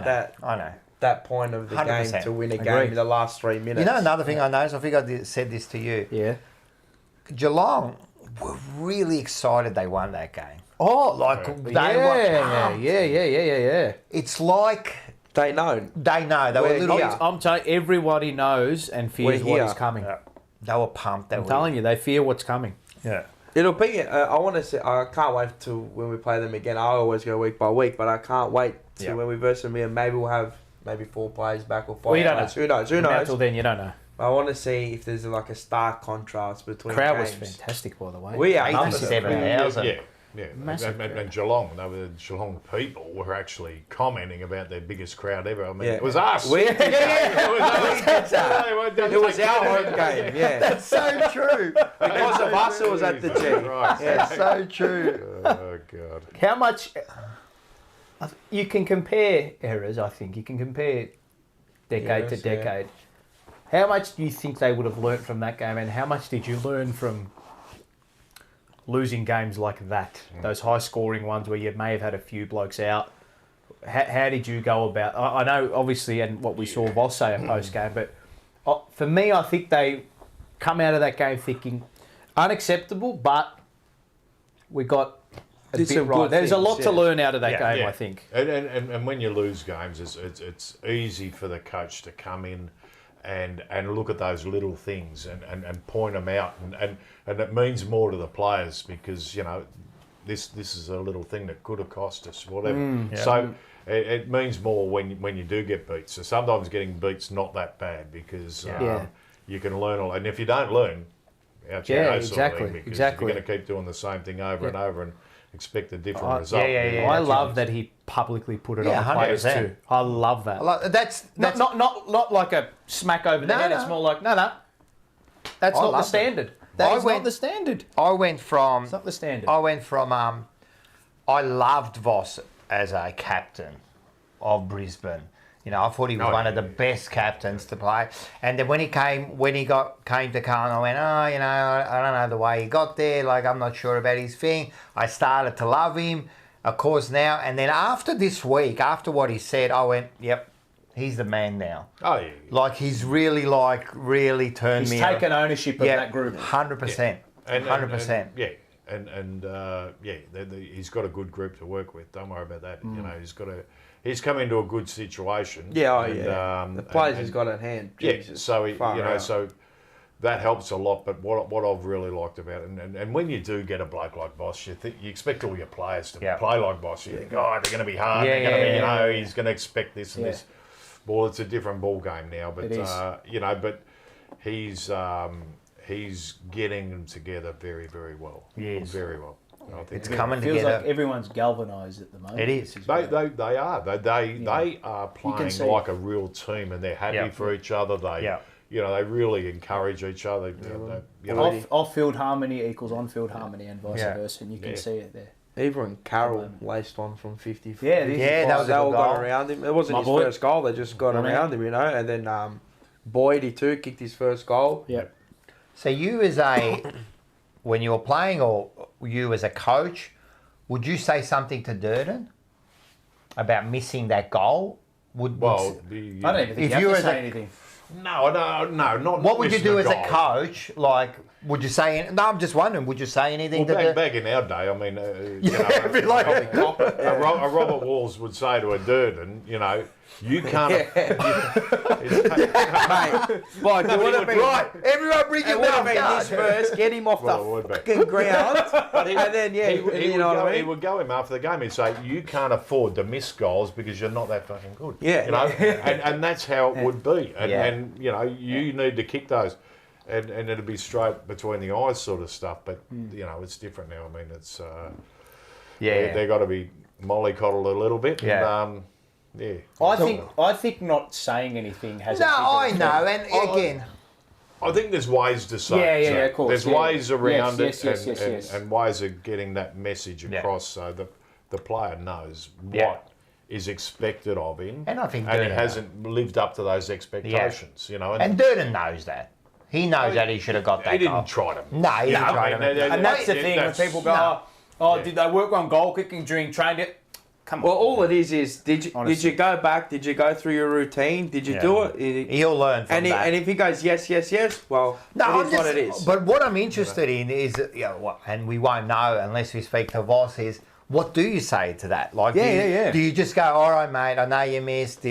know. That point of the game 100%. to win a Agreed. game in the last 3 minutes. You know, another thing I noticed. I think said this to you. Yeah. Geelong were really excited they won that game. Oh, Like they were pumped. yeah. It's like They know. they know they were We're little. here. I'm telling you, everybody knows and fears We're what here. is coming. They were pumped. I'm telling you, they fear what's coming. Yeah. It'll be. I want to say. I can't wait to when we play them again. I always go week by week, but I can't wait to when we verse them again. Maybe we'll have 4 players back or 5 Well, you don't players. know. Who knows? Who knows? Until then, you don't know. I want to see if there's like a stark contrast between Crowd was games. fantastic, by the way. We are 87,000. Yeah. Massive And Geelong, the Geelong people were actually commenting about their biggest crowd ever. I mean, Yeah. it was us. We- It was us. It was our home game. Yeah. That's so true. Because of us, it was at the G. Right. Yeah, so true. Oh, God. How much... You can compare eras, I think. You can compare decade to Eras, yeah. decade. How much do you think they would have learnt from that game, and how much did you learn from losing games like that? Those high-scoring ones where you may have had a few blokes out. How did you go about... I know, obviously, and what we saw Voss say at post-game, but for me, I think they come out of that game thinking, unacceptable, but we got a Did bit some right. good There's a things, lot to yeah. learn out of that game, Yeah. I think. And when you lose games, it's easy for the coach to come in and look at those little things and point them out, and it means more to the players because, you know, this is a little thing that could have cost us, whatever. So it means more when you do get beat. So sometimes getting beat's not that bad because you can learn a lot. And if you don't learn, out you go, sort of thing, because you're going to keep doing the same thing over and over and expect a different result. I love that he publicly put it on the players 100%. too. I love that. That's Not like a smack over the head. No. It's more like, no. That's I not the love standard. That is not the standard. I went from... It's not the standard. I loved Voss as a captain of Brisbane. You know, I thought he was one of the best captains to play. And then when he came to Carlton, I went, you know, I don't know the way he got there. Like, I'm not sure about his thing. I started to love him, of course, now. And then after this week, after what he said, I went, yep, he's the man now. Oh, yeah. Like, he's really turned me... He's taken ownership of that group. 100%. 100%. He's got a good group to work with. Don't worry about that. You know, he's come into a good situation. The players he's got at hand. Jesus, so that helps a lot. But what I've really liked about it, and when you do get a bloke like Boss, you expect all your players to play like Boss. You think, they're going to be hard. They're going to be, he's going to expect this and this. Well, it's a different ball game now. But but he's getting them together very, very well. Yes. Very well. I think It's coming It feels together. like everyone's galvanised at the moment. It is. They are. They are playing see like a real team, and they're happy for each other. They they really encourage each other. Off-field harmony equals on-field harmony and vice versa, and you can see it there. Even Carroll laced one from 50. that was a they all good got goal. around him. It wasn't his first goal. They just got around him, you know. And then Boyd, he too kicked his first goal. Yeah. So you when you were playing, or you as a coach, would you say something to Durden about missing that goal? I don't even think you have to say anything. No, not. What would you do as goal. a coach? Like, would you say? No, I'm just wondering. Would you say anything to back in our day, I mean, a Robert Walls would say to a Durden, you know, you can't. Mate, like, it would have been right. Everyone bring your would have been his first. Get him off the fucking ground, and then he would go him after the game. He'd say, "You can't afford to miss goals because you're not that fucking good." Yeah, you know, and that's how it would be. And you know, you need to kick those. And it'd be straight between the eyes sort of stuff, but you know it's different now. I mean, it's they got to be mollycoddled a little bit. Yeah. And, yeah. I think not saying anything has. No, I know, and again, I think there's ways to say. Yeah, of course. There's ways around it, yes. and ways of getting that message across, so that the player knows what is expected of him, and I think it hasn't lived up to those expectations. You know, and Durden knows that. He knows that he should have got that. He didn't try to. No, he didn't try to. And that's the thing when people go, did they work on goal kicking during training? Come on. Well, all it is did you go back? Did you go through your routine? Did you do it? He'll learn from that. And if he goes yes, well, it is what it is. But what I'm interested in is, and we won't know unless we speak to Voss, is what do you say to that? Like, do you just go, all right, mate, I know you missed,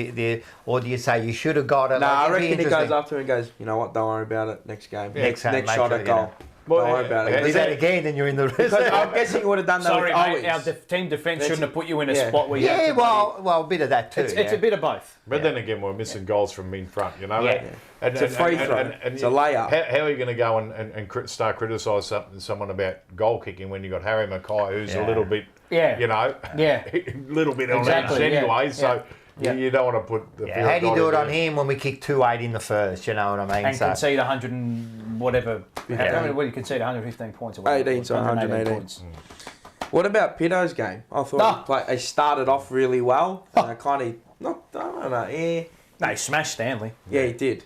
or do you say you should have got it? No, I reckon he goes up to him and goes, you know what, don't worry about it, next game. Next shot at goal. Don't worry about it. Do that again, then you're in the rest. Because I'm guessing you would have done that. Sorry, mate, our team defence shouldn't have put you in a spot where you have to well, a bit of that too. It's a bit of both. But then again, we're missing goals from in front, you know? Yeah. It's a free throw. It's a layup. How are you going to go and start criticising someone about goal kicking when you've got Harry Mackay, who's a little bit, you know, a little bit on edge anyway, so... Yeah. You don't want to put the... How do you do it on him when we kick 2-8 in the first, you know what I mean? And concede 100 and whatever. How many would you concede? 115 points or whatever? 18 to 118 points. What about Pito's game? I thought he started off really well. Kind of... I don't know. No, he smashed Stanley. Yeah, he did.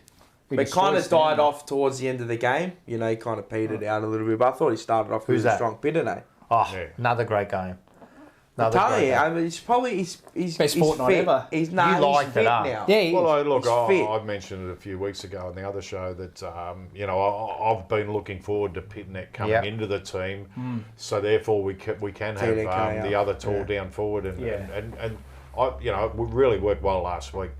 But kind of died off towards the end of the game. You know, he kind of petered out a little bit. But I thought he started off really strong. Pito, Another great game. I'm telling you, I mean, he's probably he's best fortnight ever. He's fit now. Yeah, I mentioned it a few weeks ago on the other show that you know I've been looking forward to Pitnet coming into the team, so therefore we can have the other tall down forward and I, you know, it really worked well last week,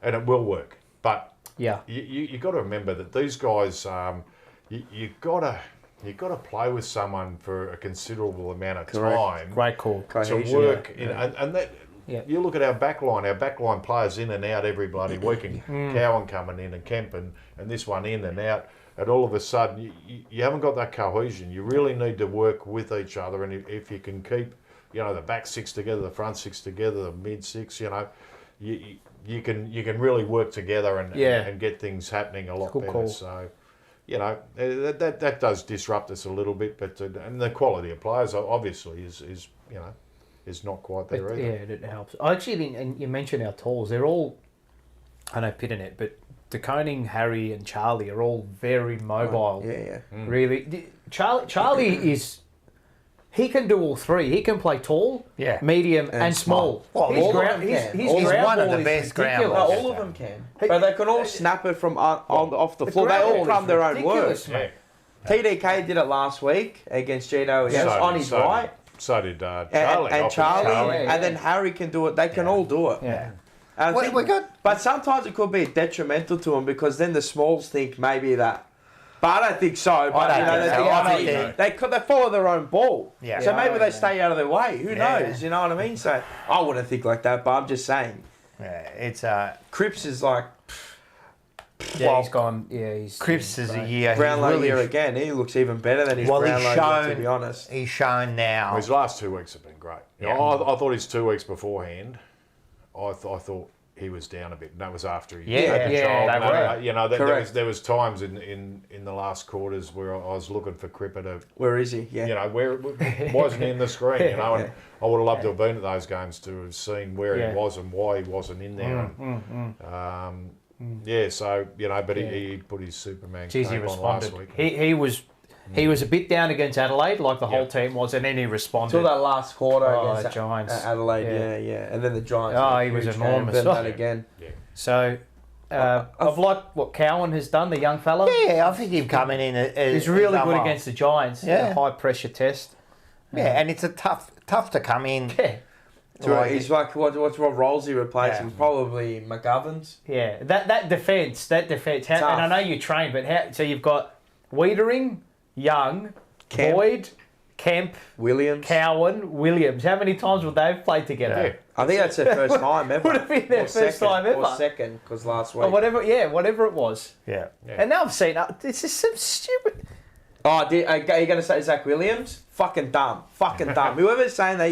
and it will work, but you got to remember that these guys you got to play with someone for a considerable amount of time. Great call. To work and that. You look at our backline players in and out every bloody week, and Cowan coming in and Kemp and this one in and out, and all of a sudden you haven't got that cohesion. You really need to work with each other, and if you can keep, you know, the back six together, the front six together, the mid six, you know, you can really work together and get things happening a lot better. Cool. So. You know, that does disrupt us a little bit, but and the quality of players obviously is you know is not quite there either. Yeah, it helps. I actually think, and you mentioned our tools, they're all, I know Pitternet, but DeConing, Harry and Charlie are all very mobile. Really. Charlie is, he can do all three. He can play tall, medium and small. Well, He's one of the best ground balls. All of them can. But they can all snap it from off the floor. They all come their own work. TDK did it last week against Gino on his right. So did Charlie. And Charlie. And then Harry can do it. They can all do it. Yeah. But sometimes it could be detrimental to them because then the smalls think maybe that. But I don't think so. But they follow their own ball. Yeah. So maybe they stay out of their way. Who knows? You know what I mean? So I wouldn't think like that, but I'm just saying. Yeah, it's Cripps is like. He's gone. Yeah, he's. Cripps is a year. Brownlow year again. He looks even better than his Brownlow year, to be honest. He's shown now. Well, his last 2 weeks have been great. You know, I thought his 2 weeks beforehand, I thought he was down a bit, and that was after he had the child. You know, there was times in the last quarters where I was looking for Cripper to. Where is he? Yeah. You know, where wasn't in the screen. You know, and I would have loved to have been at those games to have seen where he was and why he wasn't in there. Yeah, so, but he put his Superman Jeez, he cape on last responded. week. He was a bit down against Adelaide, like the whole team was, and then he responded. Till that last quarter against the Giants. Adelaide, yeah. And then the Giants. Oh, he was enormous. Then that again. Yeah. So, I've liked what Cowan has done, the young fellow. Yeah, I think him coming in. He's really good against the Giants. Yeah. A high pressure test. Yeah, and it's a tough to come in. Yeah. He's like, what's Rob Rolsey replacing? Yeah. Probably McGovern's. Yeah, that defence. And I know you train, but so you've got Wiedering, Young, Kemp. Boyd, Kemp, Williams, Cowan, Williams. How many times would they have played together? Yeah. I think that's their first time ever. Would have been their first time ever. Or second, because last week. Or whatever it was. Yeah. And now I've seen, this is some stupid... Oh, are you going to say Zach Williams? Fucking dumb. Whoever's saying that,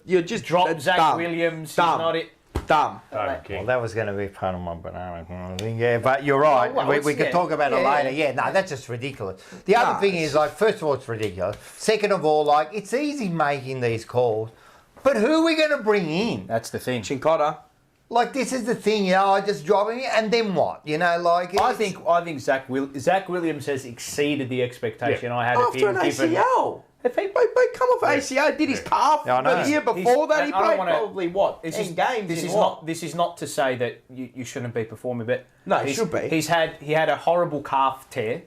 you're just drop Zach dumb. Williams. Dumb. He's not it. Dumb. Well, that was going to be part of my banana thing. Yeah, but you're right. We could talk about it later. Yeah, no, that's just ridiculous. The other thing is, first of all, it's ridiculous. Second of all, it's easy making these calls, but who are we going to bring in? That's the thing. Chincotta. This is the thing, I just drop him in, and then what? I think Zach Williams has exceeded the expectation I had of him. After an ACL. If he come off ACL, did his calf the year before that, he played probably 10 games. This is not to say that you shouldn't be performing, but no, he should be. He had a horrible calf tear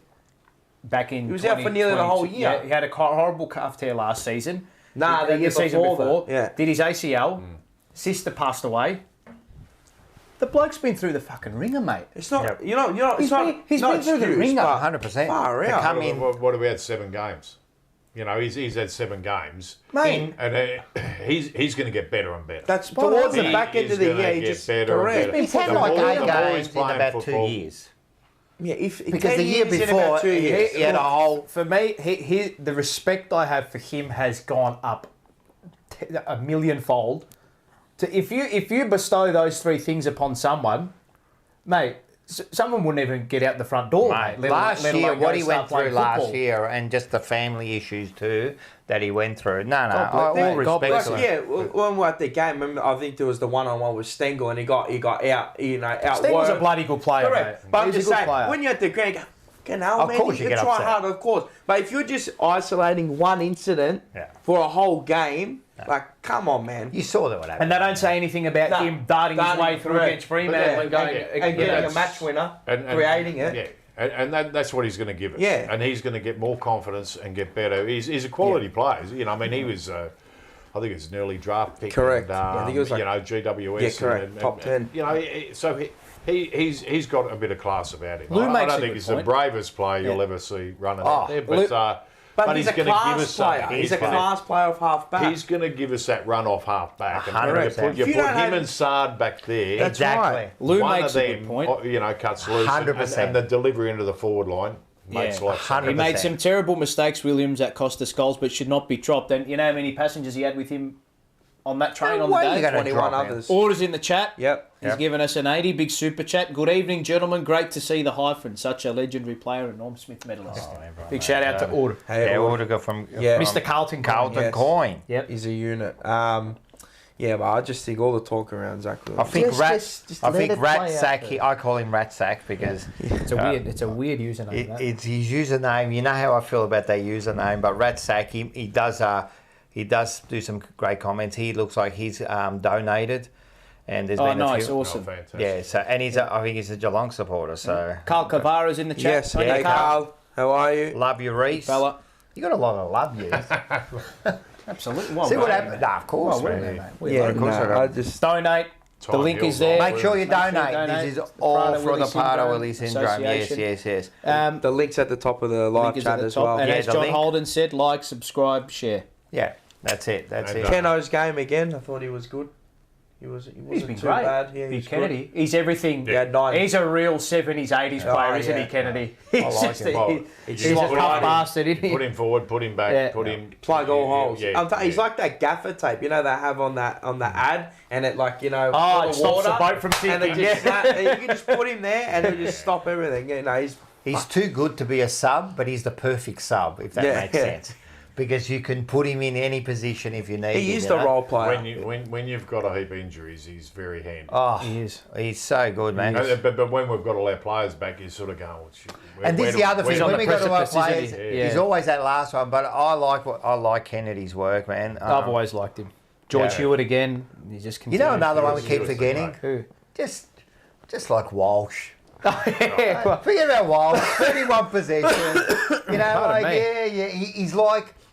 back in. He was out for nearly the whole year. Yeah, he had a horrible calf tear last season. The season before. Yeah. Did his ACL. Sister passed away. The bloke's been through the fucking ringer, mate. It's not. He's been through the ringer. 100%. Far out. What have we had? 7 games. He's had 7 games, mate, and he's going to get better and better. That's towards the back end of the year. He just correct. He's had 8 games in about 2 years. Yeah, because the year before he had a whole. For me, the respect I have for him has gone up a millionfold. If you bestow those 3 things upon someone, mate, someone wouldn't even get out the front door, mate. Last year, what he went through last year, and just the family issues too that he went through. All respect to him. Yeah, when we were at the game, remember, I think there was the one-on-one with Stengel, and he got out, out. Stengel's a bloody good player, correct. Mate. But I'm just saying, when you're at the ground, of course you get try upset. hard, of course. But if you're just isolating one incident for a whole game, come on, man. You saw that what happened. And they don't say anything about him darting his way through against Fremantle and getting a match winner, creating it. Yeah. And that's what he's going to give us. Yeah. And he's going to get more confidence and get better. He's a quality player. He was, I think it's an early draft pick. Correct. And, I think it was GWS. Yeah, correct. Top 10. So he's got a bit of class about him. Lou I makes don't a think good he's point. the bravest player you'll ever see running out there. But he's he's a going to give class us player. something. He's a class player of half back. He's going to give us that run off half back. Correct. You put him and Sard back there. That's Exactly. right. Lou One makes of a them, good point. cuts loose, 100%. and the delivery into the forward line makes life. 100%. He made some terrible mistakes, Williams, that cost us goals, but should not be dropped. And you know how many passengers he had with him on that train on the day? 21 others. Orders in the chat. Yep. He's given us an 80, big super chat. Good evening, gentlemen. Great to see the hyphen. Such a legendary player and Norm Smith medalist. Big shout out to Order. Order got from Mr. Carlton Coin. Yep. He's a unit. But I just think all the talk around Zach Williams. I think Ratsack. I call him Ratsack because it's a weird username. It's his username. You know how I feel about that username, but Ratsack, he does do some great comments. He looks like he's donated, and there's been a few. Awesome. Fantastic. Yeah, so and I think he's a Geelong supporter. So Carl Cavara's in the chat. Yes, hey Carl, how are you? love you, Reese. Fella. You got a lot of love yous. Absolutely. Well, See what happened? Nah, of course, man. Yeah, of course. I just donate. The link is there. Make sure you donate. This is all for the Prader-Willi syndrome. Yes. the link's at the top of the live chat as well. And Yeah, as the John link. Holden said, like, subscribe, share. Yeah, that's it. Keno's game again. I thought he was good. He wasn't He's been too great. bad. Yeah, Big Kennedy. He's everything. He had 9. He's a real 70s, 80s player, isn't he, Kennedy? He's just he's a tough bastard, isn't he? Put him forward, put him back, put him plug all holes. Yeah, he's like that gaffer tape, they have on the ad, and it it stops the boat from sinking. And you can just put him there, and it'll just stop everything. He's too good to be a sub, but he's the perfect sub, if that makes sense. because you can put him in any position if you need him. He is the role player. When you've got a heap of injuries, he's very handy. Oh, he is. He's so good, man. But when we've got all our players back, you sort of go, well, shit, and this is the other thing. When we got to our players, he's always that last one. But I like Kennedy's work, man. I've always liked him. George Hewitt again. He just continues. You know another one we keep forgetting? Who? Just like Walsh. Yeah. Forget about Walsh. 31 possessions. You know,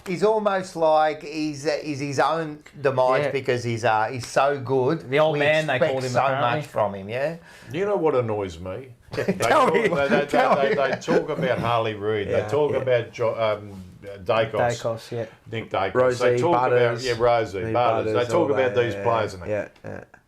he's almost like he's his own demise because he's so good. The old man, they called him so apparently. much from him. Yeah. You know what annoys me? They Tell me. talk about Harley Reid. They talk about Dacos. Nick Dacos. Rosie, they talk Butters. about Rosie Butters. They talk about these players and yeah.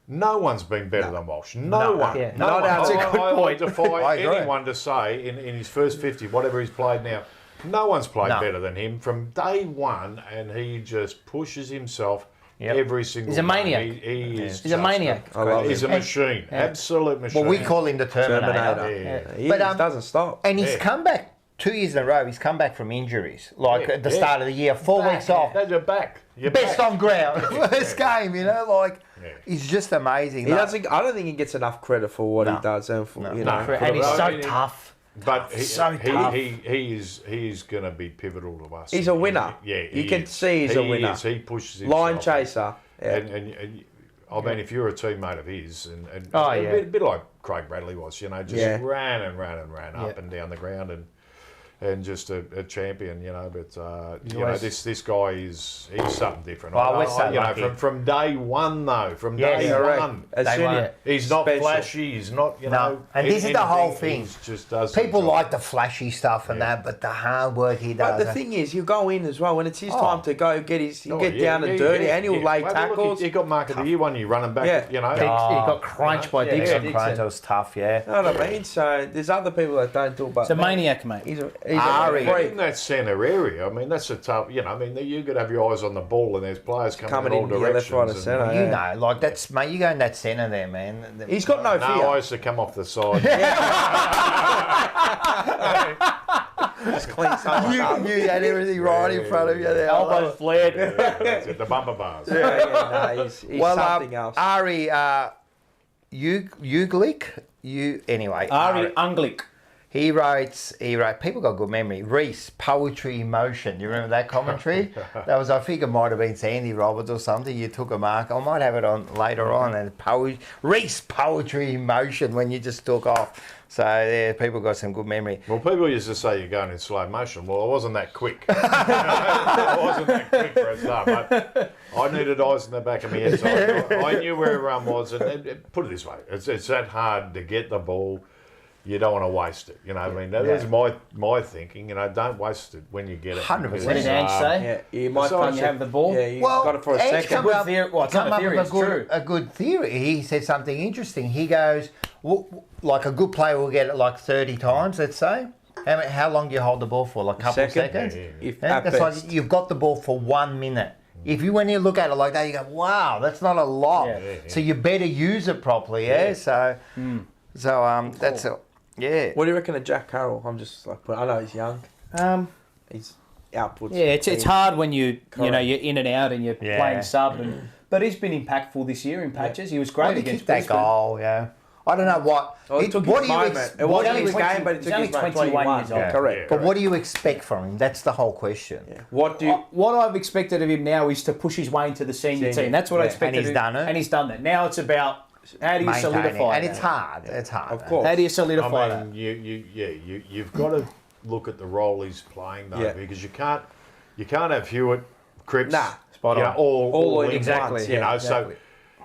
no one's been better than Walsh. No one. Yeah. No one. That's a good point. I defy anyone to say in his first 50, whatever he's played now, no one's played better than him from day one, and he just pushes himself every single He's a maniac. He's a maniac. He's a machine. Absolute machine. Well, we call him the Terminator. He doesn't stop. And he's come back 2 years in a row. He's come back from injuries, at the start of the year, 4 weeks off. You're back. Best on ground. First game, he's just amazing. I don't think he gets enough credit for what he does. And he's so tough. But he tough. is going to be pivotal to us. He's a winner. You can see he's a winner. He pushes himself. Line chaser. Yeah. And I mean, if you're a teammate of his, and a bit like Craig Bradley was, just ran up and down the ground and just a champion, But this guy he's something different. Well, we're so lucky. From day one though, day one, he's not flashy. He's not, And this is the whole thing. He just does. People like the flashy stuff and that, but the hard work he does. But the thing is, you go in as well when it's his time to go get down and dirty, and he'll lay tackles. He got mark of the year one year running back. He got crunched by Dixon. Crunch was tough, You know what I mean? So there's other people that don't talk about. He's a maniac, mate. He's in that centre area, I mean, that's a tough. You could have your eyes on the ball, and there's players coming in all directions. Left, right, and centre. That's mate. You go in that centre there, man. He's got no fear. No eyes to come off the side. Just clean something up. You had everything right in front of you there. Elbows flared. The bumper bars. He's something else. Ari Uglik. Ari Unglik. He wrote, people got good memory. Rhys, poetry emotion. You remember that commentary? That was, I think it might have been Sandy Roberts or something. You took a mark. I might have it on later on. And Rhys, poetry emotion when you just took off. So yeah, people got some good memory. Well, people used to say you're going in slow motion. Well, I wasn't that quick. I wasn't that quick for a start, but I needed eyes in the back of my head. So I knew where everyone was. And put it this way, it's that hard to get the ball. You don't want to waste it. I mean, that's my thinking. Don't waste it when you get it. 100%. What did Ange say? Yeah, you might find you have the ball. Yeah, you got it for a second. Come up with a good theory. He said something interesting. He goes, like a good player will get it like 30 times, let's say. How long do you hold the ball for? Like a couple of seconds? That's like you've got the ball for 1 minute. If you, when you look at it like that, you go, wow, that's not a lot. So you better use it properly, So that's it. Yeah. What do you reckon of Jack Carroll? I'm just like, I know he's young. He's outputs. Yeah, it's hard when you're in and out and you're playing sub, but he's been impactful this year in patches. He was great against that goal. Yeah. I don't know what. It took his moment. It wasn't his game, but it took his moment. 21 years old. Correct. But what do you expect from him? That's the whole question. Yeah. What I've expected of him now is to push his way into the senior team. That's what I expected. And he's done it. And he's done that. Now it's about how do you solidify and it's hard. It's hard. Of course. How do you solidify that? You've got to look at the role he's playing though, because you can't have Hewitt, Cripps, spot on. all exactly. So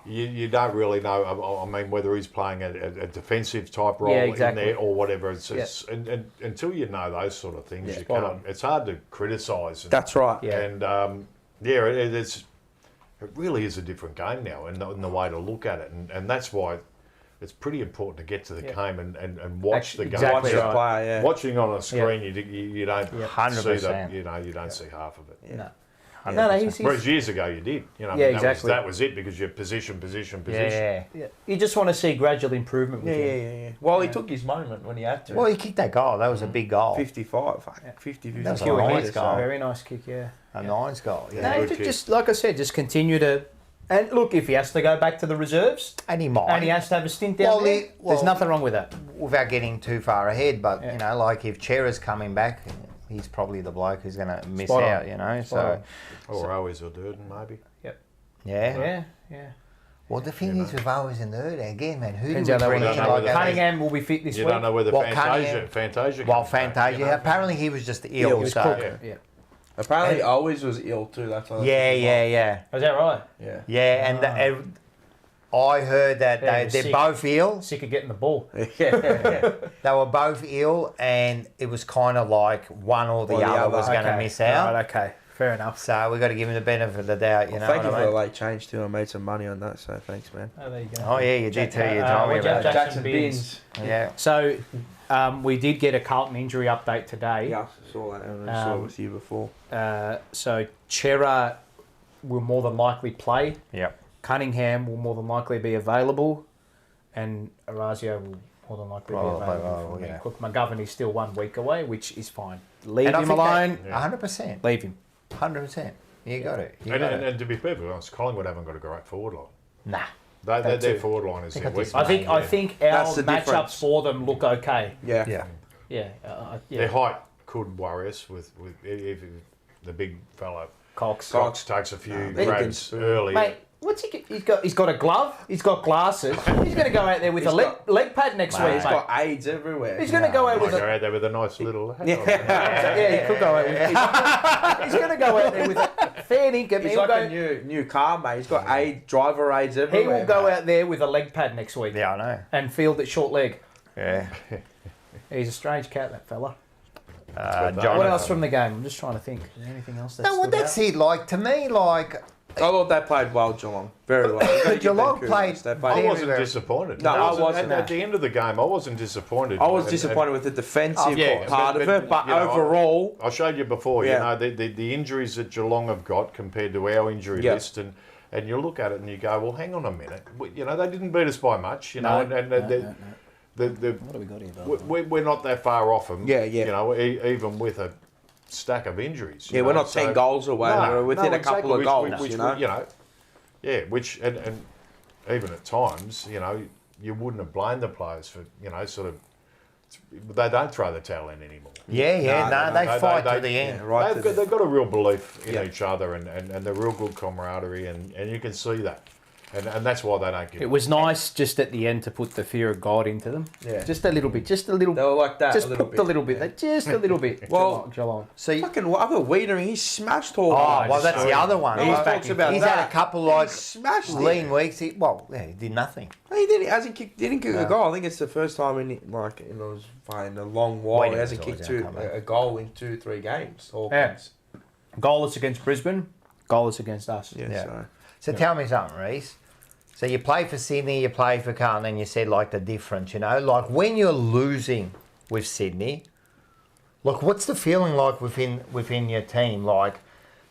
you don't really know. I mean, whether he's playing a defensive type role in there or whatever. And until you know those sort of things, you can't. It's hard to criticise. That's right. Yeah. And it really is a different game now in the way to look at it, and that's why it's pretty important to get to the game and watch the game. Exactly Watching on a screen, you don't 100%. see that. You don't see half of it. No. Whereas years ago you did. You know, Yeah, exactly. That was it because you're position. Yeah. You just want to see gradual improvement with him. Yeah. Well, he took his moment when he had to. Well, he kicked that goal. That was a big goal. 55, 50, That was a 52. nice goal. Very nice kick, yeah. A nice goal. Yeah. No, just like I said, just continue to. And look, if he has to go back to the reserves, And he might. and he has to have a stint down there, there's nothing wrong with that. Without getting too far ahead, but, you know, like if Chera's coming back, he's probably the bloke who's going to miss Spot on. out, you know. Spot Or always or Durden, maybe. Yep. Yeah. Yeah. Well, the thing is with Owens and Durden, again, man, who Depends do how we they bring want in? to Like, Cunningham will be fit this You week. don't know whether Fantasia Well, comes back, Fantasia, you know. apparently he was just ill. He was so. cooked. Yeah. Apparently, always was ill too. That's why. Yeah. Is that right? Yeah. Yeah, and I heard that Yeah, he was they're sick. both ill. Sick of getting the ball. They were both ill, and it was kind of like one or the other was going to miss out. Right, okay. Fair enough. So we got to give him the benefit of the doubt, you know. Thank you what for I the mean? late change too. I made some money on that, so thanks, man. Oh, there you go. Oh yeah, you did too. You told me what'd you about have, that. Jackson Bins. Yeah. So we did get a Carlton injury update today. Yeah, I saw that. I saw it with you before. So Chera will more than likely play. Yep. Cunningham will more than likely be available, and Orazio will more than likely be available. yeah. Look, McGovern is still 1 week away, which is fine. Leave And I him think alone. 100%. Leave him. 100%. You got it. And to be perfectly honest, Collingwood haven't got a great forward line. Nah. Their forward line is their weakness. I think our That's the matchups difference. for them look okay. Yeah. Their height could worry us with if the big fellow. Cox takes a few grabs early. Mate, what's he? He's got a glove. He's got glasses. He's going to go out there with a leg pad next week. He's got AIDS everywhere. He's going to go out with Go out there with a nice little. yeah, he could go out with. He's going to go out there with a fair income. He's like a new car, mate. He's got driver aids He everywhere. will go out there with a leg pad next week. Yeah, I know. And field at short leg. Yeah. He's a strange cat, that fella. Jonathan. What else from the game? I'm just trying to think. Is there anything else that's No, well, that's it. Like, to me, like... I thought they played well, Geelong. Very well. Geelong played... I wasn't disappointed. No, I wasn't. At the end of the game, I wasn't disappointed. I was disappointed with the defensive Yeah, part of it, but you know, overall... I showed you before, Yeah. you know, the injuries that Geelong have got compared to our injury list, and you look at it and you go, well, hang on a minute. You know, they didn't beat us by much, you know, what have we got here, we're not that far off them. Yeah. You know, even with a stack of injuries. Yeah, we're not 10 goals away. We're within a couple of goals, which, you know. Yeah, which and even at times, you know, you wouldn't have blamed the players for, you know, sort of. They don't throw the towel in anymore. Yeah, they fight to the end. Yeah, right. They've got a real belief in each other and they're real good camaraderie and you can see that. And that's why they don't give It was nice just at the end to put the fear of God into them. Yeah. Just a little bit. Just a little. They were like that. Just a little put bit. a little bit. Just a little bit. Well, Geelong. So fucking other Wiedering, he smashed all. Oh, well, that's the other one. He talks about He's that. had a couple like smashed lean weeks. He did nothing. He didn't kick a goal. I think it's the first time in a long while he hasn't kicked a goal in 2-3 games. Yeah. Goalless against Brisbane. Goalless against us. Yeah. So tell me something, Reece. So you play for Sydney, you play for Carlton, and you said like the difference, you know, like when you're losing with Sydney, like what's the feeling like within your team? Like,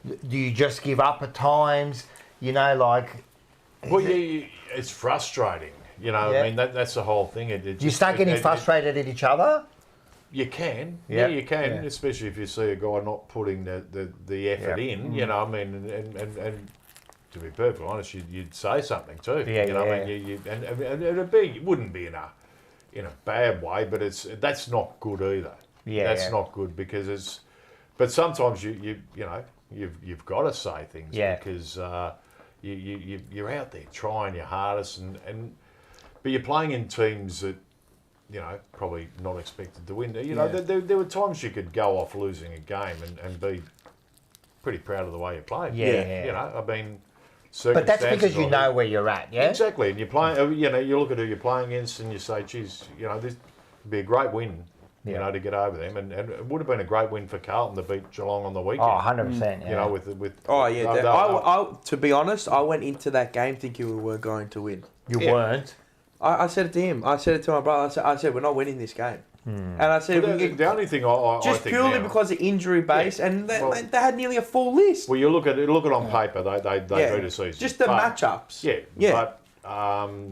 do you just give up at times? You know, like. Well, it's frustrating. You know, I mean that's the whole thing. You start getting frustrated at each other. You can, you can, especially if you see a guy not putting the effort in. You know, I mean, and to be perfectly honest, you'd say something too. I mean, and it wouldn't be in a bad way, but that's not good either. That's not good because but sometimes you've got to say things because you're out there trying your hardest but you're playing in teams that probably not expected to win. You know, there were times you could go off losing a game and be pretty proud of the way you played. You know, I mean. But that's because you know where you're at, yeah? Exactly. And you're playing, you look at who you're playing against and you say, geez, this would be a great win, to get over them. And it would have been a great win for Carlton to beat Geelong on the weekend. Oh, 100%, You know, with to be honest, I went into that game thinking we were going to win. You weren't? I said it to him. I said it to my brother. I said we're not winning this game. And I said, the only thing I just think purely now, because of injury base, and they had nearly a full list. Well, you look at it on paper, they beat us easy. Just the matchups. But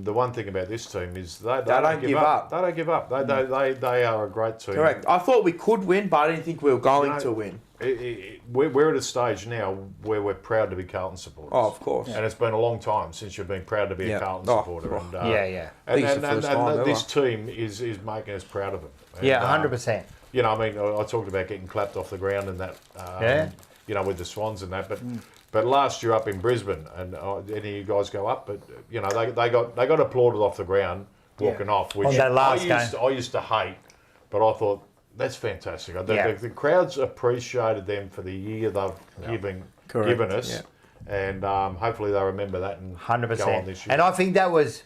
the one thing about this team is they don't give up. They don't give up. They are a great team. Correct. I thought we could win, but I didn't think we were going to win. We're at a stage now where we're proud to be Carlton supporters. Oh, of course. And it's been a long time since you've been proud to be a Carlton supporter. And, and this team is making us proud of them. And, 100%. You know, I mean, I talked about getting clapped off the ground and that, you know, with the Swans and that, but last year up in Brisbane, and any of you guys go up, but you know they got applauded off the ground walking off, which I used to hate, but I thought that's fantastic. The crowds appreciated them for the year they've given us, and hopefully they remember that and 100%. go on this year. And I think that was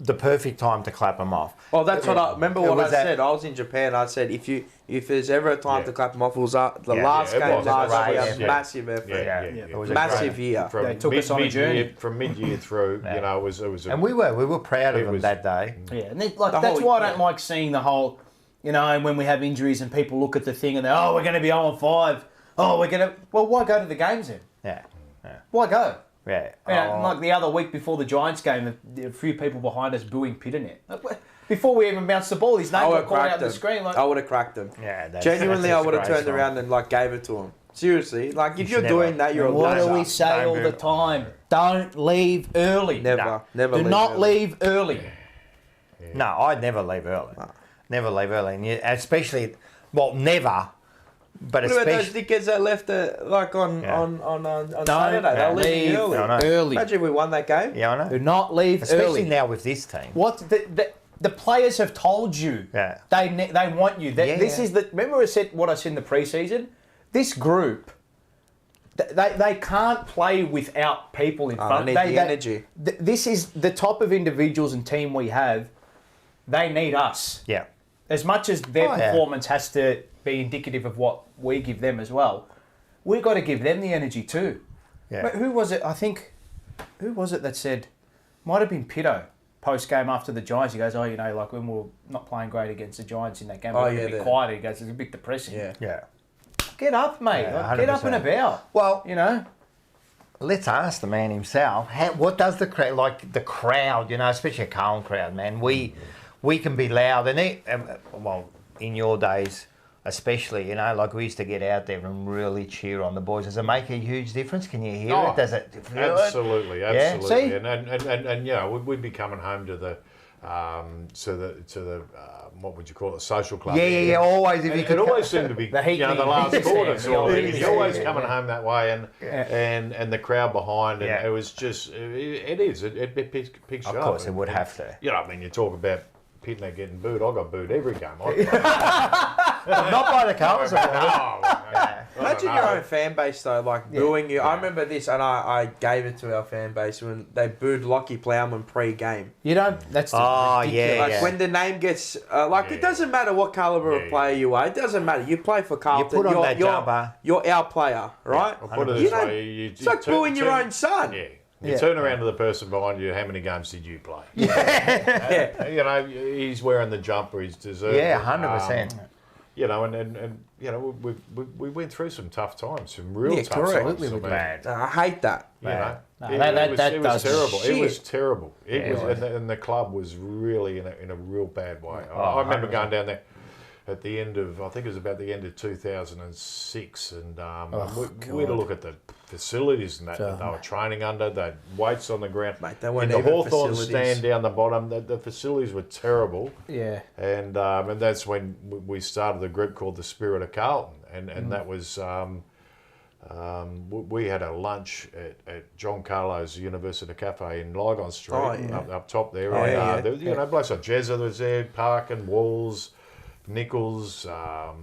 the perfect time to clap them off. Well, that's what I remember. What I said, I was in Japan. I said, if there's ever a time to clap them off, it was the last game last year. Massive effort. It was massive year. They took us on a journey from mid-year through. You know, it was. And we were proud of them that day. Yeah, and that's why I don't like seeing the whole. You know, when we have injuries and people look at the thing and they're, we're going to be 0-5. Oh, we're going to. Well, why go to the games then? Yeah. Why go? Yeah. Like the other week before the Giants game, a few people behind us booing Pitternet. Before we even bounced the ball, his name got called out on the screen. Like, I would have cracked them. Yeah, genuinely, I would have turned around and gave it to him. Seriously, like if you're doing that, you're a loser. What do we say all the time? Don't leave early. Never Do not leave early. No, I'd never leave early. Never leave early, and especially, never. But what about those dickheads that left on Saturday? They're leaving early. Imagine if we won that game. Yeah, I know. Do not leave especially early. now with this team. What the players have told you. Yeah. They want you. This is the. Remember I said what I said in the preseason. This group. They can't play without people in front. They need the energy. This is the top of individuals and team we have. They need us. Yeah. As much as their performance has to be indicative of what we give them as well, we've got to give them the energy too. Yeah. But who was it? I think, who was it that said, might have been Pitto, post-game after the Giants. He goes, like when we were not playing great against the Giants in that game, we're a bit quieter. He goes, it's a bit depressing. Yeah. Get up, mate. Yeah, get up and about. Well, let's ask the man himself. What does the crowd, especially a Carlton crowd, man, we can be loud. And in your days, especially, we used to get out there and really cheer on the boys. Does it make a huge difference? Can you hear it? Does it feel absolutely, it? Absolutely. Yeah? And we'd be coming home to the what would you call it, social club? Yeah. Always, if you could. It always seemed to be the last quarter. You're always coming home that way, and the crowd behind, and it was just it picks you up. Of course, it would have to. You talk about Pitner getting booed. I got booed every game. Not by the Carlton supporters. Imagine your own fan base though, booing you. I remember this, and I gave it to our fan base when they booed Lockie Plowman pre-game. You don't. That's ridiculous. When the name gets it doesn't matter what caliber of player you are. It doesn't matter. You play for Carlton. You put on that jumper. You're our player, right? I'll put it this way. It's like booing your own son. Yeah. You turn around to the person behind you, how many games did you play? He's wearing the jumper, he's deserved. Yeah, 100%. We went through some tough times, some real tough times. I hate that. It was terrible. It was terrible. And the club was really in a real bad way. I remember going down there at the end of, I think it was about the end of 2006, and we had a look at the facilities and that they were training under. They had weights on the ground. Mate, they weren't in the even Hawthorn facilities. stand down the bottom, the facilities were terrible. Yeah. And that's when we started the group called the Spirit of Carlton, and that was we had a lunch at John Carlo's University Cafe in Lygon Street, up top there. Blokes like Jezza was there, Parkin, Walls, Nichols, all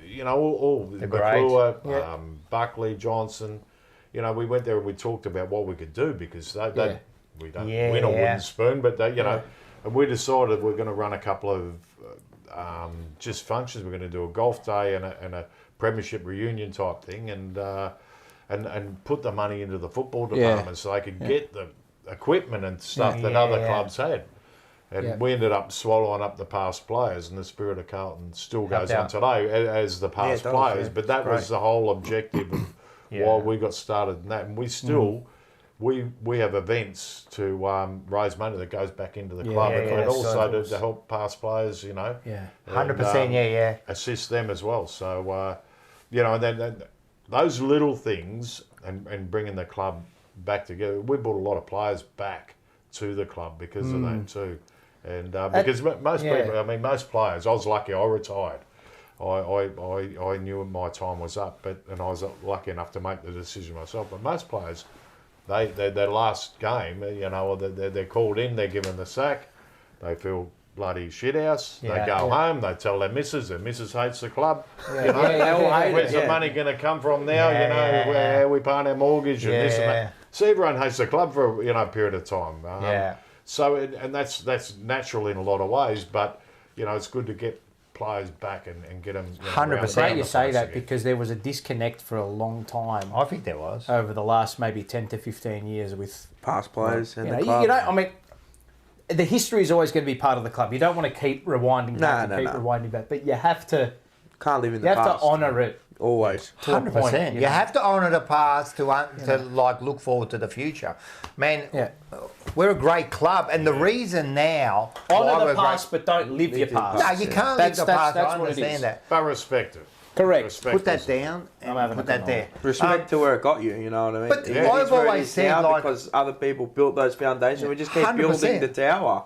the McClure, Buckley, Johnson. We went there and we talked about what we could do, because we don't win a wooden spoon, but and we decided we're going to run a couple of just functions. We're going to do a golf day and a premiership reunion type thing, and put the money into the football department so they could get the equipment and stuff that other clubs had. And we ended up swallowing up the past players, and the spirit of Carlton still goes on today as the past players. But that was the whole objective of why we got started in that. And we still, we have events to raise money that goes back into the club, and also to help past players, you know. 100%, assist them as well. So, you know, and then those little things and bringing the club back together, we brought a lot of players back to the club because of that too. And because most people, I mean, most players, I was lucky, I retired. I knew my time was up, and I was lucky enough to make the decision myself. But most players, their last game, you know, they're called in, they're given the sack, they feel bloody shithouse, they go home, they tell their missus hates the club. You know, where's the money going to come from now? You know, how are we paying our mortgage and this and that. So everyone hates the club for a period of time. So and that's natural in a lot of ways, but you know it's good to get players back and get them. 100%. Great you say that because there was a disconnect for a long time. I think there was over the last maybe 10 to 15 years with past players and the club. You know, I mean, the history is always going to be part of the club. You don't want to keep rewinding back rewinding back, but you have to. Can't live in the past. You have to honour it. Always. 100%. You have to honour the past to like look forward to the future. Man, we're a great club, and the reason now... Honour the past, but don't live your past. No, you can't live the past. I understand that. But respect it. Correct. Put that down and put that there. Respect to where it got you, you know what I mean? But I've always said, like... Because other people built those foundations, we just keep building the tower.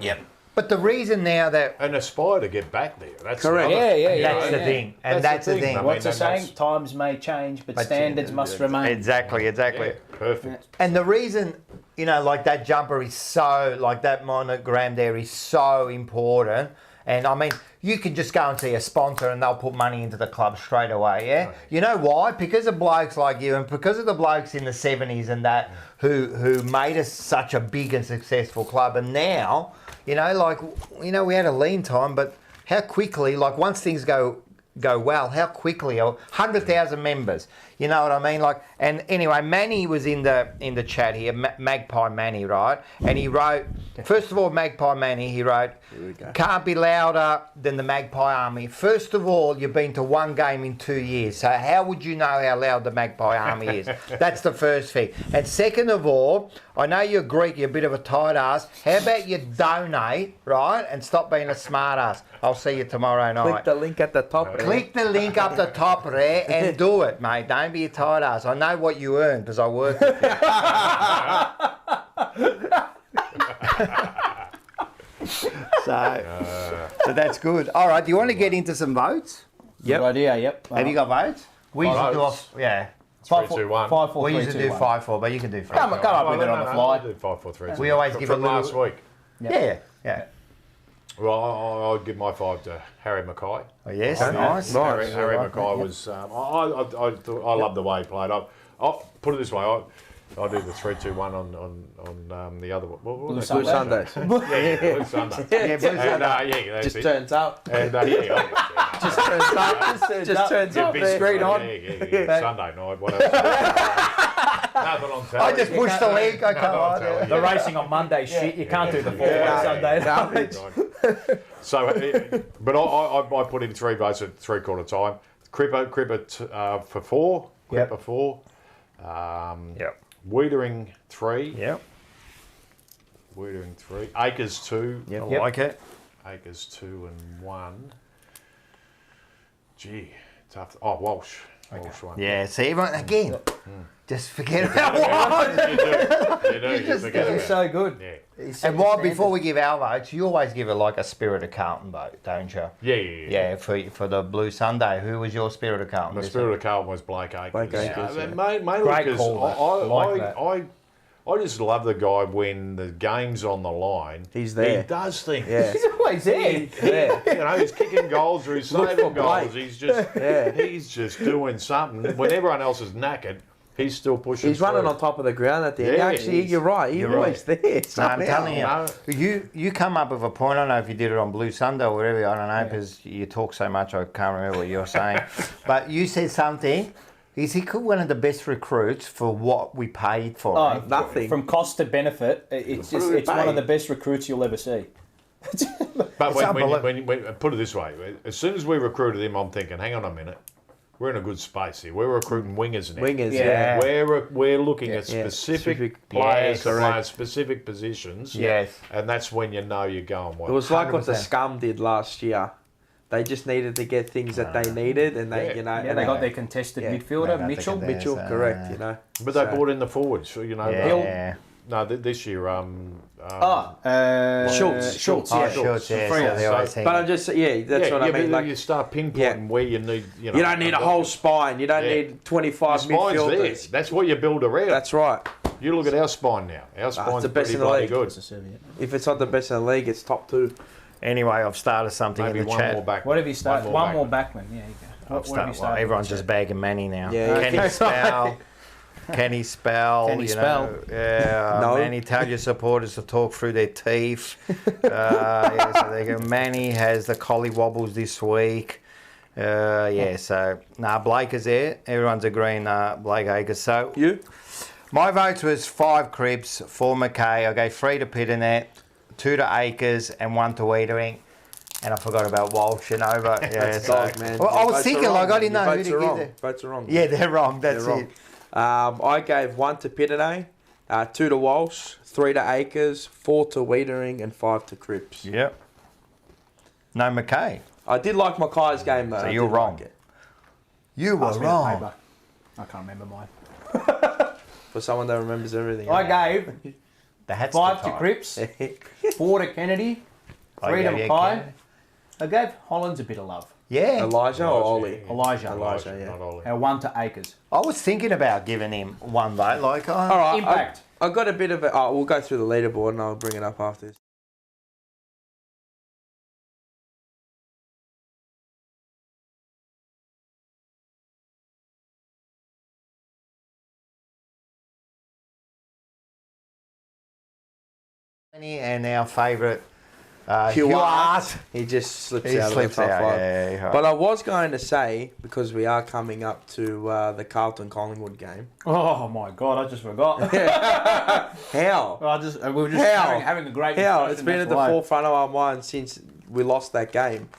Yep. But the reason now that... And aspire to get back there. That's correct. That's the thing. And that's the thing. What's the saying? Times may change, but standards must remain. Exactly. Yeah, perfect. And the reason, you know, like that jumper is so, like that monogram there is so important. And I mean, you can just go and see a sponsor and they'll put money into the club straight away, yeah? Right. You know why? Because of blokes like you and because of the blokes in the 70s and that who made us such a big and successful club. And now, you know, like, you know, we had a lean time, but how quickly, like once things go well, how quickly, 100,000 members, you know what I mean? Like, and anyway, Manny was in the chat here, Magpie Manny, right? And he wrote, first of all, Magpie Manny, he wrote, can't be louder than the Magpie Army. First of all, you've been to one game in 2 years, so how would you know how loud the Magpie Army is? That's the first thing. And second of all, I know you're Greek, you're a bit of a tight ass. How about you donate, right, and stop being a smart ass? I'll see you tomorrow night. Click the link at the top. Click the link up the top there and do it, mate. Don't be a tight ass. I know what you earn because I work with you. So that's good. All right, do you want to get into some votes? Yep. Good idea, yep. Have you got votes? We used to do off, 3, 2, 1. 5, 4, we 3, used to 2, do 1. 5, 4, but you can do 5. Come up with it on the fly. Do 5, 4, 3, 2. We always give a little... last week. Yeah. Well, I'll give my 5 to Harry Mackay. Oh, yes, nice. Harry Mackay was... I love the way he played. I'll put it this way. I'll do the 3, 2, 1 on the other one. Blue Sundays. Blue Sundays. Yeah, Blue Sundays. Just turns up. And Just turns up. Just turns up. Straight on. Sunday night. What else? Nothing on Saturday. I just pushed the link. I can't. The racing on Monday shit. You can't do the 4 on Sunday. So, but I put in 3 votes at 3/4 time. Cripper for 4. Cripper 4. Wiedering 3. Yep. Wiedering 3. Acres 2. Yep. I like it. Acres 2 and 1. Gee, tough. Oh, Walsh. Walsh 1. Yeah, see, everyone, again, just forget about Walsh. You do. You forget He's so good. Yeah. And why, before we give our votes, you always give it like a Spirit of Carlton vote, don't you? Yeah. Yeah, for the Blue Sunday. Who was your Spirit of Carlton? My Spirit of Carlton was Blake Acres. Mainly Great because call, I just love the guy when the game's on the line. He's there. He does things. Yeah. He's always there. You know, he's kicking goals or he's saving goals. He's just doing something. When everyone else is knackered, he's still pushing. He's running on top of the ground at the end. Actually, you're right. He's always there. No, I'm telling you, you come up with a point. I don't know if you did it on Blue Sunday or whatever. I don't know because you talk so much. I can't remember what you're saying. But you said something. Is he one of the best recruits for what we paid for him? Nothing. From cost to benefit, it's one of the best recruits you'll ever see. But when put it this way, as soon as we recruited him, I'm thinking, hang on a minute, we're in a good space here. We're recruiting wingers now. Wingers, yeah. We're looking at specific players to play specific positions. Yes. And that's when you know you're going well. It was like 100%. what the Scum did last year. They just needed to get things that they needed, and they, and they got their contested midfielder, Mitchell. Mitchell, correct, you know. But they brought in the forwards, so, you know. Yeah. No, this year, Schultz. Schultz, yeah. But I'm just, that's what I mean. Like, you start pinpointing where you need, you don't need a whole spine. You don't need 25 midfielders. There. That's what you build around. That's right. You look at our spine now. Our spine's the best pretty in the league. good. If it's not the best in the league, it's top 2. Anyway, I've started something Maybe in the one chat. more back. What have you started? One more backman. Yeah, you go. Everyone's just bagging Manny now. Yeah. Can he spell? Can he spell? Can he spell? Yeah. No. Manny, tell your supporters to talk through their teeth. So they go. Manny has the collie wobbles this week. So Blake is there. Everyone's agreeing Blake Acres. So you? My votes was 5 Cripps, 4 McKay. I gave 3 to Pitternet, 2 to Acres, and 1 to Wiedering. And I forgot about Walsh, you know, but dog, man. Well, I was thinking, I didn't know who to give it. Votes are wrong. Yeah, they're wrong. That's it. I gave 1 to Pitternet, 2 to Walsh, 3 to Acres, 4 to Wiedering, and 5 to Cripps. Yep. No McKay. I did like Mackay's game though. So you're wrong. You were wrong. I can't remember mine. For someone that remembers everything. I gave The hat's 5 too to tight. Cripps, 4 to Kennedy, 3 to Mackay. I gave Hollands a bit of love. Yeah. Elijah or Ollie? Elijah, yeah. Not Ollie. And 1 to Acres. I was thinking about giving him 1 vote. Like, All right. Impact. I got a bit of a... we'll go through the leaderboard and I'll bring it up after this. and our favourite Hugh Art. He just slips He out slips of the top out, 5. yeah. But I was going to say, because we are coming up to the Carlton Collingwood game. Oh my God, I just forgot. How? We were just having a great How? discussion. It's been at the that's why. forefront of our mind since we lost that game.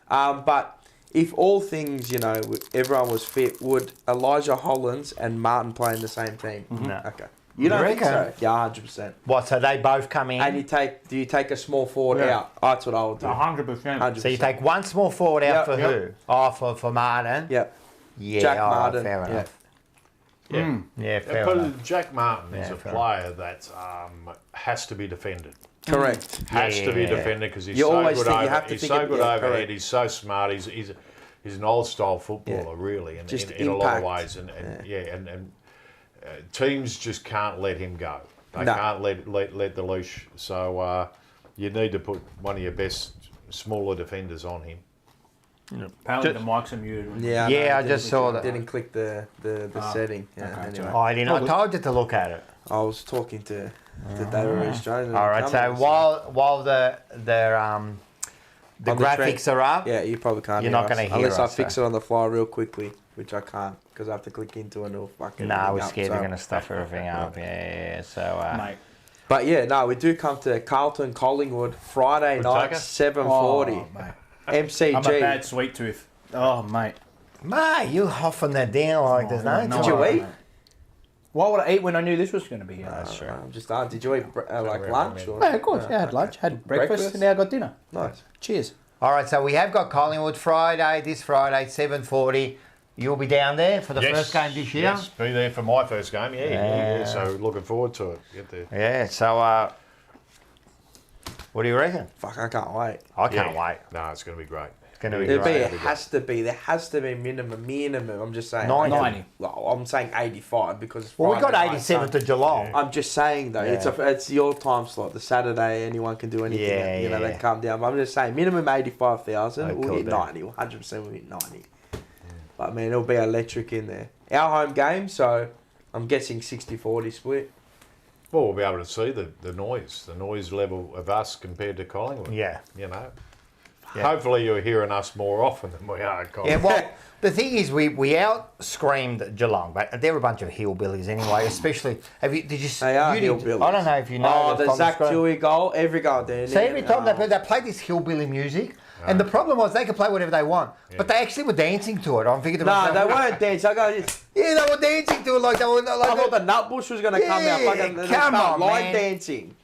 But if all things, you know, everyone was fit, would Elijah Hollands and Martin play in the same team? No. Okay. You don't think reckon? so? Yeah, 100%. What, so they both come in? And do you take a small forward out? That's what I would do. 100%. So you take 1 small forward out for who? Oh, for Martin? Yep. Yeah, Jack Martin. fair enough. Yeah, fair But enough. Jack Martin is a player that has to be defended. Correct. Has to be defended because he's You so always good think you over. have to He's think so of- good yeah, overhead. correct. He's so smart. He's an old style footballer, really, in a lot of ways. And teams just can't let him go. They can't let the leash. So you need to put one of your best smaller defenders on him. Apparently the mics are muted. Yeah, I just saw that. Didn't click the setting. Yeah, anyway. I didn't. I told you to look at it. I was talking to David-Rhys Jones. All right. So while the graphics are up, yeah, you probably can't. You're not going to hear unless I us, fix it on the fly real quickly, which I can't because I have to click into and it'll fucking. No, we're scared we're going to stuff everything up. Yeah. So. Mate. But yeah, no, we do come to Carlton Collingwood Friday night, 7:40. MCG. I'm a bad sweet tooth. Oh, mate. Mate, you huffing that down like there's no. Did you eat? Why would I eat when I knew this was going to be here? That's true. I'm just did you eat like lunch? Or? Yeah, of course. Yeah, I had lunch, had breakfast, and now I got dinner. Nice. Cheers. All right, so we have got Collingwood this Friday, 7:40. You'll be down there for the first game this year? Yes, be there for my first game, yeah. So looking forward to it. Get there. Yeah, so what do you reckon? Fuck, I can't wait. I can't wait. No, it's going to be great. It's going to be great. There has to be minimum. I'm just saying. 90. Well, I'm saying 85 because it's Well, we got Friday night, 87 so- to Geelong. I'm just saying though, it's your time slot. The Saturday, anyone can do anything. Yeah, you know, yeah. they come down. But I'm just saying, minimum 85,000. They We'll could hit do. 90. 100% we'll hit 90. But man, it'll be electric in there. Our home game, so I'm guessing 60-40 split. Well, we'll be able to see the noise level of us compared to Collingwood. Yeah. You know. hopefully you're hearing us more often than we are. Colin. Yeah, well, the thing is, we out-screamed Geelong, but they're a bunch of hillbillies anyway, especially... Did you see... They are hillbillies. I don't know if you know... Oh, the Zach Tui goal, every goal there. So every time they played this hillbilly music, and the problem was they could play whatever they want, but they actually were dancing to it. I'm thinking... No, they weren't dancing. Yeah, they were dancing to it like they were... Like I thought the Nutbush was going to come out. Come on, line man. dancing.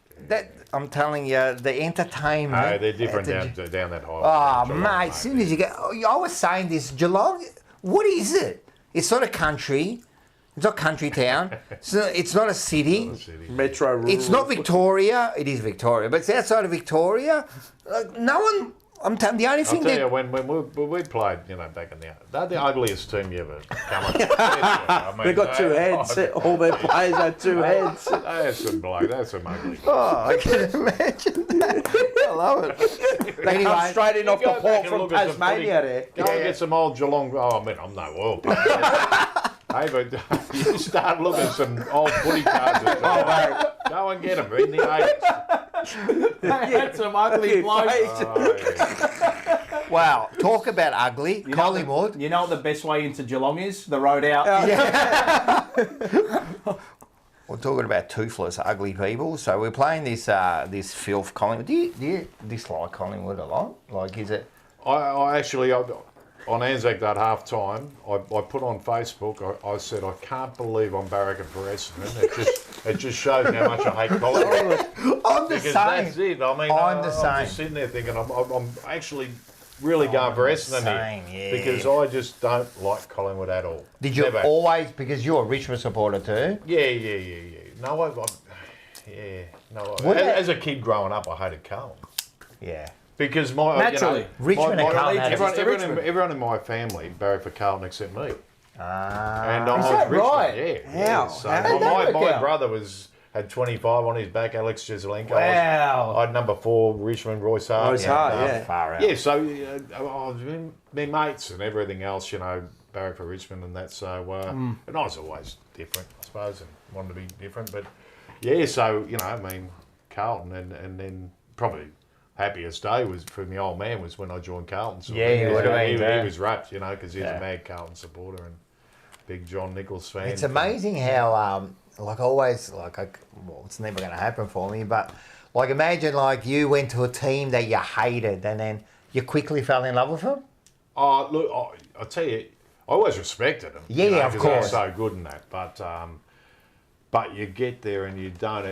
I'm telling you, the entertainment... No, they're different down that high. Oh, mate, as soon as you get... I was saying this, Geelong, what is it? It's not a country. It's not country town. It's not a city. Metro rural. It's not Victoria. It is Victoria, but it's outside of Victoria. No one... I'm telling the only thing I'll tell you, when we played, back in they're the ugliest team you ever come across. They've got two heads. All their players have two heads. That's some bloke. That's some ugly. Oh, I can imagine that. I love it. They come straight in off the port from Tasmania there. Go and get some old Geelong... Oh, I mean, I'm no oil player. Hey, but you start looking at some old footy cards. Mate. Go and get them in the 80s. They had some ugly blokes. Wow, talk about ugly. Collingwood. You know what the best way into Geelong is? The road out. We're talking about toothless, ugly people. So we're playing this filth Collingwood. Do you dislike Collingwood a lot? Like, is it... I actually... On Anzac Day at half time, I put on Facebook, I said, I can't believe I'm barracking for Essendon. It just shows how much I hate Collingwood. I'm the same. That's it. I mean, I'm the same. I'm just sitting there thinking, I'm actually really going for Essendon here. Because I just don't like Collingwood at all. Did you always, because you're a Richmond supporter too? Yeah. No, as a kid growing up, I hated Carlton. Yeah. Because naturally, Richmond and Carlton. everyone in my family barracked for Carlton except me. And I was Richmond. Right? Yeah. So my brother had 25 on his back, Alex Jezelenko. Wow. I had number 4, Richmond, Royce Hart. Royce Hart, Far out. Yeah, so my mates and everything else, barrack for Richmond and that. So and I was always different, I suppose, and wanted to be different. But yeah, so Carlton, and then probably happiest day was for my old man was when I joined Carlton. So he was wrapped, because he's a mad Carlton supporter and big John Nichols fan. It's amazing how, it's never going to happen for me, but imagine you went to a team that you hated and then you quickly fell in love with them. Oh, look, I'll tell you, I always respected them. Yeah, of course. They're so good in that, but you get there and you don't,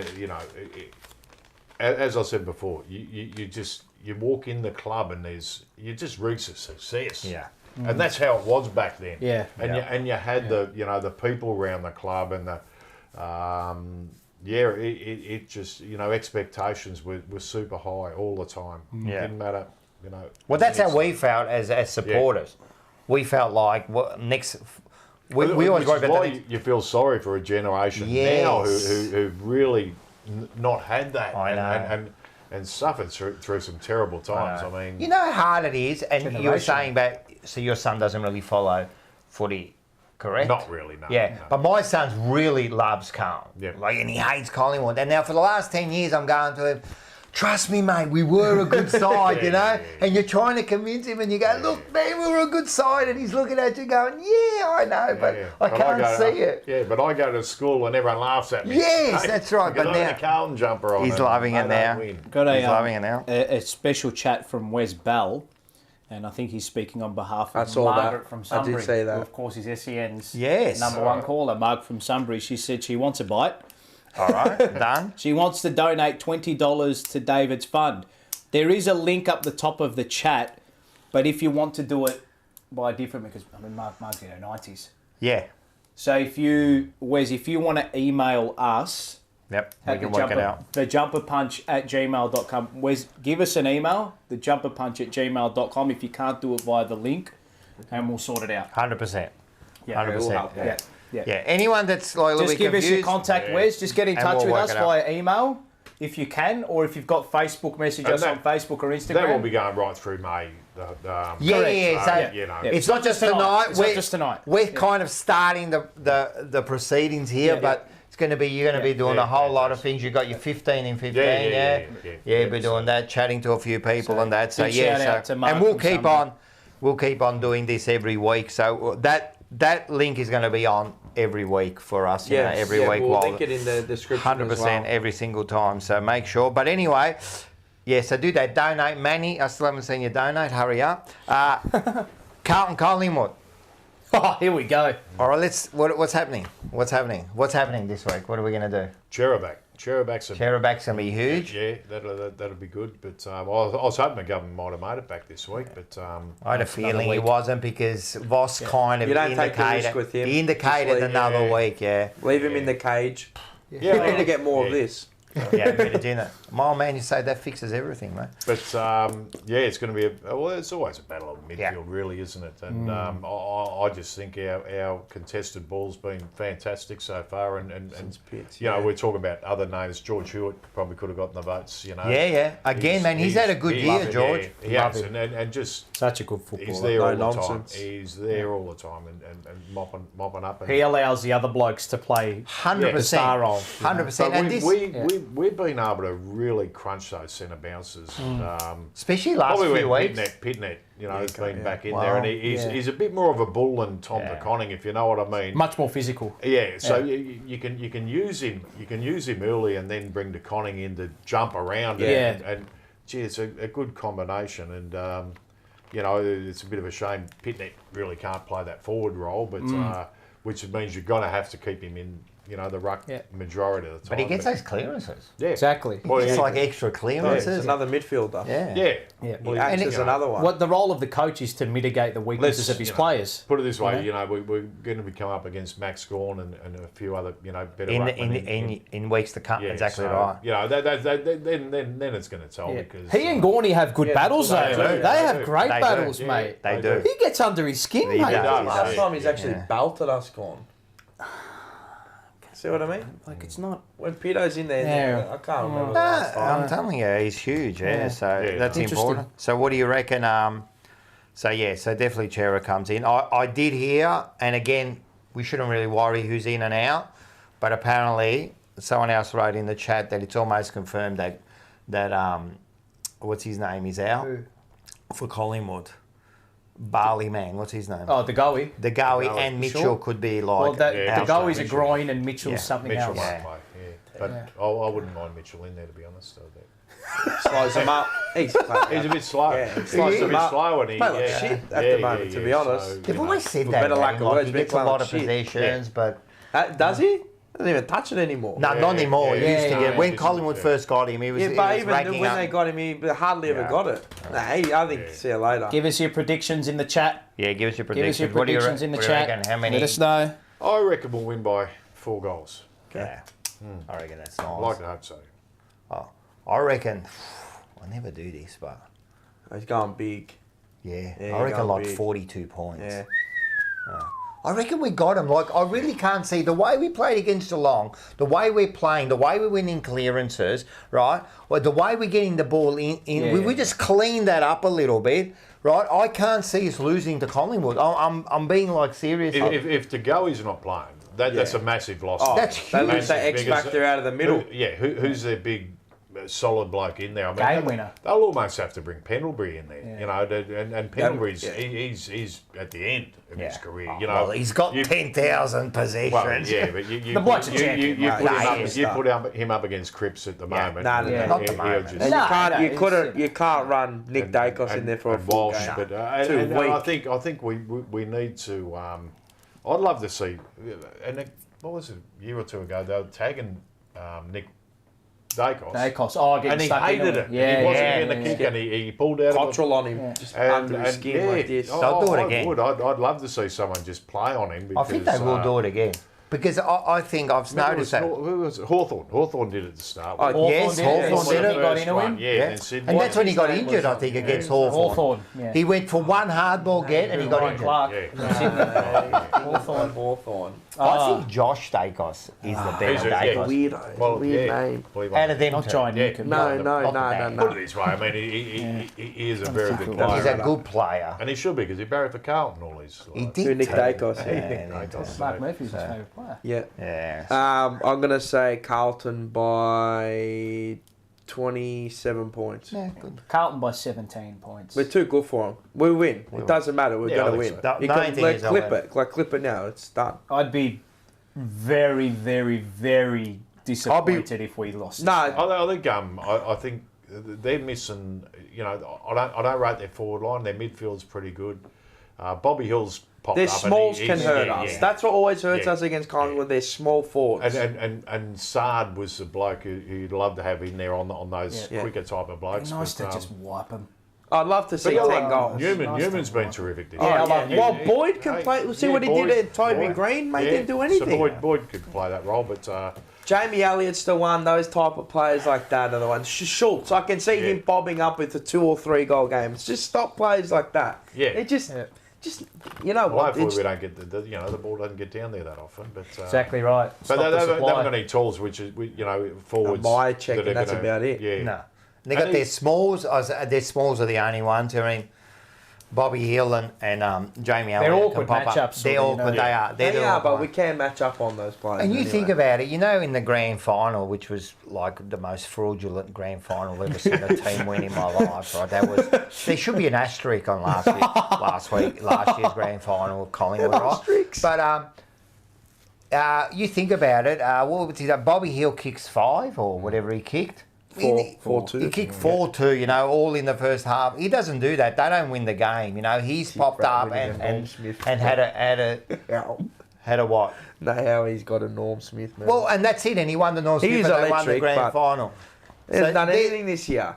as I said before, you walk in the club and you just reach a success. Yeah. And that's how it was back then. Yeah. And you had the people around the club and it just expectations were super high all the time. Yeah. It didn't matter, Well, that's how we felt as supporters. Yeah. We felt like we always worry about that. You feel sorry for a generation now who really not had that. I know. And suffered through some terrible times. I mean, you know how hard it is, and you were saying about so your son doesn't really follow footy, correct? Not really, no. Yeah, no. But my son really loves Carlton. Yeah. And he hates Collingwood. And now for the last 10 years, I'm going to him. Trust me, mate, we were a good side, And you're trying to convince him, and you go, look, man, we were a good side. And he's looking at you going, yeah, I know, but I can't see it. Yeah, but I go to school and everyone laughs at me. Yes, that's right. But now, a Carlton jumper on. He's loving it now. Got a special chat from Wes Bell, and I think he's speaking on behalf of Margaret from Sunbury. I did see that. Who, of course, is SEN's number one caller, Margaret from Sunbury. She said she wants a bite. All right, done. She wants to donate $20 to David's fund. There is a link up the top of the chat, but if you want to do it by different, because Mark's in her 90s. Yeah. So if you want to email us, we can work it out. thejumperpunch@gmail.com. Wes, give us an email, thejumperpunch@gmail.com. If you can't do it via the link, and we'll sort it out. 100%. Yeah, 100%. Yeah. Anyone that's like a little bit confused, just give us your contact, Wes. Just get in touch with us via email if you can, or if you've got Facebook, message us on Facebook or Instagram. That will be going right through May. It's not just tonight. We're kind of starting the proceedings here, but You're going to be doing a whole lot of things. You got your 15 in 15, be doing that, chatting to a few people and that. So and we'll keep on doing this every week. So that link is going to be on every week for us. Every week. We'll link it in the description 100% as well. every single time. So make sure. But anyway, so do that. Donate, Manny. I still haven't seen you donate. Hurry up. Carlton, Collingwood. Oh, here we go. All right, what's happening? What's happening this week? What are we going to do? Cherubacks going to be huge. Yeah, that'll be good. But I was hoping the government might have made it back this week. But I had a feeling he wasn't because Voss kind of indicated another week. Yeah, leave him in the cage. Yeah, we need to get more of this. Yeah, bit of dinner. My man, you say that fixes everything, mate. But it's going to be it's always a battle of midfield, really, isn't it? And I just think our contested ball's been fantastic so far. And we're talking about other names. George Hewitt probably could have gotten the votes. Again, man, he's had a good year, George. He has, and just such a good footballer. He's there all the time. He's there all the time and mopping up. And he allows the other blokes to play 100% star role. 100%. And we've been able to really crunch those centre bounces, especially last few weeks. Pitnet, has been back in there, and he's a bit more of a bull than Tom de Conning, if you know what I mean. Much more physical. Yeah, so you can use him. You can use him early, and then bring de Conning in to jump around. And gee, it's a good combination. And it's a bit of a shame Pitnet really can't play that forward role, but which means you're going to have to keep him in. The ruck majority of the time. But he gets those clearances. Yeah, exactly. It's like extra clearances. It's another midfielder. Yeah. Well, and it's another one. What the role of the coach is to mitigate the weaknesses of his players. Put it this way, we're going to be coming up against Max Gawn and a few other, better in weeks to come. Exactly right. Then it's going to tell because he and Gorney have good battles though. They have great battles, mate. They do. He gets under his skin, mate. Last time he's actually belted us, Gorn. See what I mean? Like it's not when Pito's in there. I can't remember. The last time. I'm telling you, he's huge. So that's important. So what do you reckon? So definitely Chera comes in. I did hear, and again, we shouldn't really worry who's in and out, but apparently someone else wrote in the chat that it's almost confirmed that what's his name is out for Collingwood. Barley man, what's his name? Oh, De Goey. De Goey and Mitchell could be like. Well, De Goey's a groin and Mitchell's something else. Might play, but I wouldn't mind Mitchell in there, to be honest. Slows him up. He's a bit slow. He's a bit slow, and he shit at the moment. To be honest, they've always said that. He gets a lot of possessions, but does he? Doesn't even touch it anymore. No, not anymore. He used to get when Collingwood first got him. He was. But even when they got him, he hardly ever got it. I think see you later. Give us your predictions in the chat. Yeah, give us your predictions. Give us your predictions in the chat. How many? Let us know. I reckon we'll win by 4 goals. Okay. I reckon that's nice. I'd like to hope so. Oh, I reckon. I never do this, but he's going big. Yeah, I reckon like big. 42 points. Yeah. I reckon we got him. Like, I really can't see the way we played against Geelong, the way we're playing, the way we're winning clearances, right? Or the way we're getting the ball in. We just cleaned that up a little bit, right? I can't see us losing to Collingwood. I'm being like serious. If De Goey's not playing, that's a massive loss. Oh, that's huge. They lose the X factor out of the middle. Who's their big solid bloke in there? I mean, game winner. They'll almost have to bring Pendlebury in there, and Pendlebury's he's at the end of his career. Well, he's got 10,000 possessions. Well, but the bloke's a champion. You put him up against Cripps at the moment. Not the moment. You can't run Nick Dacos in there for a full Walsh, game. but I think we need to. I'd love to see. And what was it, a year or two ago? They were tagging Nick Dacos. And he hated it. Yeah, he wasn't getting the kick, and he pulled out. Cottrell on him, just under his skin like this. They'll do it again. I'd love to see someone just play on him. Because, I think they will do it again. Because I think I've noticed that. Who was it? Hawthorn did it to start with. Yes, Hawthorn did it. Got into him. And that's when he got injured, I think, against Hawthorn. He went for one hardball get and he got injured. Hawthorn. I think Josh Dacos is the better Dacos. Weird name. Out of them not John Newcombe. No. Put it this way, I mean, he is a very good player. He's a good player. And he should be, because he barracked for Carlton all his life. He did. Nick Dacos. Mark Murphy's his favourite player. Wow. Yeah. Yeah. I'm going to say Carlton by 27 points. Yeah, good. Carlton by 17 points. We're too good for them. We win. It doesn't matter. We're going to win. so. You can clip it now. It's done. I'd be very, very, very disappointed if we lost. No, I think they're missing. You know, I don't rate their forward line. Their midfield's pretty good. Bobby Hill's popped their up. smalls can hurt us. Yeah. That's what always hurts us against Collingwood. They're small forwards. And Sard was the bloke who you'd love to have in there on those quicker type of blokes. Nice to just wipe them. I'd love to see 10 goals. Newman's been terrific this year. Well, Boyd can play. See what he did at Toby Green? Mate, didn't do anything. So Boyd could play that role, but... Jamie Elliott's the one. Those type of players like that are the ones. Schultz, I can see him bobbing up with a 2 or 3 goal game. It's just stop players like that. Yeah. It just you know what? Hopefully we don't get the ball doesn't get down there that often. But exactly right. But they haven't got any tools, which is forwards. My check, and that's about it. Yeah. No. They got their smalls. Their smalls are the only ones. I mean, Bobby Hill and Jamie Allen. They're awkward matchups. They're awkward. They are. They are, but we can match up on those players. And you think about it, in the grand final, which was like the most fraudulent grand final I've ever seen a team win in my life, right? There should be an asterisk on last year's grand final of Collingwood, right? But you think about it, what was it? Bobby Hill kicks 5 or whatever he kicked. 4-2. He kicked 4-2, all in the first half. He doesn't do that. They don't win the game. He's popped up and had a what? No, how he's got a Norm Smith. Man. Well, and that's it. And he won the Norm Smith. And they won the grand final. He hasn't done anything this year.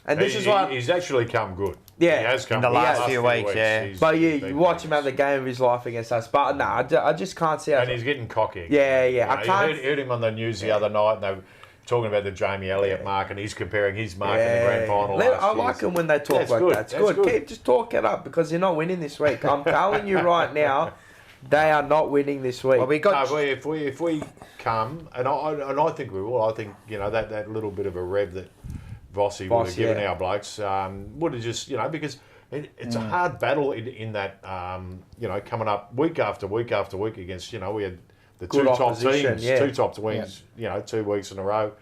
And this is why he's actually come good. Yeah, he has come in the last few weeks. Yeah, but you watch him have the game of his life against us. But no, I just can't see. And he's getting cocky. Yeah. I heard him on the news the other night, and they were talking about the Jamie Elliott mark, and he's comparing his mark in the grand final. I like them when they talk that. It's good. Just talk it up because you're not winning this week. I'm telling you right now, they are not winning this week. Well, if we come, and I think we will. I think that little bit of a rev that Vossi would have given our blokes would have just because it's a hard battle in that coming up week after week after week against we had the two top teams, 2 top wins, 2 weeks in a row,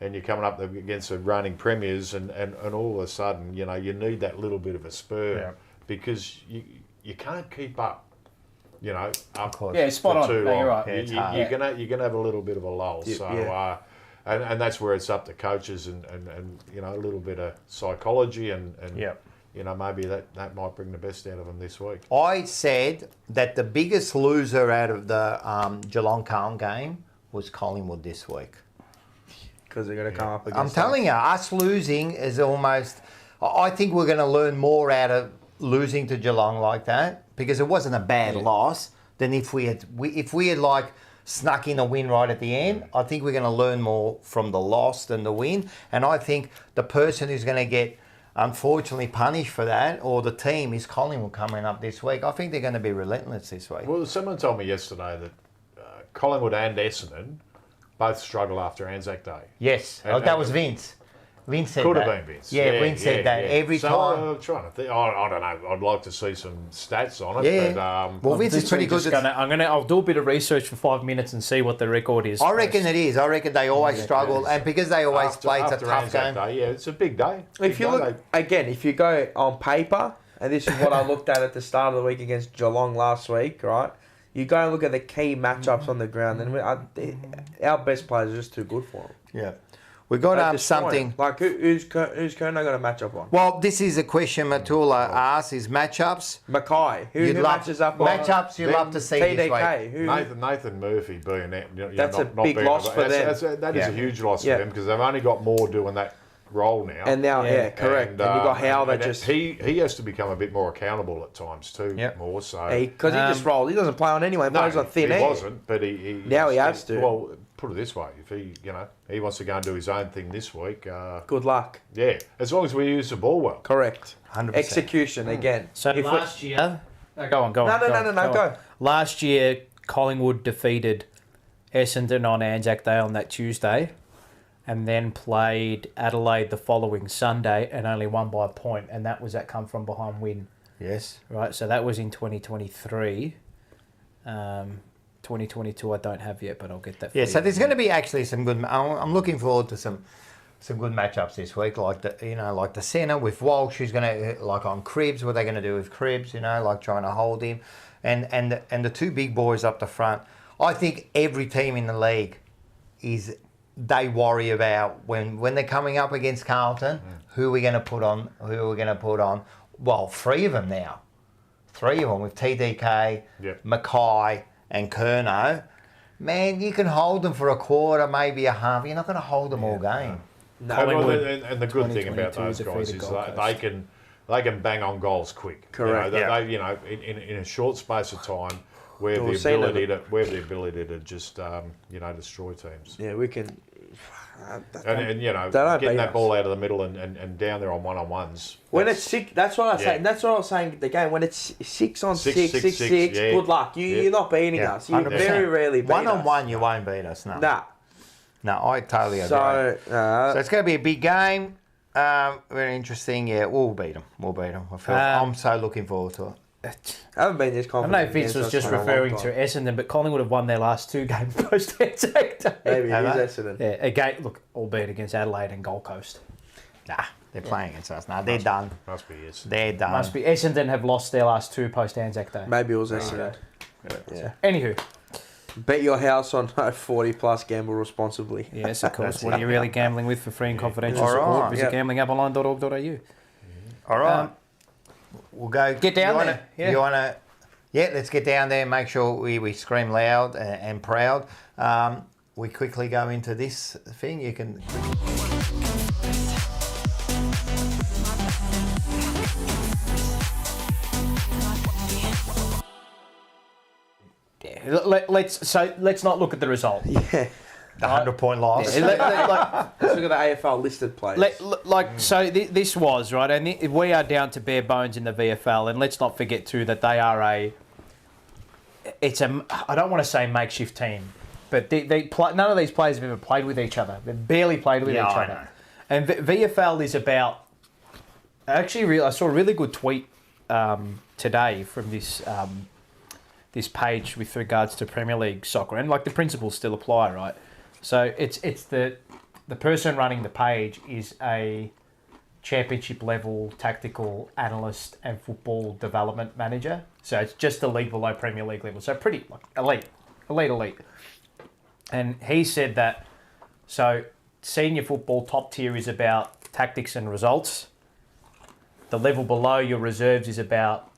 and you're coming up against the reigning premiers, and all of a sudden, you need that little bit of a spur because you can't keep up, spot on. Too long. You're right. You're gonna have a little bit of a lull. And that's where it's up to coaches and a little bit of psychology and maybe that might bring the best out of them this week. I said that the biggest loser out of the Geelong Carlton game was Collingwood this week. Because they're going to come up against I'm telling you, us losing is almost... I think we're going to learn more out of losing to Geelong like that because it wasn't a bad loss than if we had like snuck in a win right at the end. I think we're going to learn more from the loss than the win. And I think the person who's going to get unfortunately punished for that, or the team, is Collingwood coming up this week. I think they're going to be relentless this week. Well, someone told me yesterday that Collingwood and Essendon both struggle after Anzac Day. Yes, that was Vince. Vince said could that. Have been Vince. Yeah, Vince said that every time. I'm trying to think. I don't know. I'd like to see some stats on it. Yeah. But, well, Vince is pretty good. I'll do a bit of research for 5 minutes and see what the record is. I reckon it is. I reckon they always struggle, and because they always play, it's a tough game. Day, it's a big day. If you look again, if you go on paper, and this is what I looked at the start of the week against Geelong last week, right? You go and look at the key matchups on the ground, and our best players are just too good for them. Yeah. We got something like who's Kerno got a matchup on? Well, this is a question Matula asked: is matchups. Mackay, who matches up on matchups? You love to see TDK, this week. Nathan Murphy being that's a big loss for them. That is a huge loss for them because they've only got Moore doing that role now. And now, correct. And you got Howe that just he has to become a bit more accountable at times too. More so because he just rolls. He doesn't play on anyway. He plays on thin air. He wasn't, but he now he has to. Well, put it this way: if he wants to go and do his own thing this week, good luck. Yeah, as long as we use the ball well. Correct. 100%. Execution again. So last year, go on. No. Last year, Collingwood defeated Essendon on Anzac Day on that Tuesday, and then played Adelaide the following Sunday and only won by a point, and that was that come from behind win. Yes. Right. So that was in 2023. 2022 I don't have yet, but I'll get that for Yeah, you. so there's going to be actually some good... I'm looking forward to some good matchups this week, like the centre with Walsh, who's going to, like on Cribbs, what they're going to do with Cribbs, like trying to hold him, and the two big boys up the front. I think every team in the league they worry about when they're coming up against Carlton, who are we going to put on? Well, three of them now. Three of them with TDK, Mackay and Curnow. Man, you can hold them for a quarter, maybe a half. You're not going to hold them all game. And the good thing about those guys is they can bang on goals quick. Correct. They in a short space of time, we have the ability to just destroy teams. Yeah, we can. Getting that ball out of the middle and down there on one-on-ones. When it's 6, that's what I was saying. That's what I was saying. The game when it's 6 on 6, good luck. You're not beating us. You very rarely beat us. One-on-one, you won't beat us. No. No, I totally agree. So it's going to be a big game. Very interesting. Yeah, we'll beat them. I'm so looking forward to it. I haven't been this confident. I know Vince was just referring to Essendon, but Collingwood have won their last 2 games post Anzac Day. Maybe it is Essendon. Yeah, again, look, albeit against Adelaide and Gold Coast. Nah, they're playing against us. Nah, they're done. Must be Essendon. They're done. Must be. Essendon have lost their last 2 post Anzac Day. Maybe it was Essendon. Yeah. Anywho. Bet your house on 40 plus, gamble responsibly. Yes, of course. What are you really gambling with for free and confidential support? Visit gamblingaponline.org.au. All right. We'll go. Get down there. You want to... Yeah, let's get down there and make sure we scream loud and proud. We quickly go into this thing. You can... Let's not look at the result. Yeah. The 100-point loss. Yeah, let's look at the AFL listed players. So this was, right, and we are down to bare bones in the VFL, and let's not forget too that they are I don't want to say makeshift team, but none of these players have ever played with each other. They've barely played with each other. Know. And VFL is about, actually, I saw a really good tweet today from this page with regards to Premier League soccer, and like the principles still apply, right? So it's the person running the page is a championship level tactical analyst and football development manager. So it's just the league below Premier League level. So pretty elite. And he said that, so senior football top tier is about tactics and results. The level below your reserves is about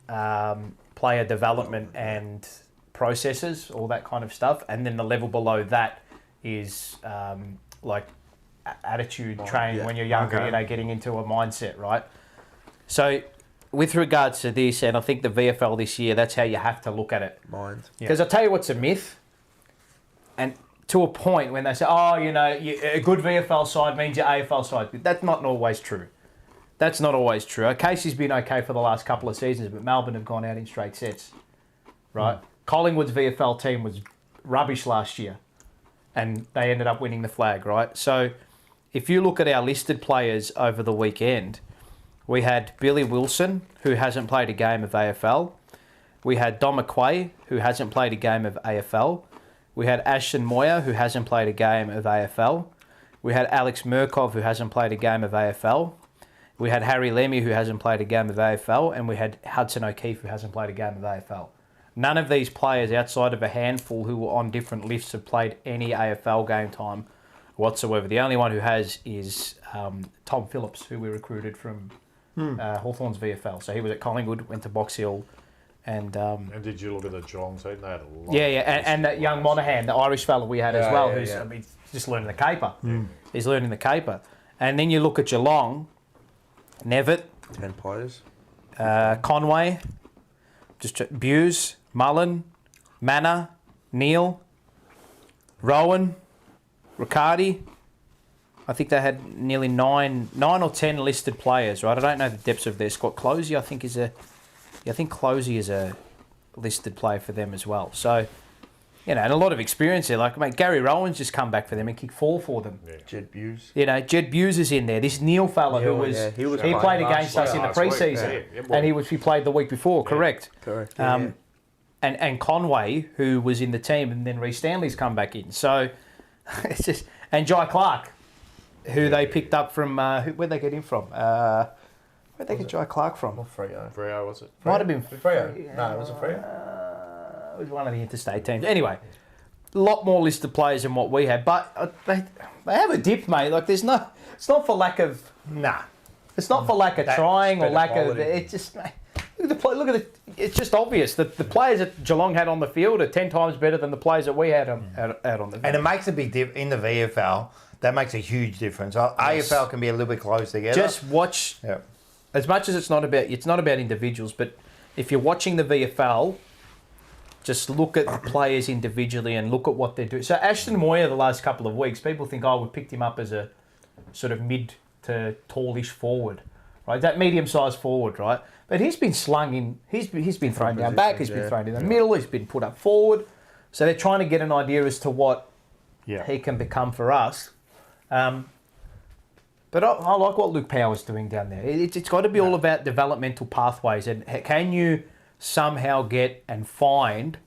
player development and processes, all that kind of stuff. And then the level below that is like attitude training when you're younger, getting into a mindset, right? So with regards to this, and I think the VFL this year, that's how you have to look at it. Because I'll tell you what's a myth, and to a point when they say, a good VFL side means your AFL side. That's not always true. That's not always true. Casey's been okay for the last couple of seasons, but Melbourne have gone out in straight sets, right? Collingwood's VFL team was rubbish last year, and they ended up winning the flag, right? So if you look at our listed players over the weekend, we had Billy Wilson, who hasn't played a game of AFL. We had Dom McQuay, who hasn't played a game of AFL. We had Ashton Moyer, who hasn't played a game of AFL. We had Alex Murkov, who hasn't played a game of AFL. We had Harry Lemmy, who hasn't played a game of AFL. And we had Hudson O'Keefe, who hasn't played a game of AFL. None of these players, outside of a handful who were on different lists, have played any AFL game time whatsoever. The only one who has is Tom Phillips, who we recruited from Hawthorn's VFL. So he was at Collingwood, went to Box Hill. And did you look at the Geelong team? They had a lot. And that young Monaghan, the Irish fella we had as well, who's just learning the caper. He's learning the caper. And then you look at Geelong, Nevitt. 10 players. Conway, Buse, Mullen, Manor, Neal, Rowan, Riccardi. I think they had nearly 9 or 10 listed players, right? I don't know the depths of their squad. Closey, I think Closey is a listed player for them as well. So, and a lot of experience there. Like, Gary Rowan's just come back for them and kicked 4 for them. Yeah. Jed Buse. Jed Buse is in there. This Neil fella he played against us in the pre-season, and he played the week before. Correct. Correct. and Conway, who was in the team, and then Reece Stanley's come back in. So it's just, and Jai Clark, who they picked up from, where'd they get him from? Where'd they get Jai Clark from? Freo, was it? Might have been Freo. No, it wasn't Freo. It was one of the interstate teams. Anyway, a lot more listed players than what we had, but they have a dip, mate. Like it's not for lack of it's not for lack of trying or lack of. It's just look at it. It's just obvious that the players that Geelong had on the field are 10 times better than the players that we had out on the field. And it makes a big difference in the VFL. That makes a huge difference. AFL can be a little bit close together. Just watch. Yeah. As much as it's not about individuals, but if you're watching the VFL, just look at the players individually and look at what they're doing. So Ashton Moyer, the last couple of weeks, people think, we picked him up as a sort of mid to tallish forward, right? That medium-sized forward, right? But he's been slung in. He's been thrown down back. He's been thrown in the middle. He's been put up forward. So they're trying to get an idea as to what he can become for us. But I like what Luke Power's doing down there. It's got to be all about developmental pathways, and can you somehow get and find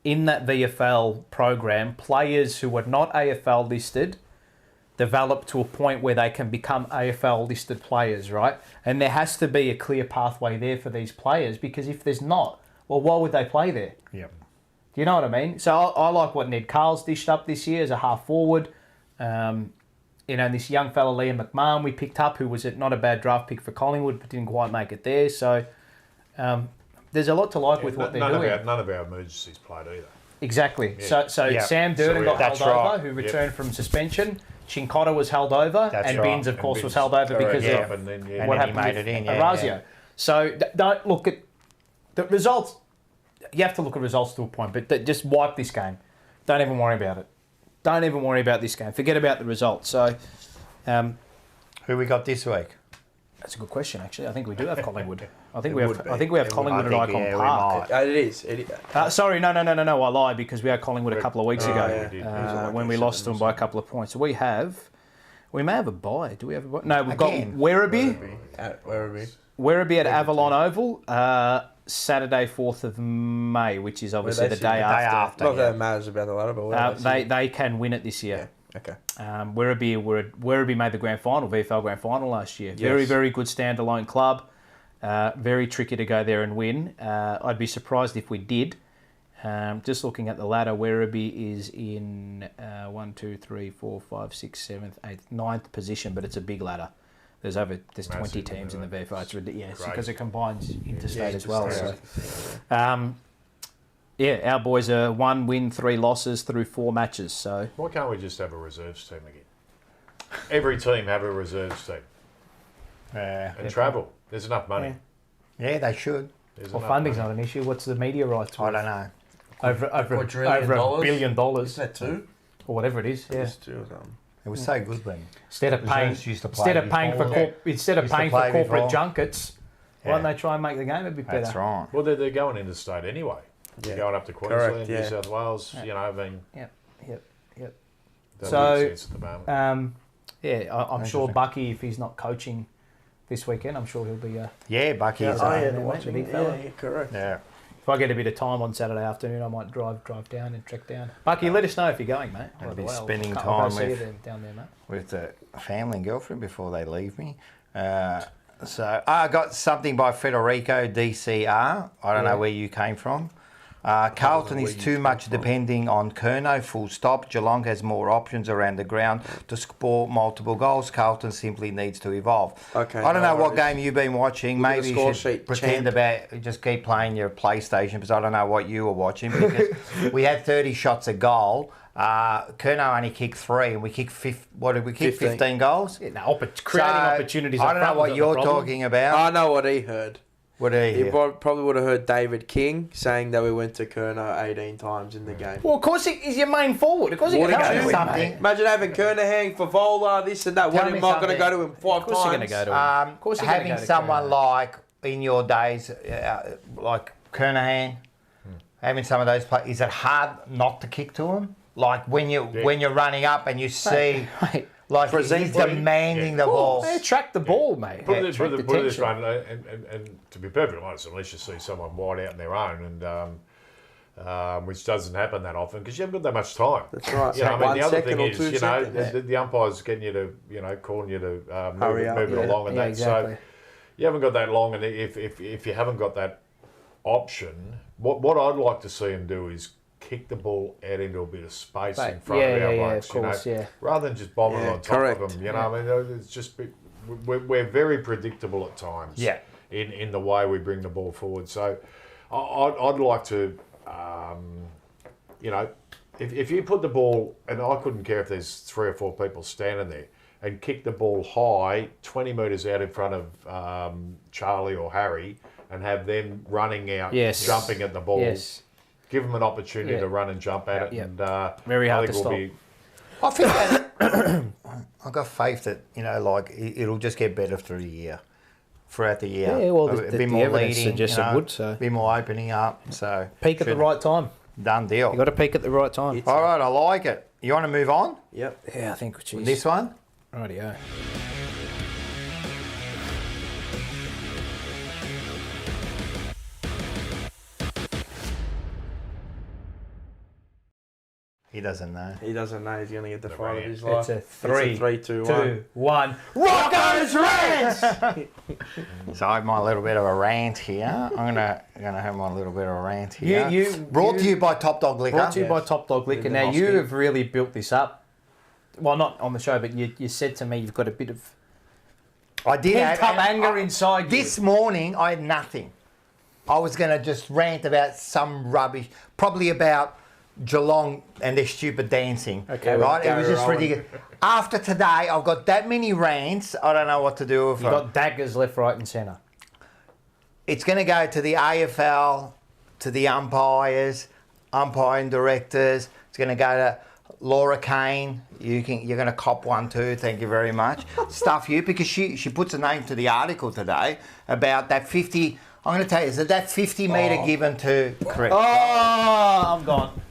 in that VFL program players who are not AFL listed, develop to a point where they can become AFL listed players, right? And there has to be a clear pathway there for these players, because if there's not, well, why would they play there? Yep. Do you know what I mean? So I like what Ned Carl's dished up this year as a half forward. This young fella, Liam McMahon, we picked up, who was not a bad draft pick for Collingwood, but didn't quite make it there. So there's a lot to like with what they're doing. None of our emergencies played either. Exactly. Yeah. So Sam Durden got held over, who returned from suspension. Chincotta was held over, and Binns, of course, was held over because of what happened with Orazio. So don't look at the results. You have to look at results to a point, but just wipe this game. Don't even worry about it. Don't even worry about this game. Forget about the results. So, who we got this week? That's a good question. Actually, I think we do have Collingwood. I think we have Collingwood at Icon Park. It is. Sorry, no. I lied, because we had Collingwood a couple of weeks ago when we lost them by a couple of points. So we may have a bye. Do we have a bye? No, we've got Werribee. Werribee at Avalon Oval. Saturday, 4th of May, which is obviously the day after. Not that it matters about the ladder, but they can win it this year. Yeah. Okay. Werribee made the grand final, VFL grand final last year. Yes. Very, very good standalone club. Very tricky to go there and win. I'd be surprised if we did. Just looking at the ladder, Werribee is in 1, 2, 3, 4, 5, 6, 7th, 8th, 9th position, but it's a big ladder. There's 20 teams in the VFL. It's ridiculous because it combines interstate as well. So, our boys are 1 win, 3 losses through 4 matches. So why can't we just have a reserves team again? Every team have a reserves team. And travel. There's enough money. Yeah, they should. Well, funding's not an issue. What's the media rights? I don't know. Over $1 billion. Is that 2? Or whatever it is. Yeah. It's 2 or something. It was so good then. Instead of paying for corporate junkets, why don't they try and make the game a bit better? That's right. Well, they're going interstate anyway. Yeah. Going up to Queensland, New South Wales. Yep. That So, makes sense at the moment. I'm sure Bucky, if he's not coaching this weekend, I'm sure he'll be. Bucky is. The big fella. Yeah, correct. Yeah. If I get a bit of time on Saturday afternoon, I might drive down and trek down. Bucky, let us know if you're going, mate. I'll be spending I'll time down there, mate. with the family and girlfriend before they leave me. So I got something by Federico DCR. I don't know where you came from. Carlton is too much depending on Curnow, full stop. Geelong has more options around the ground to score multiple goals. Carlton simply needs to evolve. Okay. I don't know what game you've been watching. Maybe you should pretend just keep playing your PlayStation, because I don't know what you were watching, because we had 30 shots a goal. Curnow only kicked 3 and we kicked 15 goals? Yeah, creating opportunities. I don't know what you're talking about. I know what he heard. What did he hear? Probably would have heard David King saying that we went to Curnow 18 times in the game. Well, of course he's your main forward. Of course he's going to do something. Imagine having Curnow for Vola, this and that. What am I going to go to him 5 times? Of course you're going to go to him. Of course having someone like, in your days, like Kernahan, having some of those players, is it hard not to kick to him? Like when you're running up and you see... Like he's demanding the ball. They attract the ball, mate. Put it this way, and to be perfectly honest, unless you see someone wide out on their own, and which doesn't happen that often because you haven't got that much time. That's right. You know, So the other thing is, 2 seconds. the umpire's getting you to, calling you to move it along and that. Exactly. So you haven't got that long, and if you haven't got that option, what I'd like to see him do is kick the ball out into a bit of space in front of our blokes, of course, rather than just bombing on top of them. I mean, it's just we're very predictable at times. Yeah. In the way we bring the ball forward, so I'd like to, if you put the ball, and I couldn't care if there's 3 or 4 people standing there, and kick the ball high, 20 metres out in front of Charlie or Harry, and have them running out, jumping at the ball. Yes. Give them an opportunity to run and jump at it. And very hard to stop. I think that I've got faith that, it'll just get better through the year. Throughout the year. Yeah, well, a bit more evidence leading, suggests it would. So a bit more opening up. So peak at the right time. Done deal. You got to peak at the right time. All right, I like it. You want to move on? Yep. Yeah, I think. Geez. This one? Rightio. He doesn't know. He doesn't know he's going to get the fight of his life. It's a 3, 2, 1. Rocco's Rant! So I have my little bit of a rant here. I'm gonna have my little bit of a rant here. Brought to you by Top Dog Liquor. Brought to you by Top Dog Liquor. Now, you have really built this up. Well, not on the show, but you said to me you've got a bit of pent-up anger inside you. This morning, I had nothing. I was going to just rant about some rubbish, probably about Geelong and their stupid dancing. Okay, right? It was just ridiculous. After today, I've got that many rants, I don't know what to do with them. You've got daggers left, right and centre. It's going to go to the AFL, to the umpires, umpiring directors. It's going to go to Laura Kane. You're going to cop one too, thank you very much. Stuff you, because she puts a name to the article today about that 50... I'm going to tell you, is that 50 metre given to... Correct. Oh, I'm gone.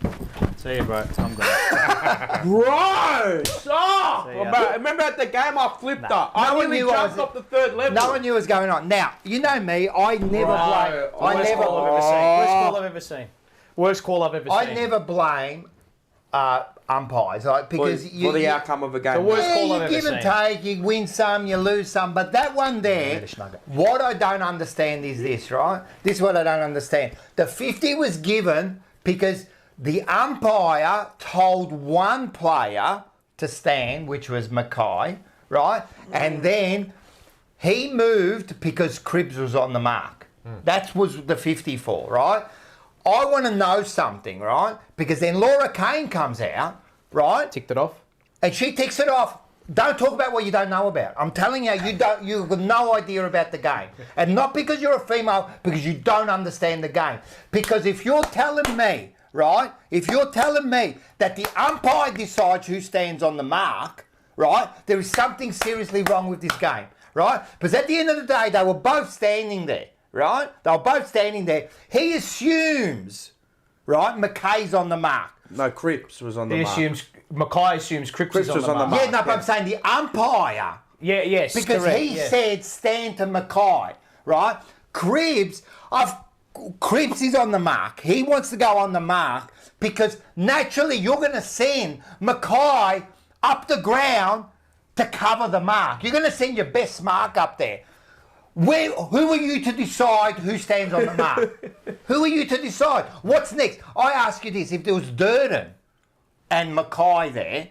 See you, bro. I'm gone. Bro! Stop! Remember at the game I flipped up. I nearly jumped off the 3rd level. No one knew what was going on. Now, you know me, I never blame... Worst call I've ever seen. Worst call I've ever seen. I never blame umpires, because for the outcome of a game. The worst call I've ever give and seen. take, you win some, you lose some, but that one there, what I don't understand is this, right? This is what I don't understand. The 50 was given because the umpire told one player to stand, which was Mackay, right? And then he moved because Cribs was on the mark. That was the 50 for, right? I want to know something, right? Because then Laura Kane comes out, right? Ticked it off. And she ticks it off. Don't talk about what you don't know about. I'm telling you, you've got no idea about the game. And not because you're a female, because you don't understand the game. Because if you're telling me, right, that the umpire decides who stands on the mark, right, there is something seriously wrong with this game, right? Because at the end of the day, they were both standing there. Right? They were both standing there. He assumes, right, Mackay's on the mark. No, Cripps was on the mark. Mackay assumes Cripps is on the mark. Yeah, no, but I'm saying the umpire. Yeah, yes, because correct, he said stand to Mackay, right? Cribs is on the mark. He wants to go on the mark because naturally you're going to send Mackay up the ground to cover the mark. You're going to send your best mark up there. Who are you to decide who stands on the mark? Who are you to decide? What's next? I ask you this, if there was Durden and Mackay there,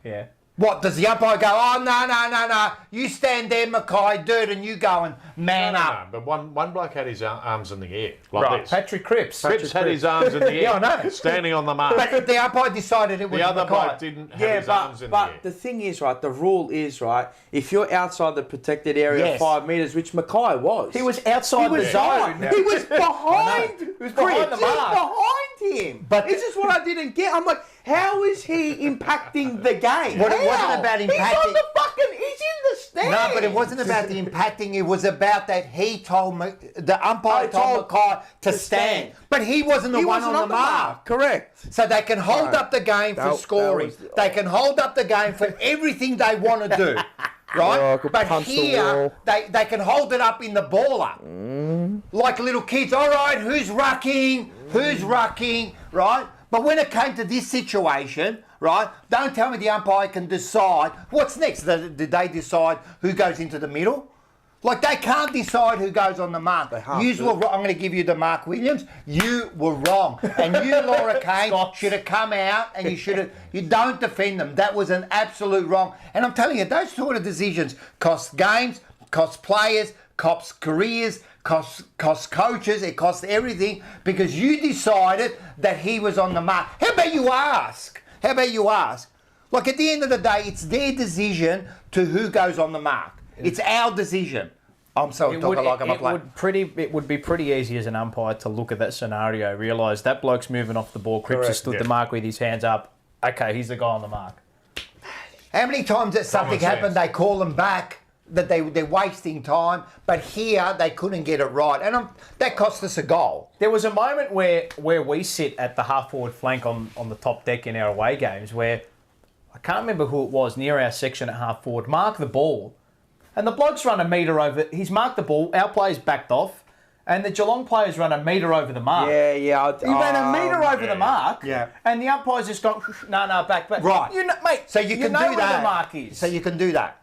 yeah. What, does the umpire go, oh, no, you stand there, Mackay, Durden, you go and man up. No, but one bloke had his arms in the air, like this. Patrick Cripps. Cripps had his arms in the air, yeah, I know. Standing on the mark. But the umpire decided it was the other Mackay. bloke didn't have his arms in the air. But the thing is, right, the rule is, right, if you're outside the protected area of 5 metres, which Mackay was. He was outside the zone. He was behind. He was behind the mark. Behind him. But this is what I didn't get. I'm like, how is he impacting the game? What, it wasn't about impacting. He's on the fucking. He's in the stands. No, but it wasn't about the impacting. It was about that he told the umpire told Mackay to stand, but he wasn't the one on the mark. Correct. So they can hold up the game for scoring. They can hold up the game for everything they want to do. right? could But punch the here, wall. they can hold it up in the baller. Like little kids. All right, who's rucking? Who's rucking? Right? But when it came to this situation, right, don't tell me the umpire can decide. What's next? Did they decide who goes into the middle? Like, they can't decide who goes on the mark. You were wrong. I'm going to give you the Mark Williams. You were wrong. And you, Laura Kane, should have come out and you don't defend them. That was an absolute wrong. And I'm telling you, those sort of decisions cost games, cost players, cost careers, cost coaches, it cost everything because you decided that he was on the mark. How about you ask? Like, at the end of the day, it's their decision to who goes on the mark. It's our decision. I'm sorry, it would be pretty easy as an umpire to look at that scenario, realise that bloke's moving off the ball, Cripps has stood the mark with his hands up. Okay, he's the guy on the mark. How many times that something happened, they call them back, that they're wasting time, but here they couldn't get it right. And that cost us a goal. There was a moment where we sit at the half-forward flank on the top deck in our away games where, I can't remember who it was, near our section at half-forward, mark the ball. And the bloke's run a metre over... He's marked the ball, our player's backed off, and the Geelong player's run a metre over the mark. Yeah. He ran a metre over the mark, and the umpire's just gone, no, back. Right. Mate, so you can know do where that. the mark is. So you can do that.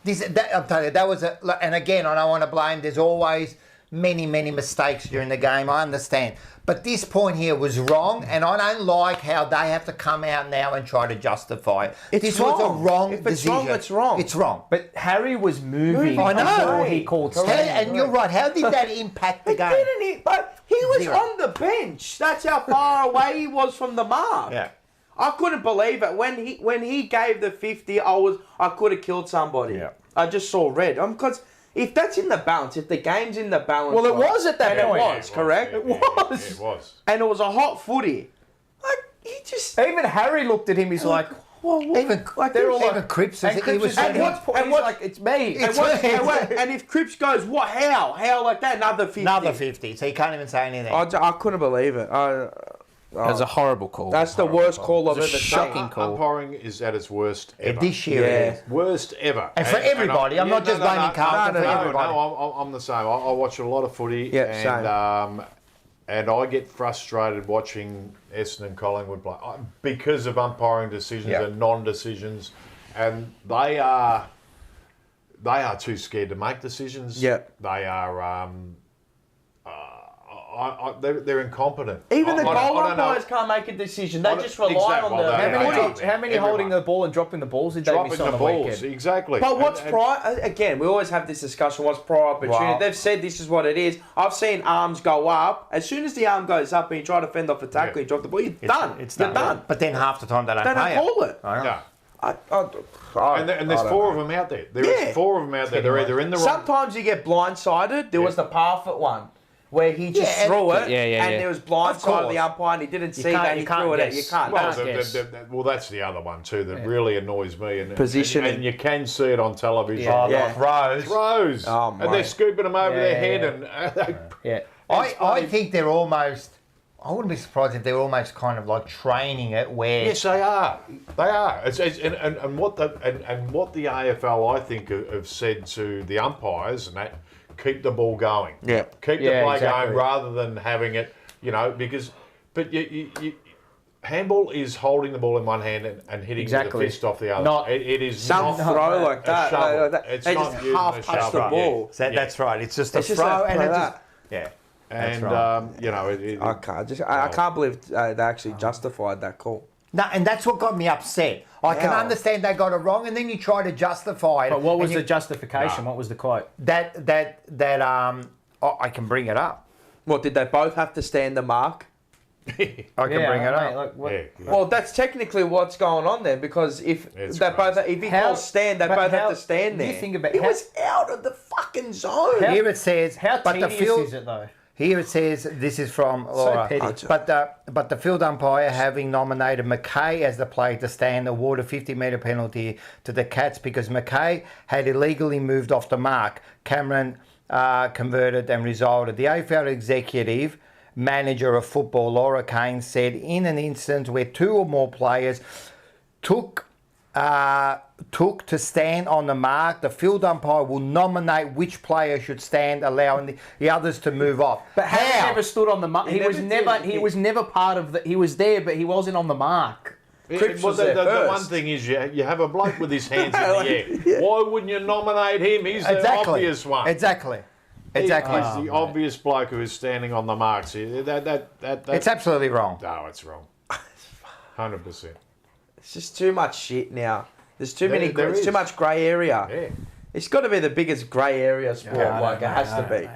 I'm telling you, that was and again, I don't want to blame. There's always many mistakes during the game. I understand. But this point here was wrong, and I don't like how they have to come out now and try to justify it. This was a wrong decision. If it's wrong, it's wrong. It's wrong. But Harry was moving I know. before he called standing. And you're right. How did that impact the game? Didn't it? But he was on the bench. That's how far away he was from the mark. Yeah. I couldn't believe it. When he gave the 50, I could have killed somebody. Yeah. I just saw red. Because if that's in the balance, if the game's in the balance... Well, it was at that point. It was, correct? It was. And it was a hot footy. Like, he just... Even Harry looked at him, he's like... Even Cripps, he was and what's like, it's me. And if Cripps goes, what? How like that? Another 50. Another 50. So he can't even say anything. I couldn't believe it. That was a horrible call. That's the worst call I've ever seen. Shocking call. Umpiring is at its worst ever. This year it is. Worst ever. And for everybody. I'm not just blaming Carlton, for everybody. No, I'm the same. I watch a lot of footy, and I get frustrated watching Essendon and Collingwood play because of umpiring decisions and non-decisions, and they are too scared to make decisions. Yeah, they are. They're incompetent. Even the goal umpires can't make a decision. They just rely on the... How many holding the ball and dropping the balls did they miss on the weekend? Exactly. But what's prior... Again, we always have this discussion. What's prior opportunity? Wow. They've said this is what it is. I've seen arms go up. As soon as the arm goes up and you try to fend off a tackle, you drop the ball, you're done. You're done. But then half the time they don't call it. And there's four of them out there. There is four of them out there. They're either in the wrong... Sometimes you get blindsided. There was the Parfitt one, where he just threw it, and there was blindside of the umpire, and he didn't see that he threw it out. You can't. Well, that's the other one too that really annoys me. And positioning, and you can see it on television. Throws. And they're scooping them over their head, I think they're almost. I wouldn't be surprised if they're almost kind of like training it where... Yes, they are. They are. And what the AFL, I think, have said to the umpires and that, keep the ball going. Yeah. Keep the play going rather than having it, because... But handball is holding the ball in one hand and hitting with the fist off the other. It is some not throw like that. It's they not just half touch the ball. That's right. It's just a throw and it just... Yeah. And I can't believe they actually justified that call. No, and that's what got me upset. I can understand they got it wrong, and then you try to justify it. But what was the justification? What was the quote? I can bring it up. What, did they both have to stand the mark? I can bring it up. Well, that's technically what's going on there, because if he calls stand, they both have to stand there. It was out of the fucking zone. Here it says, how tedious is it though? Here it says, this is from Laura, but the field umpire having nominated McKay as the player to stand awarded a 50-metre penalty to the Cats because McKay had illegally moved off the mark. Cameron converted and resulted. The AFL executive manager of football, Laura Kane, said in an instance where two or more players took took to stand on the mark, the field umpire will nominate which player should stand, allowing the others to move off. But Harry never stood on the mark. He was never part of the. He was there, but he wasn't on the mark. The one thing is you have a bloke with his hands in the air. Why wouldn't you nominate him? He's the obvious one. Exactly. He's the obvious bloke who is standing on the marks here. It's absolutely wrong. No, it's wrong. 100%. It's just too much shit now. There's too too much grey area. Yeah. It's got to be the biggest grey area sport. It has to be.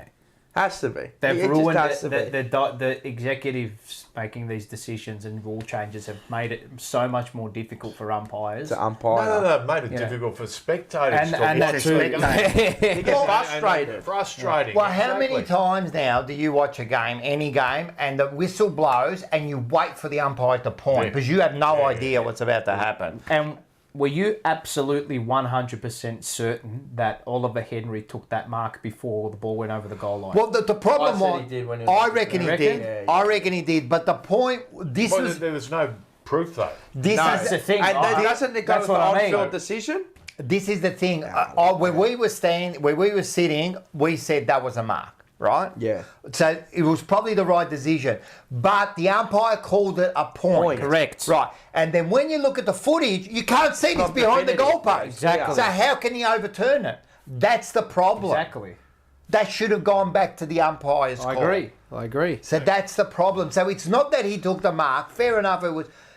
Has to be. They've ruined the executives making these decisions and rule changes have made it so much more difficult for umpires. To umpire. No, they've made it difficult for spectators and to watch. You get frustrated. Frustrating. Well, how many times now do you watch a game, any game, and the whistle blows and you wait for the umpire to point because you have no idea what's about to happen? And were you absolutely 100% certain that Oliver Henry took that mark before the ball went over the goal line? Well, the problem was, I reckon he did. Yeah. I reckon he did. But the point, there was no proof though. That's the thing. And doesn't it go with the on-field decision? This is the thing. Where we were sitting, we said that was a mark. Right? Yeah. So it was probably the right decision. But the umpire called it a point. Correct. Right. And then when you look at the footage, you can't see this behind the goalpost. Exactly. So how can he overturn it? That's the problem. Exactly. That should have gone back to the umpire's call. I agree. So that's the problem. So it's not that he took the mark. Fair enough.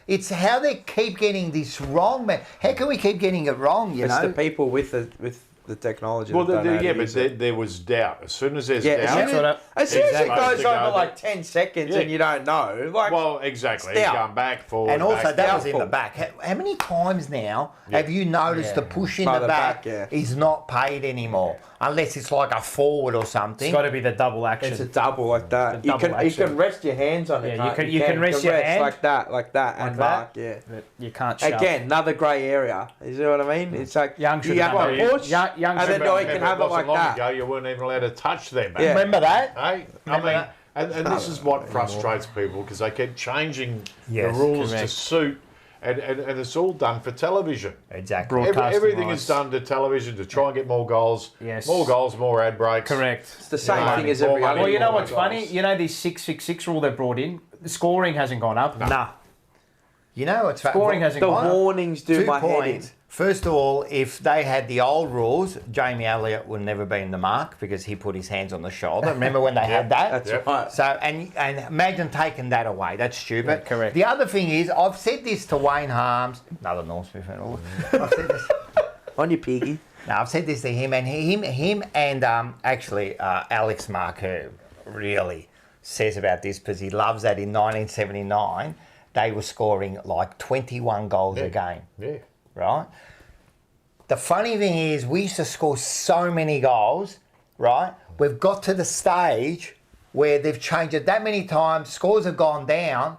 It's how they keep getting this wrong, man. How can we keep getting it wrong, you know? It's the people with the technology. Well, but there was doubt. As soon as there's doubt, as soon as it goes over like 10 seconds and you don't know, like exactly. He's going back, forward, and also back, that was in the back. How many times now have you noticed the push in By the back is not paid anymore, unless it's like a forward or something? It's got to be the double action. It's a double like that. You can rest your hands on it. Yeah, you can rest your hand like that, and mark. Yeah, but you can't. Shove. Again, another grey area. You see what I mean? It's like Young you have a push, and then you can have it like that. Ago, you weren't even allowed to touch their back. Yeah. Remember that? Hey? And this is what frustrates people because they keep changing the rules to suit, and it's all done for television. Exactly. Everything is done to television to try and get more goals. Yes. More goals, more ad breaks. Correct. It's the same thing as every other. Well, you know what's funny? You know these 6-6-6 rule they brought in? The scoring hasn't gone up. Nah. You know what's scoring hasn't gone up. The warnings do my head in. First of all, if they had the old rules, Jamie Elliott would never be in the mark because he put his hands on the shoulder. Remember when they had that? That's right. So and imagine taking that away. That's stupid. Yeah, correct. The other thing is, I've said this to Wayne Harms, another North Smith at all. I've said this on your piggy. No, I've said this to him, and him and actually Alex Marker really says about this because he loves that in 1979 they were scoring like 21 goals a game. Yeah. Right? The funny thing is, we used to score so many goals, right? We've got to the stage where they've changed it that many times, scores have gone down.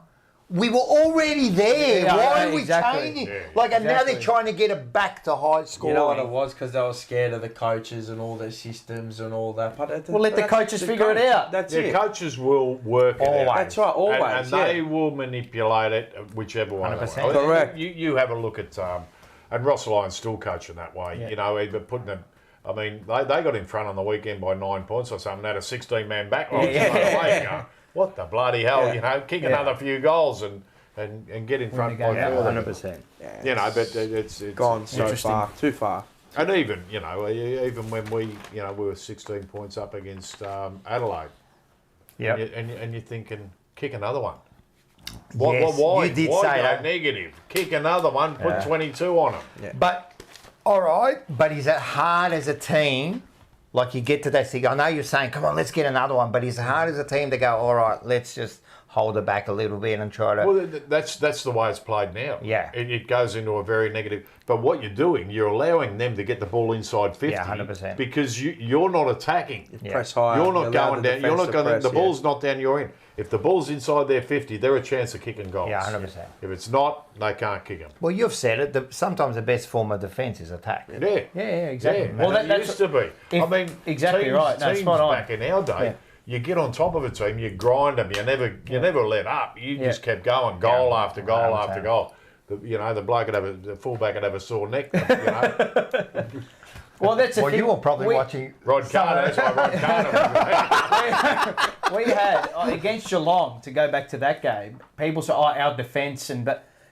We were already there. Why are we changing? Yeah. And now they're trying to get it back to high scoring. You know what it was? Because they were scared of the coaches and all their systems and all that. But well, let the coaches figure it out. That's it. Coaches will work it out. That's right, always. And they will manipulate it whichever way. 100%. Correct. You have a look at... and Ross Lyon's still coaching that way. You know, either putting them... I mean, they got in front on the weekend by 9 points or something. They had a 16-man back line. What the bloody hell, you know, kick another few goals and get in front by further. 100%. Yeah, you know, but it's gone so far, too far. And even, you know, even when we were 16 points up against Adelaide. Yeah. And you're thinking, kick another one. Yes, why? you did why say go that. negative? Kick another one, put 22 on them. Yeah. But, all right, but is it hard as a team? Like you get to that thing, I know you're saying, come on, let's get another one, but is it hard as a team to go, all right, let's just hold it back a little bit and try to... Well, that's the way it's played now. Yeah. It goes into a very negative... But what you're doing, you're allowing them to get the ball inside 50. Yeah, 100%. Because you're not attacking. Press high. You're not going down. You're not going. The ball's not down your end. If the ball's inside their 50, they're a chance of kicking goals. Yeah, 100%. If it's not, they can't kick them. Well, you've said it. Sometimes the best form of defence is attack. Yeah. Yeah, exactly. Yeah. Well, that used to be. I mean, exactly teams, right. No, teams spot on. back in our day, you get on top of a team, you grind them. You never let up. You just kept going, goal after goal after goal. the bloke would have the fullback would have a sore neck. You know. Well, that's the thing. You were probably watching Rod Carter. That's why Rod Carter. We had against Geelong, to go back to that game. People say, our defence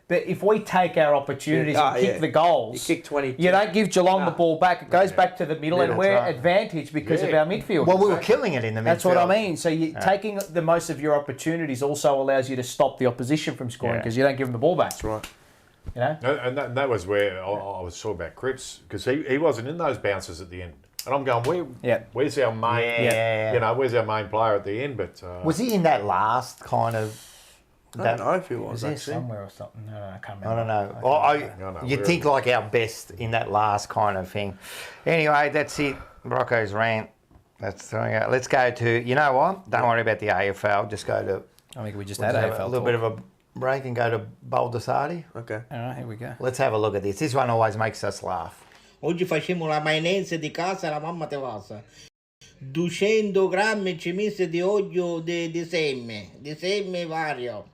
but if we take our opportunities and kick the goals, you kick 20. You don't give Geelong the ball back. It goes back to the middle, and we're advantaged because of our midfield. Well, we were killing it in the midfield. That's what I mean. So taking the most of your opportunities also allows you to stop the opposition from scoring because you don't give them the ball back. That's right. You know? And that was where I was talking about Cripps, because he wasn't in those bounces at the end. And I'm going, where's our main, where's our main player at the end? But was he in that last kind of? I don't know if he was there actually. somewhere or something. No, I can't I remember. don't know. You'd think like our best in that last kind of thing. Anyway, that's it. Rocco's rant. Let's go to, you know what? Don't worry about the AFL. Just go to... I think we just had AFL a little bit of a break and go to Baldessari. Okay. All right, here we go. Let's have a look at this. This one always makes us laugh. Oggi facciamo la maionese di casa, la mamma te passa. 200 grammi ci mise di olio di seme vario.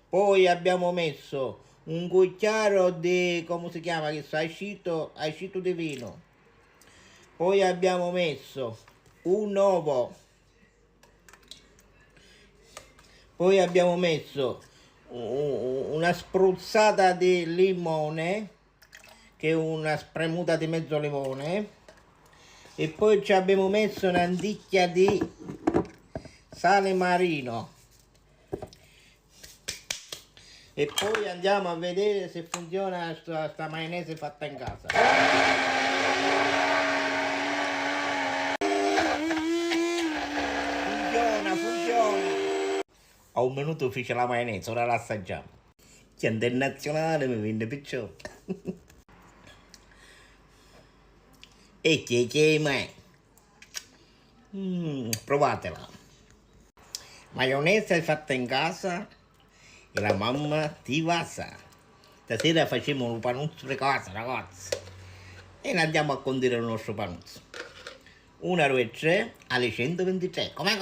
Poi abbiamo messo un cucchiaio di, come si chiama, aceto di vino. Poi abbiamo messo un uovo. Poi abbiamo messo una spruzzata di limone, che è una spremuta di mezzo limone. E poi ci abbiamo messo una ndicchia di sale marino. E poi andiamo a vedere se funziona sta maionese fatta in casa. Funziona. A un minuto fece la maionese, ora la assaggiamo. Che internazionale mi vende picciò. E che mai? Provatela. Maionese fatta in casa e la mamma ti passa. Stasera facciamo un panuzzo di casa, ragazzi. E ne andiamo a condire il nostro panuzzo. 1, 2, 3 alle 123. Com'è?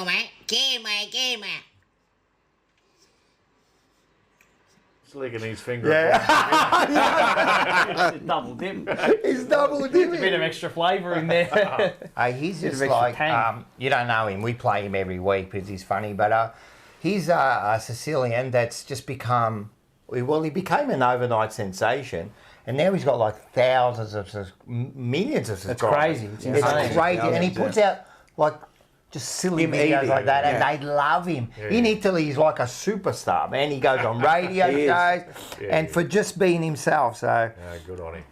Chema. Licking his finger. Double dip. He's double dipping. A bit of extra flavour in there. He's just like, you don't know him. We play him every week because he's funny. But he's a Sicilian that's just become, he became an overnight sensation. And now he's got like thousands of, millions of subscribers. It's crazy. It's crazy. And he puts out like just silly videos like that, and they love him. In Italy, he's like a superstar, man. He goes on radio shows, and for just being himself. So, yeah, good on him.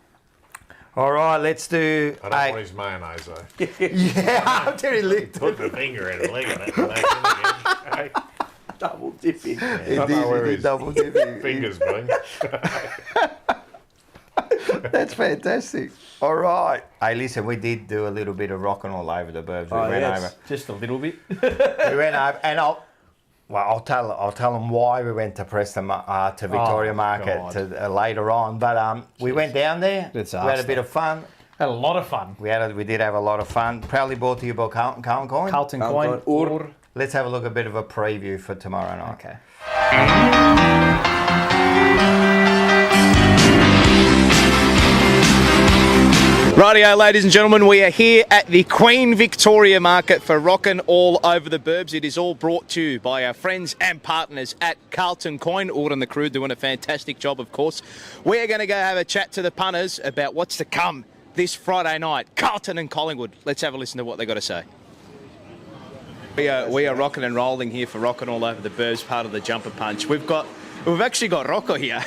All right, let's do. I don't want his mayonnaise though. Yeah, after he licked Put the finger in and lick it. Double dipping. He did double dipping. Fingers been. That's fantastic. All right. Hey, listen, we did do a little bit of rocking all over the burbs. We went over. Just a little bit. We went over, and I'll tell them why we went to Preston to Victoria Market later on. But we went down there. We had a bit of fun. Had a lot of fun. We did have a lot of fun. Proudly brought to you by Carlton Coin. Carlton Coin. Let's have a look at a bit of a preview for tomorrow night. Okay. Rightio, ladies and gentlemen, we are here at the Queen Victoria Market for Rockin' All Over the Burbs. It is all brought to you by our friends and partners at Carlton Coin. Ord and the crew doing a fantastic job, of course. We're going to go have a chat to the punters about what's to come this Friday night. Carlton and Collingwood. Let's have a listen to what they've got to say. We are rocking and rolling here for Rockin' All Over the Burbs, part of the Jumper Punch. We've actually got Rocco here.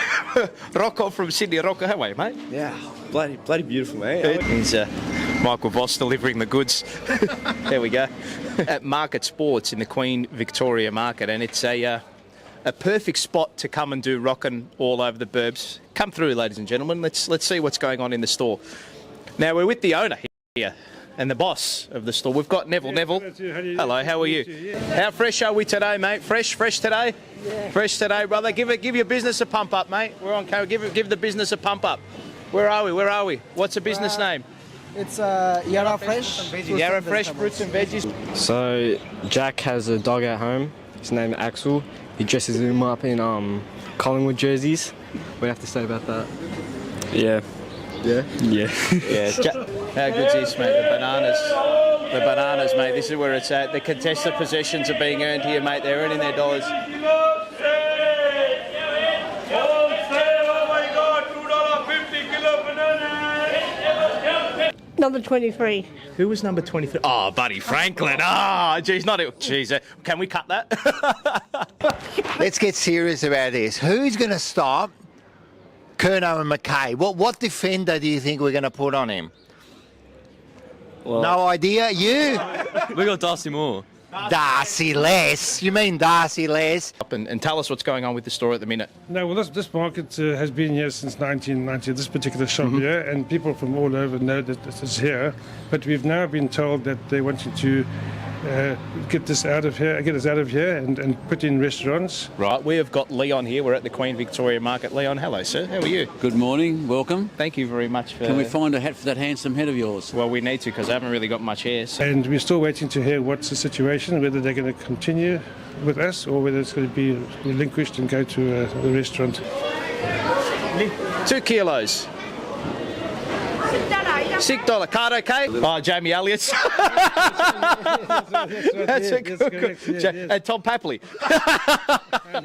Rocco from Sydney. Rocco, how are you, mate? Yeah, bloody beautiful, mate. He's Michael Voss delivering the goods. There we go. At Market Sports in the Queen Victoria Market, and it's a perfect spot to come and do Rockin' All Over the Burbs. Come through, ladies and gentlemen. Let's see what's going on in the store. Now we're with the owner here. And the boss of the store. We've got Neville. Neville, hello, how are you? How fresh are we today, mate? Fresh today? Yeah. Fresh today, brother. Give your business a pump up, mate. We're on camera. Give the business a pump up. Where are we? What's the business name? It's Yarra Fresh. Yarra Fresh, fruits and veggies. So Jack has a dog at home His name is Axel. He dresses him up in Collingwood jerseys. What do you have to say about that? Yeah. Yeah? Yeah. How good's this, mate? The bananas, mate. This is where it's at. The contested possessions are being earned here, mate. They're earning their dollars. Number 23. Who was number 23? Oh, Buddy Franklin. Oh, geez, not it. Jeez, can we cut that? Let's get serious about this. Who's going to stop Curnow and McKay? What defender do you think we're going to put on him? Well, no idea? You? We got Darcy Moore. Darcy Less? You mean Darcy Less? And tell us what's going on with the store at the minute. No, well, this market has been here since 1990, this particular shop here, and people from all over know that this is here. But we've now been told that they wanted to get us out of here and put in restaurants. Right, we have got Leon here. We're at the Queen Victoria Market. Leon, hello, sir. How are you? Good morning, welcome. Thank you very much for... Can we find a hat for that handsome head of yours? Well, we need to, because I haven't really got much hair. So. And we're still waiting to hear what's the situation, whether they're going to continue with us or whether it's going to be relinquished and go to the restaurant. 2 kilos. $6 card, okay? Oh, Jamie Elliott's. That's a good. And Tom Papley.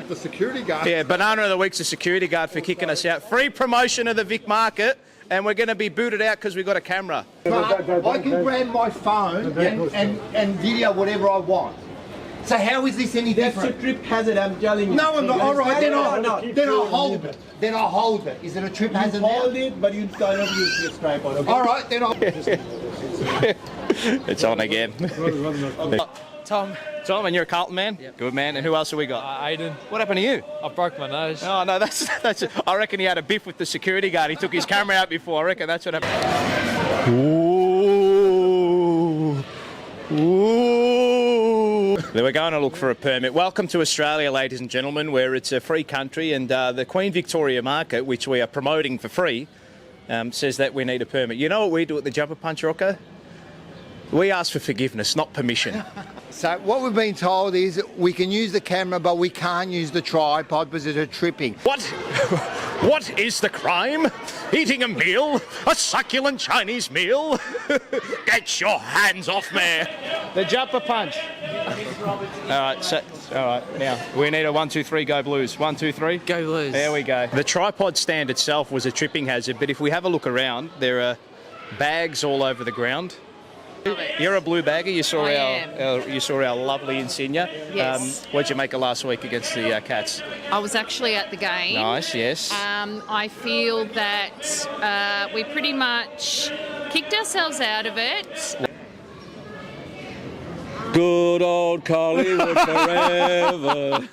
The security guard. Yeah, Banana of the Week's a security guard for kicking us out. Free promotion of the Vic Market, and we're going to be booted out because we've got a camera. I can grab my phone and video whatever I want. So how is this any different? That's a trip hazard, I'm telling you. No, I'm not. All right, then I'll hold it. Then I'll hold it. Is it a trip hazard? Hold it, but you cannot use this tripod. Okay? All right, then I'll... It's on again. Tom, and you're a Carlton man? Yep. Good man. And who else have we got? Aiden. What happened to you? I broke my nose. Oh, no, that's. I reckon he had a biff with the security guard. He took his camera out before. I reckon that's what happened. Ooh. They were going to look for a permit. Welcome to Australia, ladies and gentlemen, where it's a free country, and the Queen Victoria Market, which we are promoting for free, says that we need a permit. You know what we do at the Jumper Punch, Rocco? We ask for forgiveness, not permission. So what we've been told is we can use the camera, but we can't use the tripod because it's tripping. What? What is the crime? Eating a meal? A succulent Chinese meal? Get your hands off me! The Jumper Punch. All right, now we need a 1, 2, 3, go Blues. 1, 2, 3, go Blues. There we go. The tripod stand itself was a tripping hazard, but if we have a look around, there are bags all over the ground. You're a blue bagger. You saw our lovely insignia. Yes. What'd you make of last week against the Cats? I was actually at the game. Nice, yes. I feel that we pretty much kicked ourselves out of it. Good old Collingwood forever.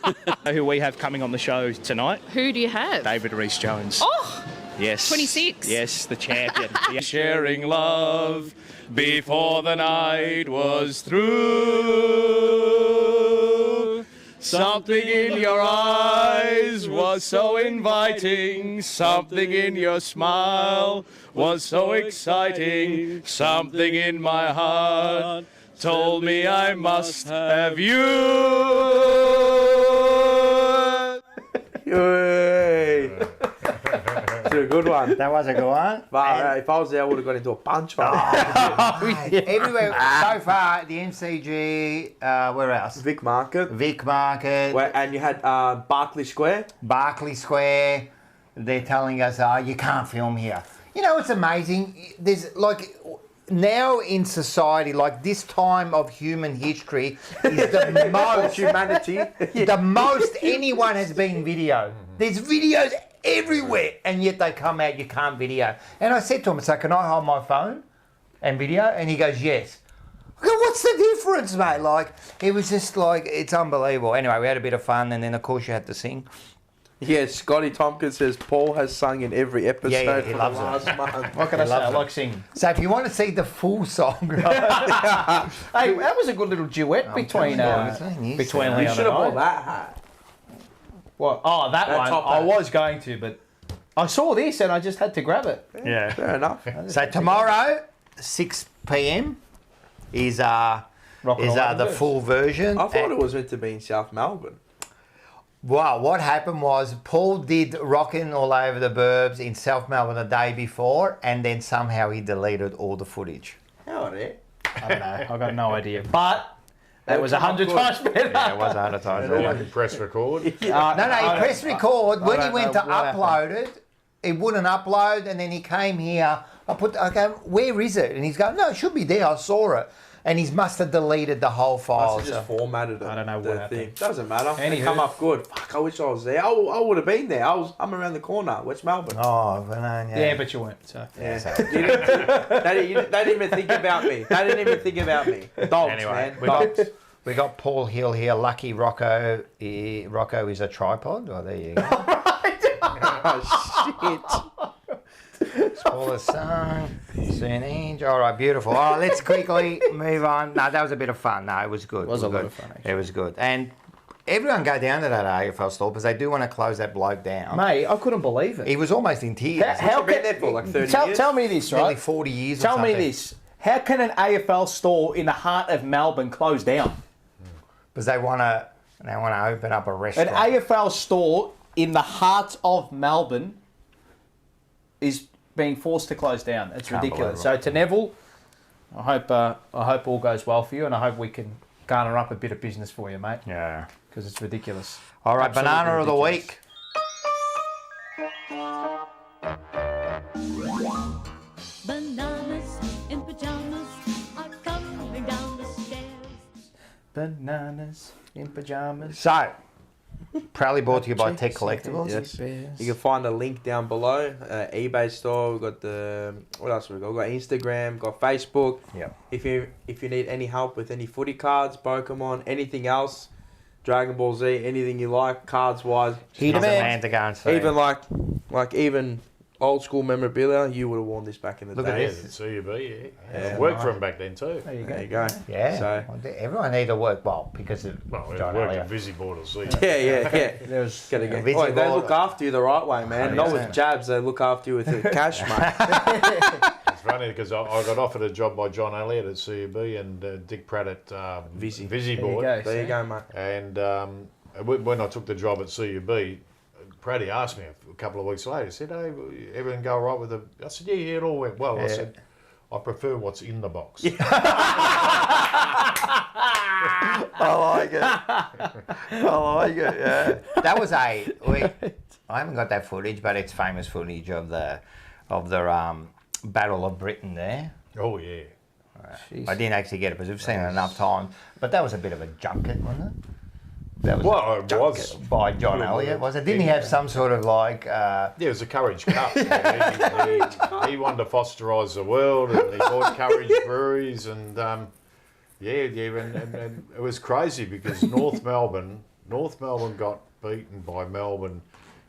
Who we have coming on the show tonight? Who do you have? David-Rhys Jones. Oh! Yes. 26. Yes, the champion. Sharing love before the night was through. Something in your eyes was so inviting. Something in your smile was so exciting. Something in my heart told me I must have you. Yay! It's a good one. That was a good one. But if I was there, I would have got into a punch fight. Everywhere so far, the MCG, where else? Vic Market. And you had Barclay Square. They're telling us, you can't film here. You know, it's amazing. There's like... Now in society, like this time of human history, is the most humanity. The most anyone has been video. There's videos everywhere, and yet they come out, you can't video. And I said to him, so can I hold my phone and video? And he goes, yes. I go, what's the difference, mate? Like, it was just like, it's unbelievable. Anyway, we had a bit of fun, and then of course you had to sing. Yeah, Scotty Tompkins says Paul has sung in every episode. Yeah, he loves it. What can I say? I like singing. So if you want to see the full song, hey, that was a good little duet between Leon and I. You should have bought that hat. What? Oh, that one. I was going to, but I saw this and I just had to grab it. Yeah, fair enough. So tomorrow, 6 p.m. is is the full version. I thought it was meant to be in South Melbourne. Well, what happened was Paul did Rockin' All Over the Burbs in South Melbourne the day before, and then somehow he deleted all the footage. How are they? I don't know. I've got no idea. But that was 100 times better. Yeah, it was 100 times better. You press record. No, he pressed record. When he went to upload it, it wouldn't upload, and then he came here. Okay, where is it? And he's going, no, it should be there. I saw it. And he must have deleted the whole file. Must have just formatted it. I don't know what happened. Doesn't matter. They come up good. Fuck, I wish I was there. I would have been there. I'm around the corner, West Melbourne. Oh, well, yeah, but you weren't. So. Yeah. They didn't even think about me. Dogs, anyway, man. Dogs. We got Paul Hill here. Lucky Rocco. Rocco is a tripod. Oh, there you go. Oh, shit. Smaller song. Soon Inch. All right, beautiful. All right, let's quickly move on. No, that was a bit of fun. No, it was good. It was a lot of fun, actually. It was good. And everyone go down to that AFL store because they do want to close that bloke down. Mate, I couldn't believe it. He was almost in tears. How been there for like 30 years? Tell me this, right? Nearly 40 years Tell me this. How can an AFL store in the heart of Melbourne close down? Because they want to open up a restaurant. An AFL store in the heart of Melbourne is being forced to close down. It's ridiculous. So to Neville, I hope all goes well for you, and I hope we can garner up a bit of business for you, mate. Yeah. Because it's ridiculous. All right, Absolutely banana ridiculous. of the week. Bananas in pajamas are coming down the stairs. Bananas in pajamas. So, proudly brought to you by Tech Collectibles. Yes. You can find a link down below. eBay store. We've got the what else have we got? We've got Instagram. We've got Facebook. Yeah. If you need any help with any footy cards, Pokemon, anything else, Dragon Ball Z, anything you like, cards wise, He's a man to go and see. even like even old school memorabilia, you would have worn this back in the Look day. at this. CUB, yeah. Worked for him back then too. There you go. Yeah. So, Well, everyone need to work well because of John worked Elliott. in Visiboard or see. yeah. There's Gotta go. Visible- Oi, they look after you the right way, man. Not with 100%. jabs, they look after you with the cash, mate. It's funny because I got offered a job by John Elliott at CUB and Dick Pratt at Visiboard. There you go, mate. And when I took the job at CUB, Praddy asked me a couple of weeks later, he said, hey, everything go all right with the... I said, yeah, it all went well. I said, I prefer what's in the box. I like it, yeah. That was I haven't got that footage, but it's famous footage of the Battle of Britain there. Oh, yeah. I didn't actually get it because we've seen it enough times. But that was a bit of a junket, wasn't it? That was it was. By John Elliott, was it? Didn't he have some sort of like... Yeah, it was a Courage Cup. he wanted to fosterise the world and he bought Courage breweries and... and it was crazy because North Melbourne got beaten by Melbourne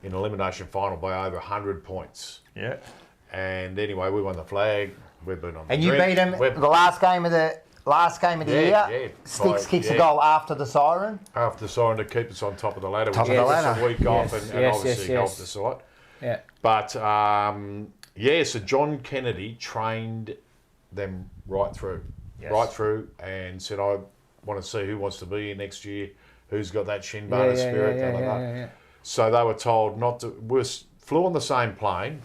in elimination final by over 100 points. Yeah. And anyway, we won the flag. We've been on the And you beat him the last game of the year? Yeah. Sticks kicks a goal after the siren? After the siren to keep us on top of the ladder. Top of the ladder. A week off and obviously helped us a lot. Yeah. But, so John Kennedy trained them right through. Yes. Right through and said, I want to see who wants to be here next year, who's got that shin-boner spirit. Yeah. So they were told not to... We flew on the same plane,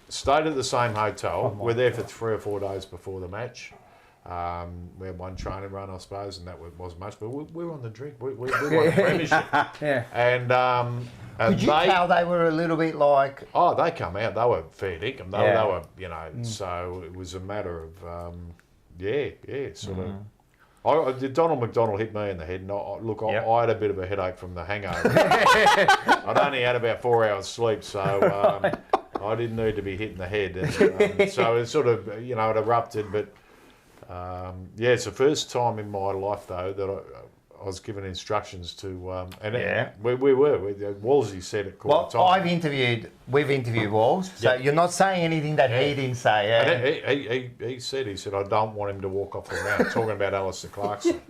stayed at the same hotel. We're there for 3 or 4 days before the match. We had one training run, I suppose, and that wasn't much, but we were on the drink. We won the premiership. Yeah. And could you tell they were a little bit like... Oh, they come out. They were fair dinkum. They were, so it was a matter of... sort of. Donald McDonald hit me in the head, and I had a bit of a headache from the hangover. I'd only had about 4 hours sleep, so I didn't need to be hit in the head. And, so it sort of, it erupted. But it's the first time in my life though that was given instructions to, and Yeah. we were. Wolsey said it Well, quite time. we've interviewed Walls, so Yep. you're not saying anything that he didn't say. Yeah? And he said, I don't want him to walk off the ground, talking about Alistair Clarkson.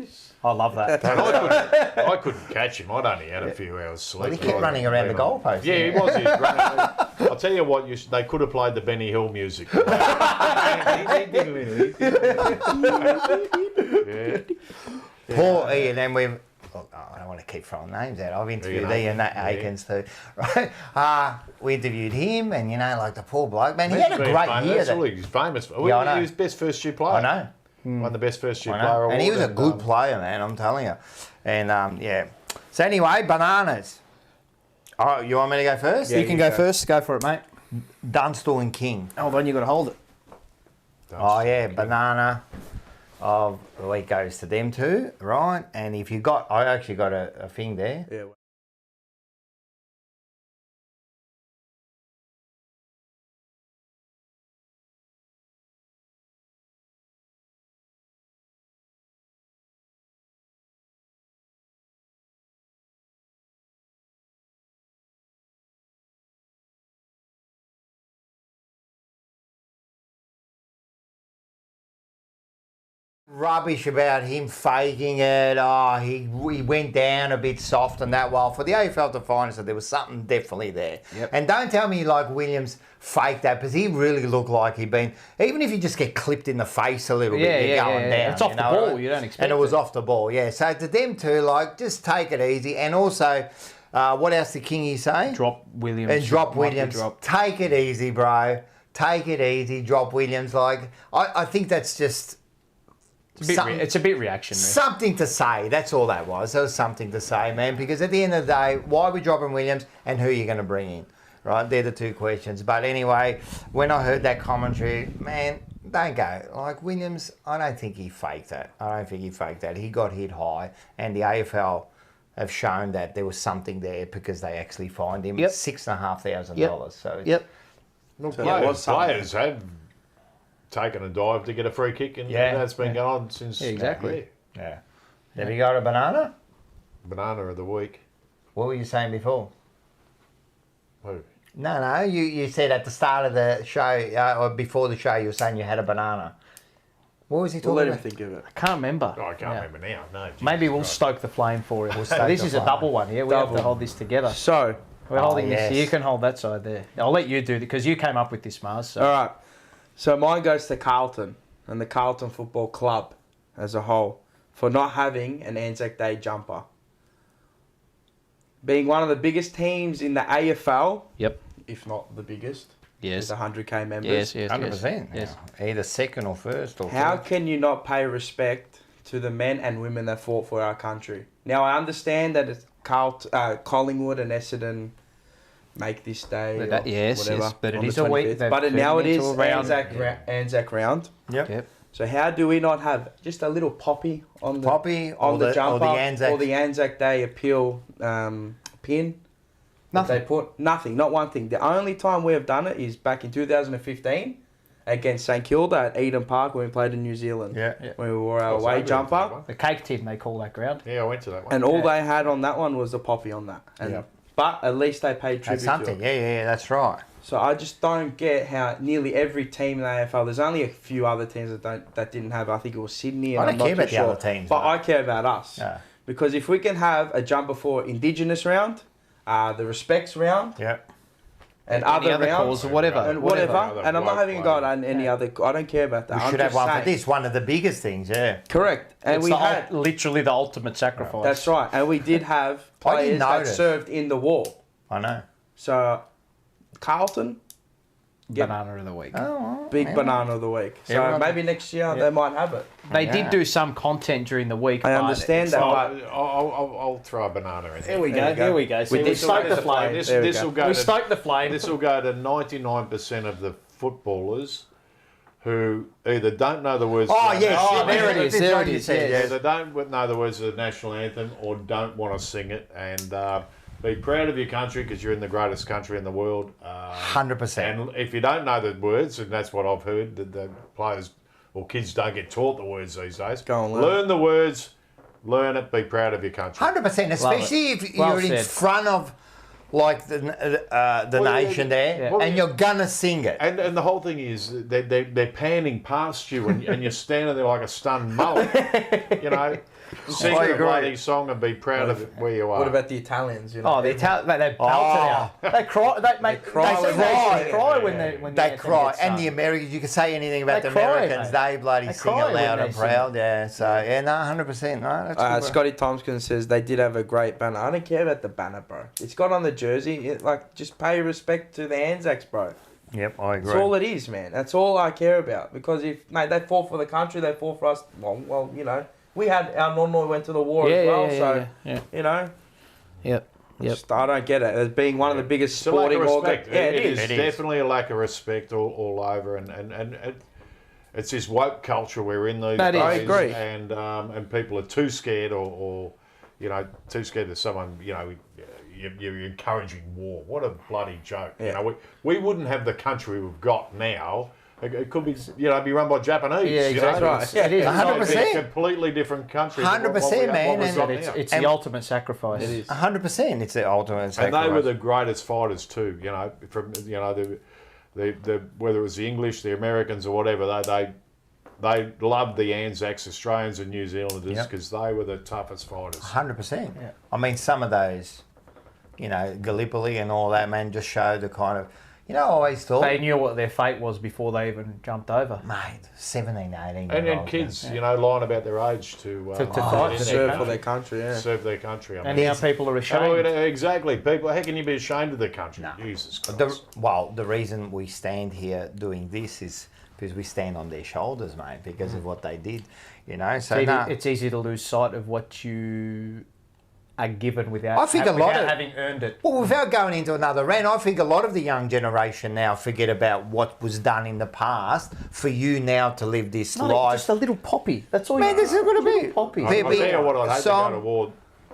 I love that. And I couldn't catch him. I'd only had a few hours sleep. Well, he kept running around the goalpost. Yeah, he was. He was running. I'll tell you what, they could have played the Benny Hill music. Poor Ian, and we've. Look, I don't want to keep throwing names out. I've interviewed Ian Aikens too, right? We interviewed him, and like the poor bloke, man. He had a great year. That's all he's famous for. Yeah, I know. He was best first year player. I know. Won the best first year I know. player award. And he was a good player, man. I'm telling you. And yeah. So anyway, bananas. Oh, you want me to go first? Yeah, you can go first. Go for it, mate. Dunstall and King. Hold on, you got to hold it. Oh yeah, banana of the week goes to them two, right? And if you got, I actually got a thing there. Yeah. Rubbish about him faking it. Oh, he went down a bit soft and that. While for the AFL to find us, there was something definitely there. Yep. And don't tell me like Williams faked that, because he really looked like he'd been. Even if you just get clipped in the face a little bit, you're going down. It's off the ball. You don't expect. And it was it. off the ball. Yeah. So to them two, like, just take it easy. And also, what else did Kingy say? Drop Williams. And drop Might be Williams. dropped. Take it easy, bro. Take it easy. Drop Williams. Like, I think that's just. It's a bit reactionary. Something to say. That's all that was. There was something to say, man. Because at the end of the day, why are we dropping Williams and who are you going to bring in? Right? They're the two questions. But anyway, when I heard that commentary, man, don't go. Like Williams, I don't think he faked that. He got hit high, and the AFL have shown that there was something there because they actually fined him $6,500. So look, players have taken a dive to get a free kick, and that's been going on since. Yeah, exactly. Yeah. Have you got a banana? Banana of the week. What were you saying before? Who? No. You said at the start of the show, or before the show, you were saying you had a banana. What was he talking Let about? him think of it. I can't remember. I can't remember now. No. Maybe we'll stoke the flame for it. stoke This the is a flame. double one here. We have to hold this together. So, we're holding this. You can hold that side there. I'll let you do it because you came up with this, Mars. So. All right. So mine goes to Carlton and the Carlton Football Club as a whole for not having an Anzac Day jumper. Being one of the biggest teams in the AFL. Yep. If not the biggest. Yes. With 100k members. Yes. 100%. Yes. Either second or first. Or How third. can you not pay respect to the men and women that fought for our country? Now, I understand that it's Collingwood and Essendon make this day or whatever. But it on is the a week. 25th. But now it is round. Anzac round. Yep. So how do we not have just a little poppy on the or the jumper Anzac, or the Anzac Day appeal pin? Nothing. They put nothing, not one thing. The only time we have done it is back in 2015 against St Kilda at Eden Park when we played in New Zealand. Yeah. When we wore our away jumper. The cake tin, they call that ground. Yeah, I went to that one. And all they had on that one was the poppy on that. And, But at least they paid tribute That's something. to it. Yeah, that's right. So I just don't get how nearly every team in the AFL. There's only a few other teams that didn't have. I think it was Sydney. And I don't care about the other teams, but mate. I care about us. Yeah. Because if we can have a jumper for Indigenous round, the respects round, and Any other other rounds, cause or whatever. and I'm not having a go at any other. I don't care about that. We I'm should have just one saying. for this. One of the biggest things. Yeah. Correct, and It's we had literally the ultimate sacrifice. that's right, and we did have I didn't players that notice. served in the war. I know. So, Carlton. Banana of the week. Big banana of the week. So Everyone- maybe next year they might have it. They did do some content during the week. I but understand it's that, not- but I'll throw a banana in there. Here we go. So we This stoked the flame. will go. We stoked the flame. This will go to 99% of the footballers who either don't know the words. Oh, to the yes. national there it anthem, is. There it is. Yes. Either don't know the words of the national anthem or don't want to sing it, and be proud of your country because you're in the greatest country in the world. 100%. And if you don't know the words, and that's what I've heard, that the players or kids don't get taught the words these days. Go and learn. Learn the words Learn it. Be proud of your country. 100%, especially if Well you're in said. front of like the nation there, and you're gonna sing it. And the whole thing is they're panning past you, and you're standing there like a stunned mullet. You know, sing the bloody song and be proud of where you are. What about the Italians? You know? Oh, the Italians, they belt it out. They cry. They cry when they cry. And the Americans, you can say anything about the Americans, they bloody sing it loud and proud. Yeah, so yeah, no, 100%. No, that's Scotty Tompkins says they did have a great banner. I don't care about the banner, bro. It's got on the jersey. Just pay respect to the Anzacs, bro. Yep, I agree. That's all it is, man. That's all I care about. Because if they fought for the country, they fought for us. Well, you know, we had our Nono went to the war as well. You know. Yep. I don't get it. As being one of the biggest sporting respect. Yeah, it is definitely a lack of respect all over, and it's this woke culture we're in these days. I agree. And people are too scared or too scared that someone, you're encouraging war. What a bloody joke. Yeah. You know, we wouldn't have the country we've got now. It could be, be run by Japanese. Yeah, exactly. Right. Yeah, it is. 100%. A completely different country. 100%, man. It's the ultimate sacrifice. It is. 100%. It's the ultimate sacrifice. And they were the greatest fighters too. From the whether it was the English, the Americans, or whatever, they loved the Anzacs, Australians and New Zealanders because they were the toughest fighters. 100%. Yeah. I mean, some of those, Gallipoli and all that, man, just showed the kind of, I always thought they knew what their fate was before they even jumped over. Mate, 17, 18. And kids, lying about their age to fight, to serve for their country, serve their country. And now people are ashamed. Exactly. People, how can you be ashamed of their country? No. Jesus Christ. The reason we stand here doing this is because we stand on their shoulders, mate, because of what they did, So it's easy to lose sight of what you are given without having earned it. Well, without going into another rant, I think a lot of the young generation now forget about what was done in the past for you now to live this life. Just a little poppy. That's all. Man, this is going to be poppy. I'll tell you what, I'd hate to go to war.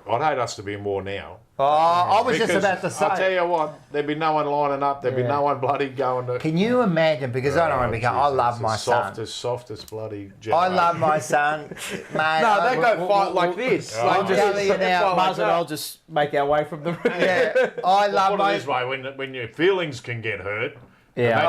I'd hate us to be in war now. Oh, I was just about to say. I'll tell you what, there'd be no one lining up. There'd be no one bloody going to... Can you imagine? Because I don't want to become... I love my son. Softest bloody generation. I love my son. Mate, no, they go fight like this. I'm telling you now. Might as well just make our way from the room. Yeah, I love my... Put it this way, when your feelings can get hurt... Yeah.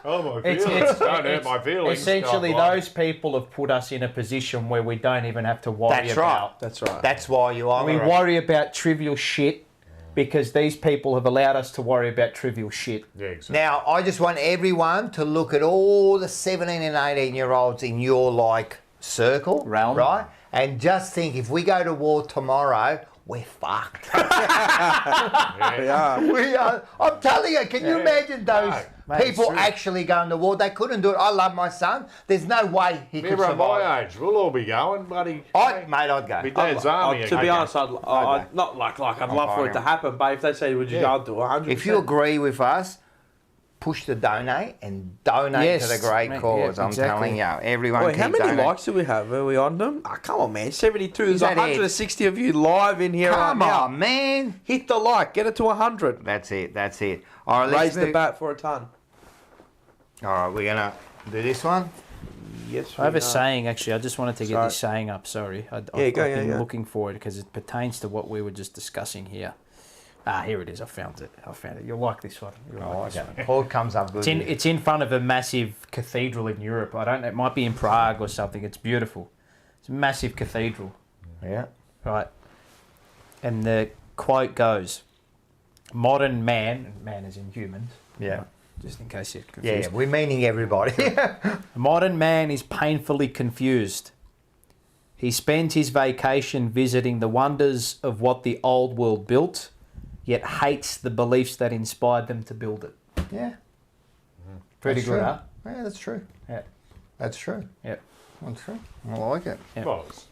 My feelings. Don't hurt my feelings. Essentially, those people have put us in a position where we don't even have to worry about. That's right. That's why you are. We worry about trivial shit because these people have allowed us to worry about trivial shit. Yeah, exactly. Now, I just want everyone to look at all the 17 and 18-year-olds in your circle, realm, right? And just think, if we go to war tomorrow, we're fucked. Yeah. We are. I'm telling you, can you imagine those people actually going to war? They couldn't do it. I love my son. There's no way he could survive. My age, we'll all be going, buddy. I'd go. Be Dad's army. To be honest, I'd not like I'd love for it to happen, but if they say, would you go, I'd do 100%. If you agree with us, push the donate and donate to the great cause. I'm telling you, everyone. Wait, how many likes do we have? Are we on them? Oh, come on, man. 72. There's 160 of you live in here right now. Come on, man. Hit the like. Get it to 100. That's it. All right, raise the bat for a ton. All right, we're gonna do this one. Yes. I have a saying, actually. I just wanted to get this saying up. Sorry, I've been looking for it because it pertains to what we were just discussing here. Here it is. I found it. You'll like this one. All comes up good. It's in front of a massive cathedral in Europe. I don't know. It might be in Prague or something. It's beautiful. It's a massive cathedral. Yeah. Right. And the quote goes, modern man is in humans. Yeah. Just in case you're confused. Yeah, we're meaning everybody. Modern man is painfully confused. He spends his vacation visiting the wonders of what the old world built, yet hates the beliefs that inspired them to build it. Yeah. Pretty good, huh? Yeah, that's true. Yeah. That's true. Yeah. That's true. I like it. Yeah. Well, it's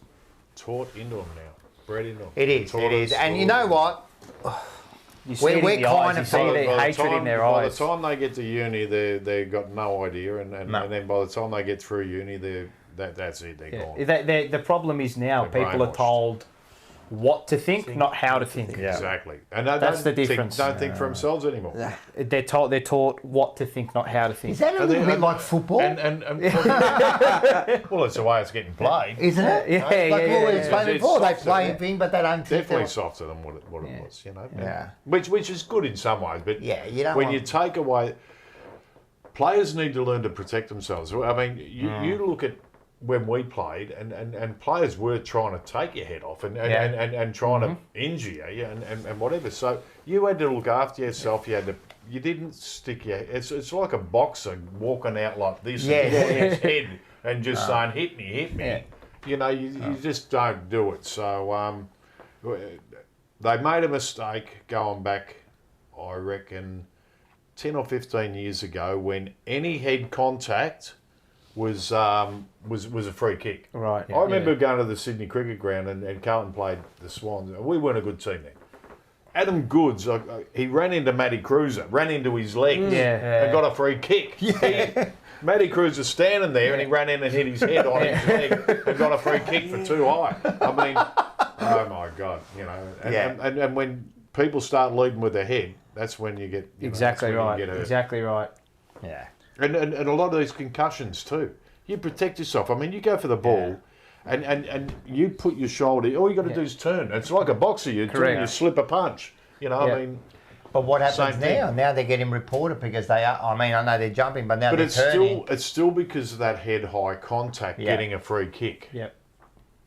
taught into them now. Bred into them. It is. And you know what? We're kind of seeing the hatred in their eyes. By the time they get to uni, they've got no idea. And then by the time they get through uni, that's it. They're gone. The problem is now people are told what to think, not how to think. Yeah. Exactly. And that's the difference. Don't think for themselves anymore. They're taught what to think, not how to think. Is that a little bit like football? Well, it's the way it's getting played. Isn't it? Yeah, like what we explained It's before, they softer, play a thing, but they don't think Definitely they're- softer than what it was, you know. Yeah. Which is good in some ways, but Yeah, you don't when want- you take away, players need to learn to protect themselves. I mean, you look at when we played, and players were trying to take your head off and trying to injure you and whatever. So you had to look after yourself. You didn't stick your. It's like a boxer walking out like this and putting his head and just saying hit me. Yeah. You know, you just don't do it. So they made a mistake going back, I reckon, 10 or 15 years ago when any head contact was a free kick. Right. I remember going to the Sydney Cricket Ground and Carlton played the Swans. We weren't a good team then. Adam Goods, he ran into Matty Cruiser, ran into his legs and got a free kick. Matty Cruiser standing there and he ran in and hit his head on his leg and got a free kick for too high. I mean, oh my God, you know. And when people start leading with their head, that's when you get Exactly right. You get hurt. Exactly right. Yeah. And a lot of these concussions too. You protect yourself. I mean, you go for the ball, and you put your shoulder. All you got to do is turn. It's like a boxer. You turn, you slip a punch. You know, I mean. But what happens Same thing. now? Now they're getting reported because they are. I mean, I know they're jumping, but now But they're turning. it's still because of that head-high contact getting a free kick. Yep.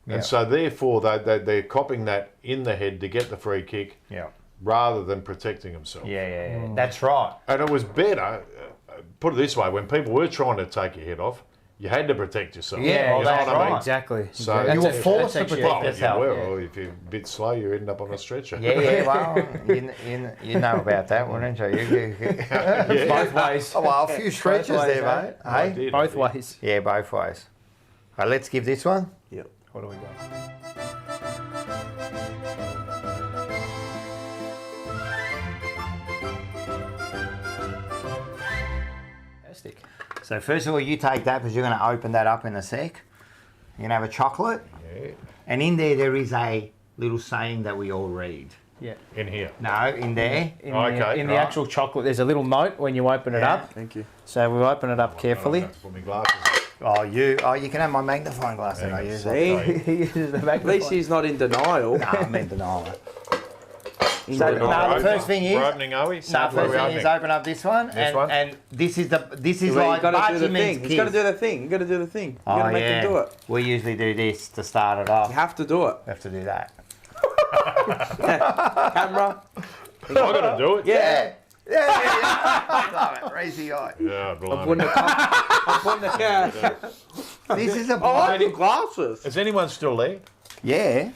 And so therefore they're copping that in the head to get the free kick. Yeah. Rather than protecting themselves. Yeah. That's right. And it was better. Put it this way: when people were trying to take your head off, you had to protect yourself. Yeah, you know that's what I mean? right. Exactly. So You were forced to protect yourself. Well, if you're a bit slow, you end up on a stretcher. Yeah, well, you know about that, wouldn't you? Both ways. Oh, well, a few stretches there, mate. I Hey? did. Both ways. Yeah, both ways. All right, let's give this one. Yep. What do we got? Fantastic. So first of all, you take that because you're going to open that up in a sec. You're going to have a chocolate. Yeah. And in there is a little saying that we all read. Yeah. In here. No, in there. In the actual chocolate, there's a little note when you open it up. Thank you. So we open it up carefully. I have to put my glasses on. Oh, you can have my magnifying glass that I use. He uses the At least he's not in denial. No, I'm in denial. So So, the first thing is, we're opening, are we? no, first thing is open up this one, and this is Well, like you got to do the Bargy thing. means He's got to kiss. do the thing. You got to do the thing. You got to make him do it. We usually do this to start it off. You have to do it. We have to do that. Camera. I got to do it. Yeah. I love it. Raise the eye. Yeah, I'm putting the This is a Oh, I need glasses. Is anyone still there? Yeah.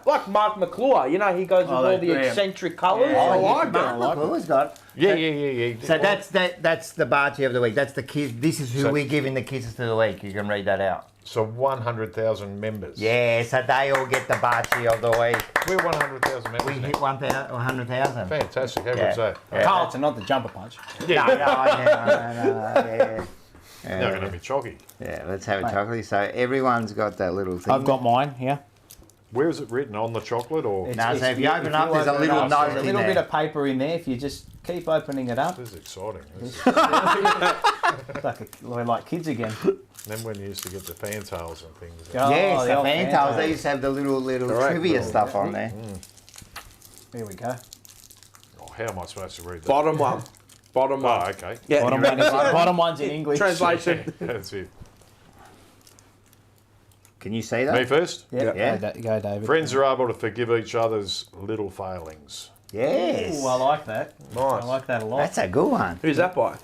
Like Mark McClure, you know, he goes with all the eccentric colours. I like it. Mark McClure's got. Yeah. So that's the Bargy of the week. That's the kids. This is who we're giving the kisses to the week. You can read that out. So 100,000 members. Yeah, so they all get the Bargy of the week. We're 100,000 members. We hit 100,000. Fantastic. How good's that? Carlton, not the jumper punch. No, yeah. Now going to be chalky. Yeah, let's have a chocolate. So everyone's got that little thing. I've got mine here. Where is it written? On the chocolate or? No, so if you open up, there's a little note There's a in little there. bit of paper in there. If you just keep opening it up. This is exciting. We're like kids again. Then when you used to get the fantails and things. Oh, Yes, the old fantails. They used to have the little trivia stuff on there. There we go. Oh, how am I supposed to read that? Bottom one. Bottom one. Oh, okay. Yeah. Bottom one's in English. Translation. That's it. Can you see that? Me first? Yeah. Go, David. Friends are able to forgive each other's little failings. Yes. Ooh, I like that. Nice. I like that a lot. That's a good one. Who's that by?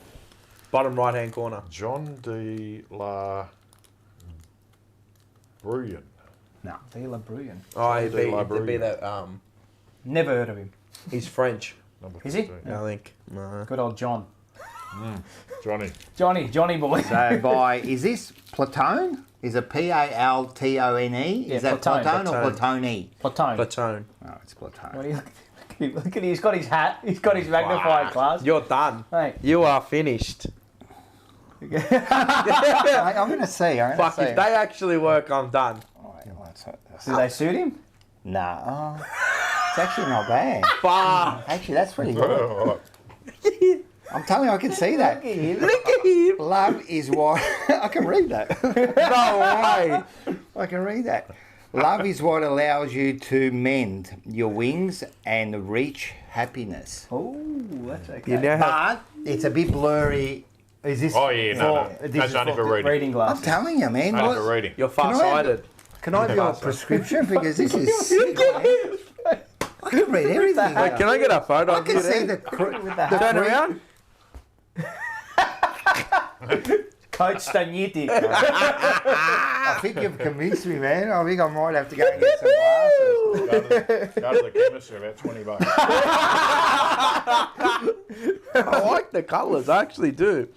Bottom right hand corner. John de la Bruyan. No. De La Bruyan. Oh, he'd De La be Bruyan. that. Never heard of him. He's French. Number Is he? 15. I think. No. Good old John. Johnny boy. So by, is this Platone? Is it P-A-L-T-O-N-E? Yeah, Is that Platone. Platone or Platone? Platone. Platone. Oh, it's Platone. What do you, look at him. He's got his hat. He's got his magnifying glass. You're done. Hey. You are finished. I'm going to see. Fuck, if they actually work, I'm done. All right, let's Do they suit him? Nah. It's actually not bad. Actually, that's pretty good. I'm telling you, I can see that. Look at him. Love is what... I can read that. No way. I can read that. Love is what allows you to mend your wings and reach happiness. Oh, that's okay. You now have... But it's a bit blurry. Is this Oh, yeah, no. That's only for reading. Reading glasses. I'm telling you, man. Only for reading. You're far-sighted. Can I have your prescription? Because this is sick, man. I can read everything. Hey, can I get a photo I of can you see there? the Turn around. Coach Stagnetti. I think you've convinced me, man. I think I might have to go and get some glasses. Go to the chemist for about $20. I like the colours, I actually do.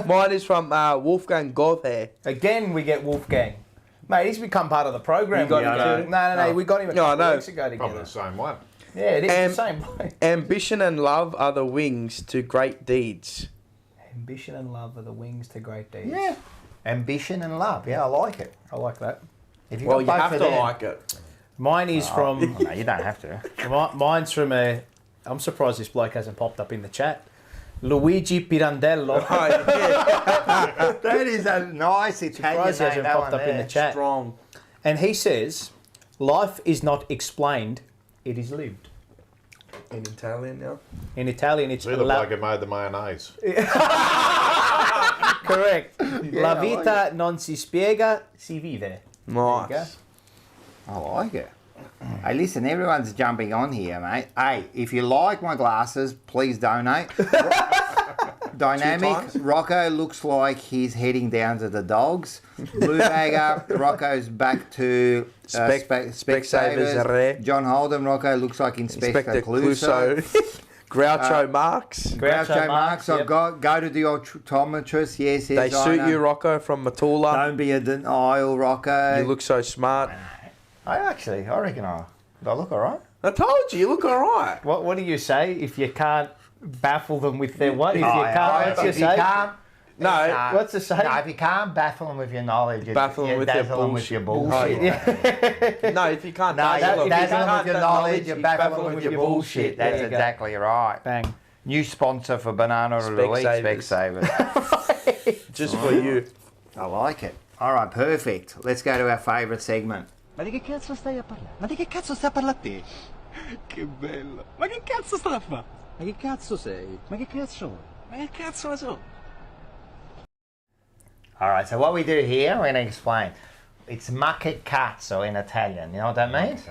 Mine is from Wolfgang Gothe. Again, we get Wolfgang. Mate, he's become part of the program. You got him No, we got him a couple weeks ago Probably together. the same one. Yeah, it is the same way. Ambition and love are the wings to great deeds. Ambition and love are the wings to great deeds. Yeah. Ambition and love. Yeah, I like it. I like that. If Well, you got both have of to them- like it. Mine is from... No, you don't have to. Mine's from a... I'm surprised this bloke hasn't popped up in the chat. Luigi Pirandello. That is a nice Italian Surprised he hasn't name. popped up in the chat. Strong. And he says, life is not explained, it is lived. In Italian now? In Italian, it's See the bloke who made the mayonnaise. correct. Yeah, La I like vita non si spiega, si vive. Nice. I like it. Hey, listen, everyone's jumping on here, mate. Hey, if you like my glasses, please donate. Dynamic, Rocco looks like he's heading down to the dogs. Blue Bagger, Rocco's back to Specsavers. John Holden, Rocco looks like Inspector Clouseau. Groucho Marx. Groucho Marx, I've got. Go to the optometrist. Yes, They yes, I suit know. you, Rocco, from Matula. Don't be a denial, Rocco. You look so smart. I reckon I look all right. I told you, you look all right. What do you say if you can't baffle them with their what? If you can't, if you can't, No, what's the saying? No, if you can't baffle them with your knowledge, Baffle them with your dazzle them with your bullshit. bullshit. No, if you can't dazzle them with your knowledge, you you baffle them with your bullshit. That's There you go. exactly right. Bang. New sponsor for Banana of the Week, Specsavers. Just for you. I like it. All right, perfect. Let's go to our favourite segment. Ma di che cazzo stai a parlare? Ma di che cazzo stai a parlare a te? Che bello. Ma che cazzo sta a fare? Ma che cazzo sei? Ma che cazzo? Ma che cazzo so? All right, so what we do here, we're going to explain. It's ma che cazzo in Italian. You know what that means?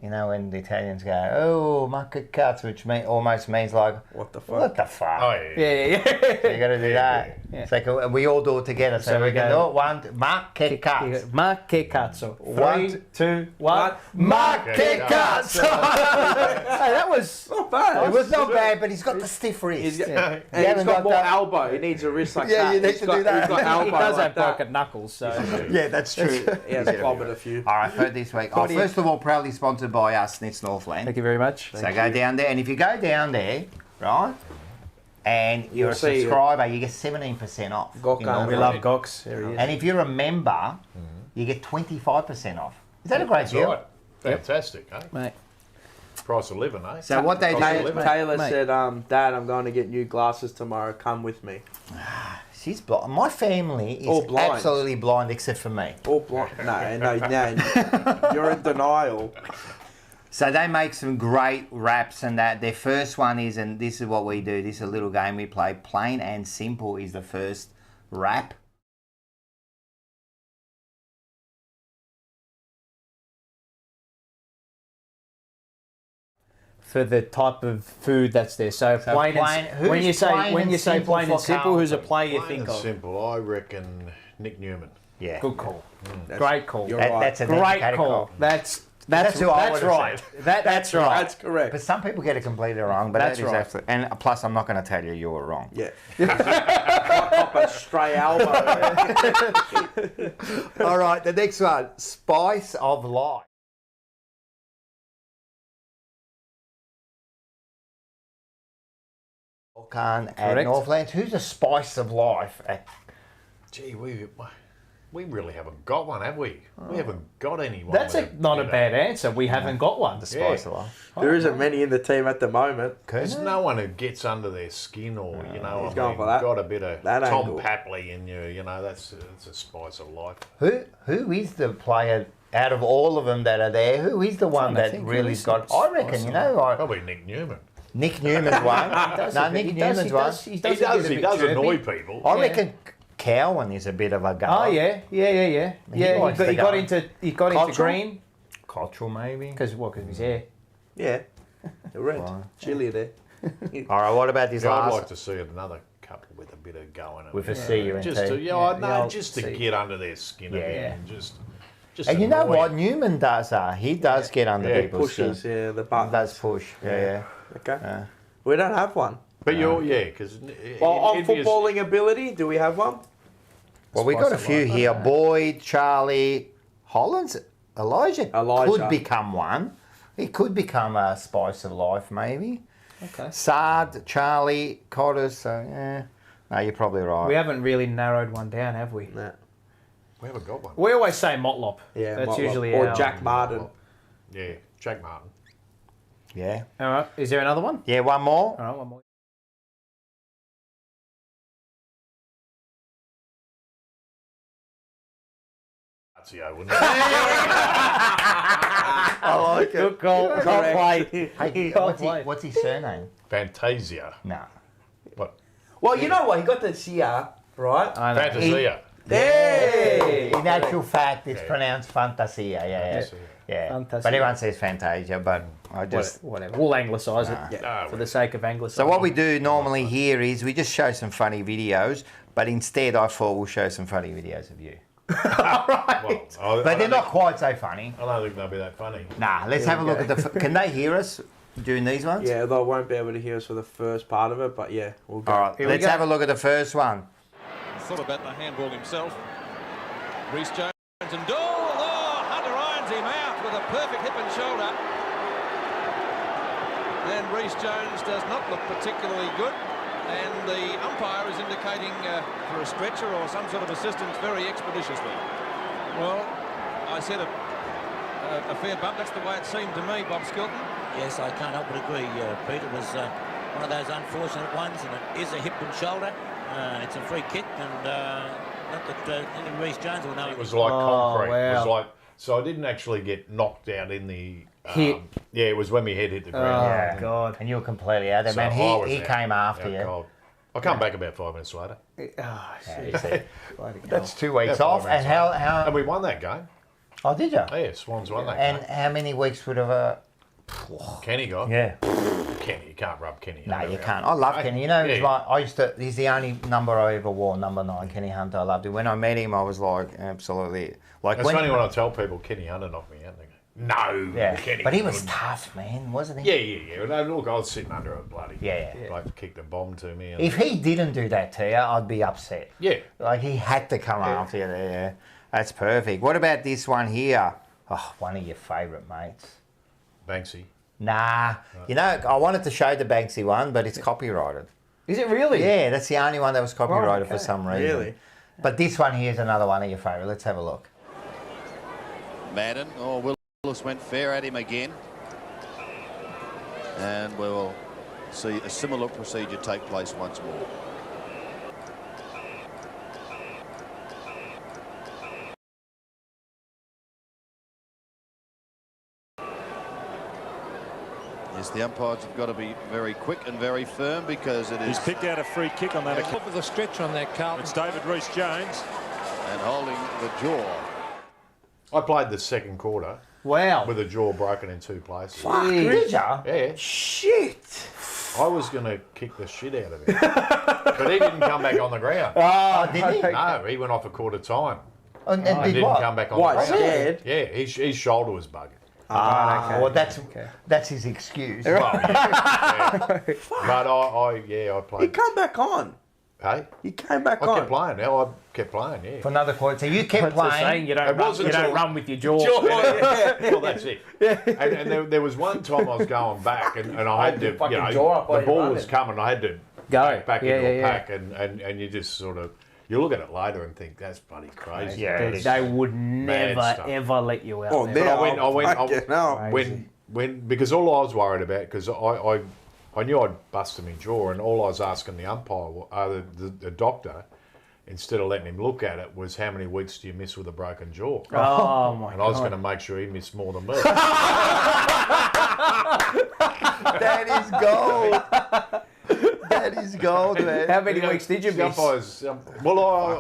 You know when the Italians go, oh, ma che cazzo, which almost means like, what the fuck? What the fuck? Oh, yeah. So you got to do that. Yeah. It's like we all do it together. So we can do it. One, ma che cazzo. Ma che cazzo. 3, 2, 1. Ma che cazzo. Hey, that was not bad. It was not bad, but he's got the stiff wrist. And he's got more elbow. He needs a wrist like Yeah, that. you need He's to got- do that. He's got elbow He does like have that. broken knuckles, so. Yeah, that's true. He has clobbered a few. All right, for this week. Oh, first of all, proudly sponsored by us, Nits Northland. Thank you very much. So go down there, and if you go down there, right, and you're a see it. subscriber, you get 17% off. Gok in Northland. We love Gox. There he is. And if you're a member, you get 25% off. Is that a great That's deal? right. Fantastic, eh? Mate. Price of living, eh? So what they Price of do, living. Taylor Mate. said, Dad, I'm going to get new glasses tomorrow. Come with me. she's blind. My family is All blind. absolutely blind except for me. All blind. No. You're in denial. So they make some great raps and that. Their first one is, and this is what we do, this is a little game we play, Plain and Simple is the first rap. For the type of food that's there. So plain and who's when you say plain and simple plain for and simple, who's a Carlton? player you Plain think and of? simple, I reckon Nick Newman. Yeah. Good call. Great call. You're right. That's a Great dedicated call. That's who I that's would've right. said. That's right. That's correct. But some people get it completely wrong. But That's that is right. absolutely, and plus I'm not going to tell you were wrong. Yeah. Pop a stray elbow. All right, the next one, Spice of Life. At Correct. Northlands. Who's the Spice of Life? Gee, we We really haven't got one, have we? We haven't got anyone. That's not a bad answer. We haven't got one. The spice of life. There isn't many in the team at the moment. There's no one who gets under their skin or, He's going for that. got a bit of That Tom angle. Papley in you, that's a spice of life. Who is the player out of all of them that are there? Who is the one that really's got? I reckon, Probably Nick Newman. Nick Newman's one. Nick Newman's one. He does annoy people. I reckon Cowan is a bit of a guy. Oh yeah. He got into green. Cultural maybe. Because of his hair. Yeah. The red. Chili there. All right, what about this I'd last? like to see another couple with a bit of going. With a CUNT. Just to, just to get under their skin a bit. And just and you know annoy what? them. Newman does that. He does get under people's skin. Pushes, the button. Does push. Yeah. Okay. We don't have one. But because on footballing ability, do we have one? Well, we got a few here. Boyd, Charlie, Hollands, Elijah could become one. He could become a spice of life, maybe. Okay. Sard, Charlie, Cotter. So no, you're probably right. We haven't really narrowed one down, have we? No. We haven't got one. We always say Motlop. Yeah, that's Motlop. usually or our... Jack Martin. Yeah, Jack Martin. Yeah. All right. Is there another one? Yeah, one more. All right, one more. Wouldn't it? I like it. Good call. Can't play. Hey, what's his surname? Fantasia. No. What? Well, you know what? He got the Sia, right? Fantasia. Hey! In actual fact, it's pronounced Fantasia. Yeah. Fantasia. But everyone says Fantasia, but I just... Whatever. We'll anglicise it for the sake of anglicising. So what we do normally here is we just show some funny videos, but instead I thought we'll show some funny videos of you. Right. Well, But they're not quite so funny. I don't think they'll be that funny. Nah, let's have a look at the... Can they hear us doing these ones? Yeah, they won't be able to hear us for the first part of it, but yeah, we'll go. All right, let's have a look at the first one. Thought about the handball himself. Rhys Jones and Hunter irons him out with a perfect hip and shoulder. And Rhys Jones does not look particularly good. And the umpire is indicating for a stretcher or some sort of assistance very expeditiously. Well, I said a fair bump. That's the way it seemed to me, Bob Skilton. Yes, I can't help but agree, Pete. It was one of those unfortunate ones, and it is a hip and shoulder. It's a free kick, and not that any Rhys Jones will know. It was like concrete. wow. It was like, so I didn't actually get knocked out in the... Hit. Yeah, it was when my head hit the ground. Yeah. God. And you were completely out there, So man. I was He out, came after out you. cold. I come back about 5 minutes later. Oh, You see. That's 2 weeks Yeah, off. 5 And minutes how... And we won that game. Oh, did you? Yeah, Swans won that And game. how many weeks would have... Kenny got. Yeah. Kenny, you can't rub Kenny. No, Hunter you out. can't. I love Hey, Kenny. You know, yeah. he's like, he's the only number I ever wore, number 9, Kenny Hunter. I loved him. When I met him, I was like, absolutely... Like It's funny when I tell people Kenny Hunter knocked me out. They go, no, Yeah, Kenny. but he was couldn't." tough, man, wasn't he? Yeah. No, look, I was sitting under a bloody... Yeah. Like, kicked a bomb to me. And, If he didn't do that to you, I'd be upset. yeah. Like, he had to come after you there. Yeah. That's perfect. What about this one here? Oh, one of your favourite mates. Banksy. Nah. You know, I wanted to show the Banksy one, but it's copyrighted. Is it really? Yeah, that's the only one that was copyrighted for okay. some reason. Really? But this one here is another one of your favourite. Let's have a look. Madden, Willis went fair at him again. And we will see a similar procedure take place once more. Yes, the umpires have got to be very quick and very firm because it is... He's picked out a free kick on that. A clip of the stretch on that, Carlton. It's David-Rhys Jones. And holding the jaw. I played the second quarter. Wow. With a jaw broken in 2 places. Fuck, did ya? Yeah. Shit. I was going to kick the shit out of him. But he didn't come back on the ground. Oh, did he? No, he went off a quarter time. And He did didn't what? come back on the ground. Scared? Yeah, his shoulder was bugging. Well, that's his excuse. Well, yeah. But I played. He came back on. Hey? He came back I on. kept playing. I kept playing, yeah. For another quarter. So you kept That's the playing. saying, you don't run with your jaw. Well, that's it. And there was one time I was going back and I had to, jaw up while the you're ball running. was coming. I had to Go. back Yeah, into yeah, a pack and you just sort of, you look at it later and think that's bloody crazy. Yeah, they would never ever let you out. Oh, there. now because all I was worried about, because I knew I'd busted my jaw, and all I was asking the umpire, the doctor, instead of letting him look at it, was how many weeks do you miss with a broken jaw? Oh my God! And I was going to make sure he missed more than me. That is gold. That is gold, man. How many weeks did you miss?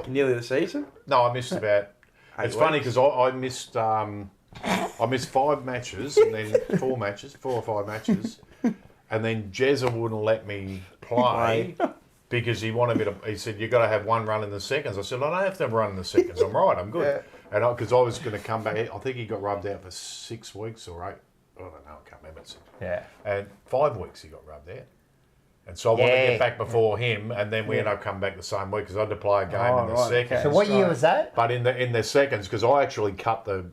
Nearly the season. No, I missed about. It's funny because I missed 5 matches and then 4 or 5 matches, and then Jezza wouldn't let me play because he wanted me to. He said you got to have 1 run in the seconds. I said I don't have to have a run in the seconds. I'm right. I'm good. And because I was going to come back, I think he got rubbed out for 6 weeks or 8. I don't know. I can't remember. And 5 weeks he got rubbed out. And so I wanted to get back before him, and then we ended up coming back the same week because I had to play a game in the seconds. So what year was that? But in the seconds, because I actually cut the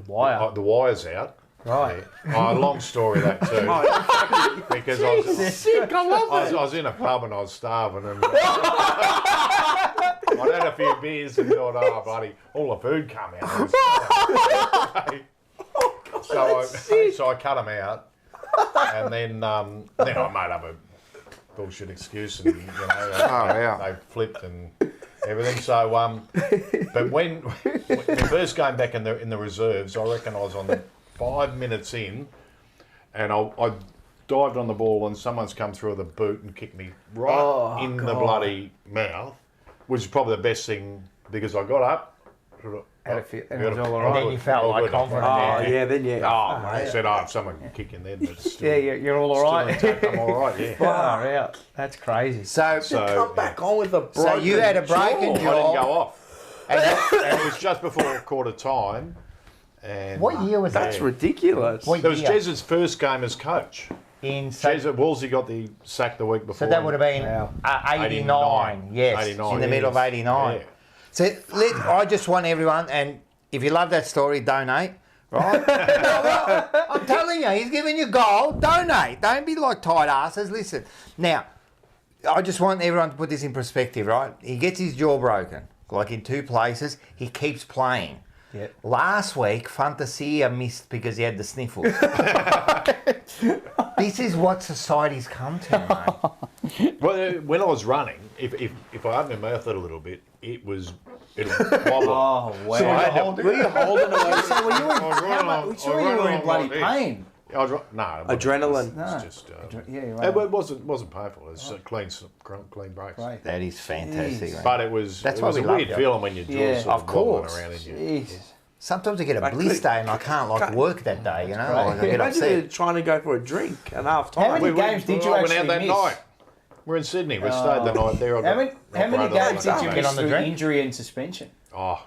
wires out. Right. Oh, long story that too. Because I was in a pub and I was starving, and I'd had a few beers and thought, oh bloody, all the food come out. So I cut them out. And then I made up a bullshit excuse, and they flipped and everything. So, but when the first game back in the reserves, I reckon I was on 5 minutes in, and I dived on the ball, and someone's come through with a boot and kicked me right in the bloody mouth, which is probably the best thing because I got up. And it was all right. And then you felt like confident. I said, if someone can kick in there, but still, you're all right. I'm all right, yeah. Far out. That's crazy. So come back on with a broken So you had a broken jaw. I didn't go off. And it was just before quarter time. And What year was that? That's ridiculous. What That was year? Jez's first game as coach. Wolsey got the sack the week before. So that would have been 89. Yes, 89, in the middle of 89. Yeah. So I just want everyone, and if you love that story, donate, right? I'm telling you, he's giving you gold. Donate. Don't be like tight asses. Listen, now, I just want everyone to put this in perspective, right? He gets his jaw broken, like in 2 places. He keeps playing. Yep. Last week, Fantasia missed because he had the sniffles. This is what society's come to, mate. Well, when I was running, if I opened my mouth a little bit, it'd wobble. Oh, wow. So Were you holding away? So were you in bloody pain? Adrenaline. No. It's just, right. It wasn't painful. It was clean breaks. Right. That is fantastic. But it was That's it why was we a love weird you. feeling when your jaw's sort of course. around in you. Jeez. Sometimes I get a blister and I can't work that day, you know. Like, I get Imagine upset. trying to go for a drink at half time. How many games did you actually went out that miss? night. We're in Sydney. We stayed the night there. How many games did you miss through injury and suspension? Oh.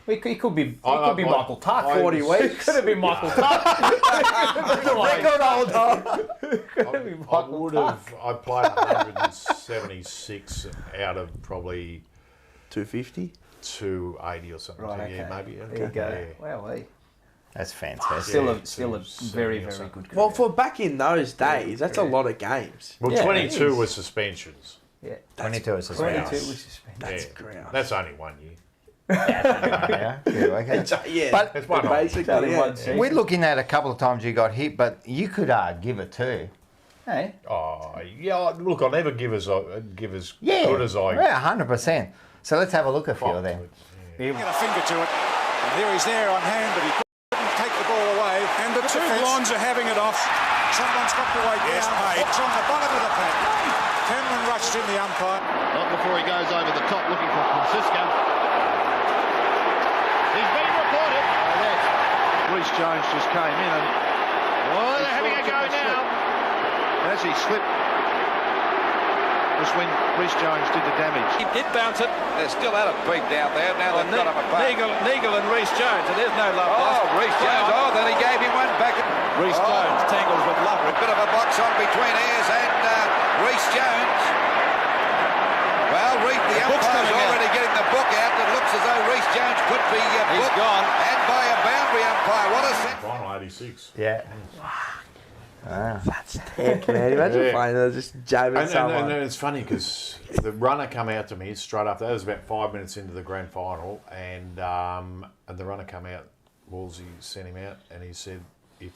It could be Michael Tuck. 40 weeks. Could have been Michael Tuck. Record holder. I played 176 out of probably 250, 280 or something. Right, Yeah, maybe. There you go. Wow, that's fantastic. Still a very, very good career. Well, for back in those days, that's a lot of games. Well, 22 was suspensions. Yeah, 22 was suspensions. 22 was suspension. That's ground. That's only 1 year. Yeah, okay. But it's one basically, we're looking at a couple of times you got hit, but you could give it too. Hey. Oh, yeah. Look, I'll never give as good as I. Yeah, 100%. So let's have a look at a few of them. He got a finger to it. And here he's there on hand, but he couldn't take the ball away. And the two blondes are having it off. Someone's got to wait down. Hooks on the bottom of the pack. Cameron rushed in the umpire. Not before he goes over the top looking for Francisco. He's been reported. Rhys Jones just came in and... Oh, they're having a go now. As he slipped was when Rhys Jones did the damage. He did bounce it. They're still at it big down there. Now they've got him apart. Neagle and Rhys Jones, and there's no love lost. Rhys Jones. Oh, then he gave him one back. Rhys Jones tangles with Love. A bit of a box on between Ayres and Rhys Jones. Well, the umpire's already getting the book out. It looks as though Rhys Jones could be booked. He's gone. And by a boundary umpire. What a set. Final 86. Yeah. That's heck, man. Imagine playing that, just jabbing someone. And it's funny because the runner come out to me straight after. That was about 5 minutes into the grand final, and the runner come out. Wolsey sent him out, and he said, "If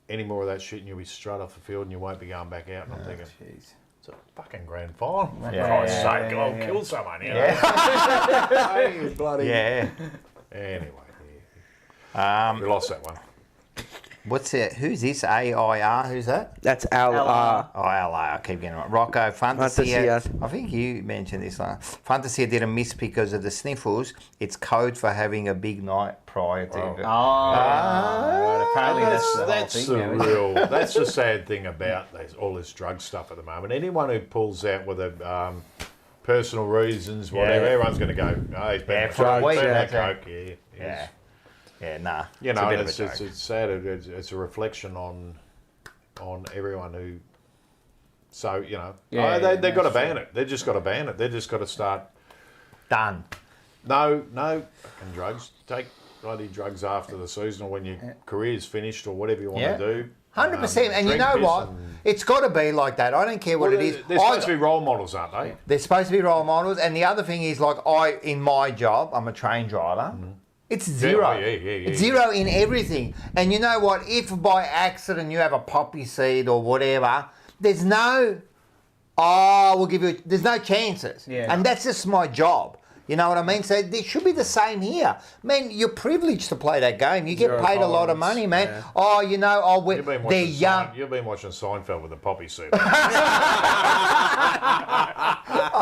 any more of that shit, and you'll be straight off the field, and you won't be going back out." And I'm thinking, it's a fucking grand final. For Christ's sake, I'll kill someone. You know? Hey, bloody. Yeah. Anyway, we lost that one. What's it? Who's this? AIR? Who's that? That's LR. Oh, LR. I keep getting it right. Rocco, Fantasia. I think you mentioned this one. Fantasia did a miss because of the sniffles. It's code for having a big night prior to. Apparently that's the whole thing. That's the sad thing about all this drug stuff at the moment. Anyone who pulls out with a personal reasons, whatever, everyone's going to go, oh, he's been coke. Yeah, nah. You know, it's sad. It's a reflection on everyone who. So you know, they've got to ban it. They've just got to ban it. They've just got to start. Done. No fucking drugs. Take bloody drugs after the season or when your career's finished or whatever you want to do. 100%. And you know what? It's got to be like that. I don't care what it is. They're supposed to be role models, aren't they? They're supposed to be role models. And the other thing is, like, in my job, I'm a train driver. It's zero. It's zero in everything. And you know what? If by accident you have a poppy seed or whatever, there's no, we'll give you, there's no chances. Yeah. And that's just my job. You know what I mean? So there should be the same here. Man, you're privileged to play that game. You get paid a lot of money, man. Yeah. Oh, you know, they're young. You've been watching Seinfeld with the poppy seed. I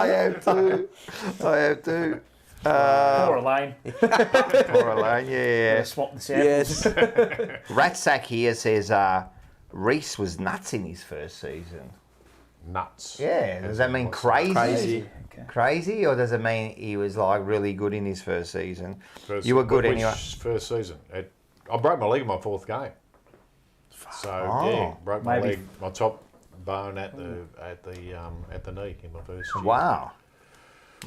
have too. Poor Elaine. Poor Elaine, yeah. Swap the samples. Yes. Ratsack here says Rhys was nuts in his first season. Nuts. Yeah. Does that mean crazy? Crazy, or does it mean he was like really good in his first season? You were good anyway. First season, I broke my leg in my fourth game. So broke my leg, my top bone at the knee in my first year. Wow,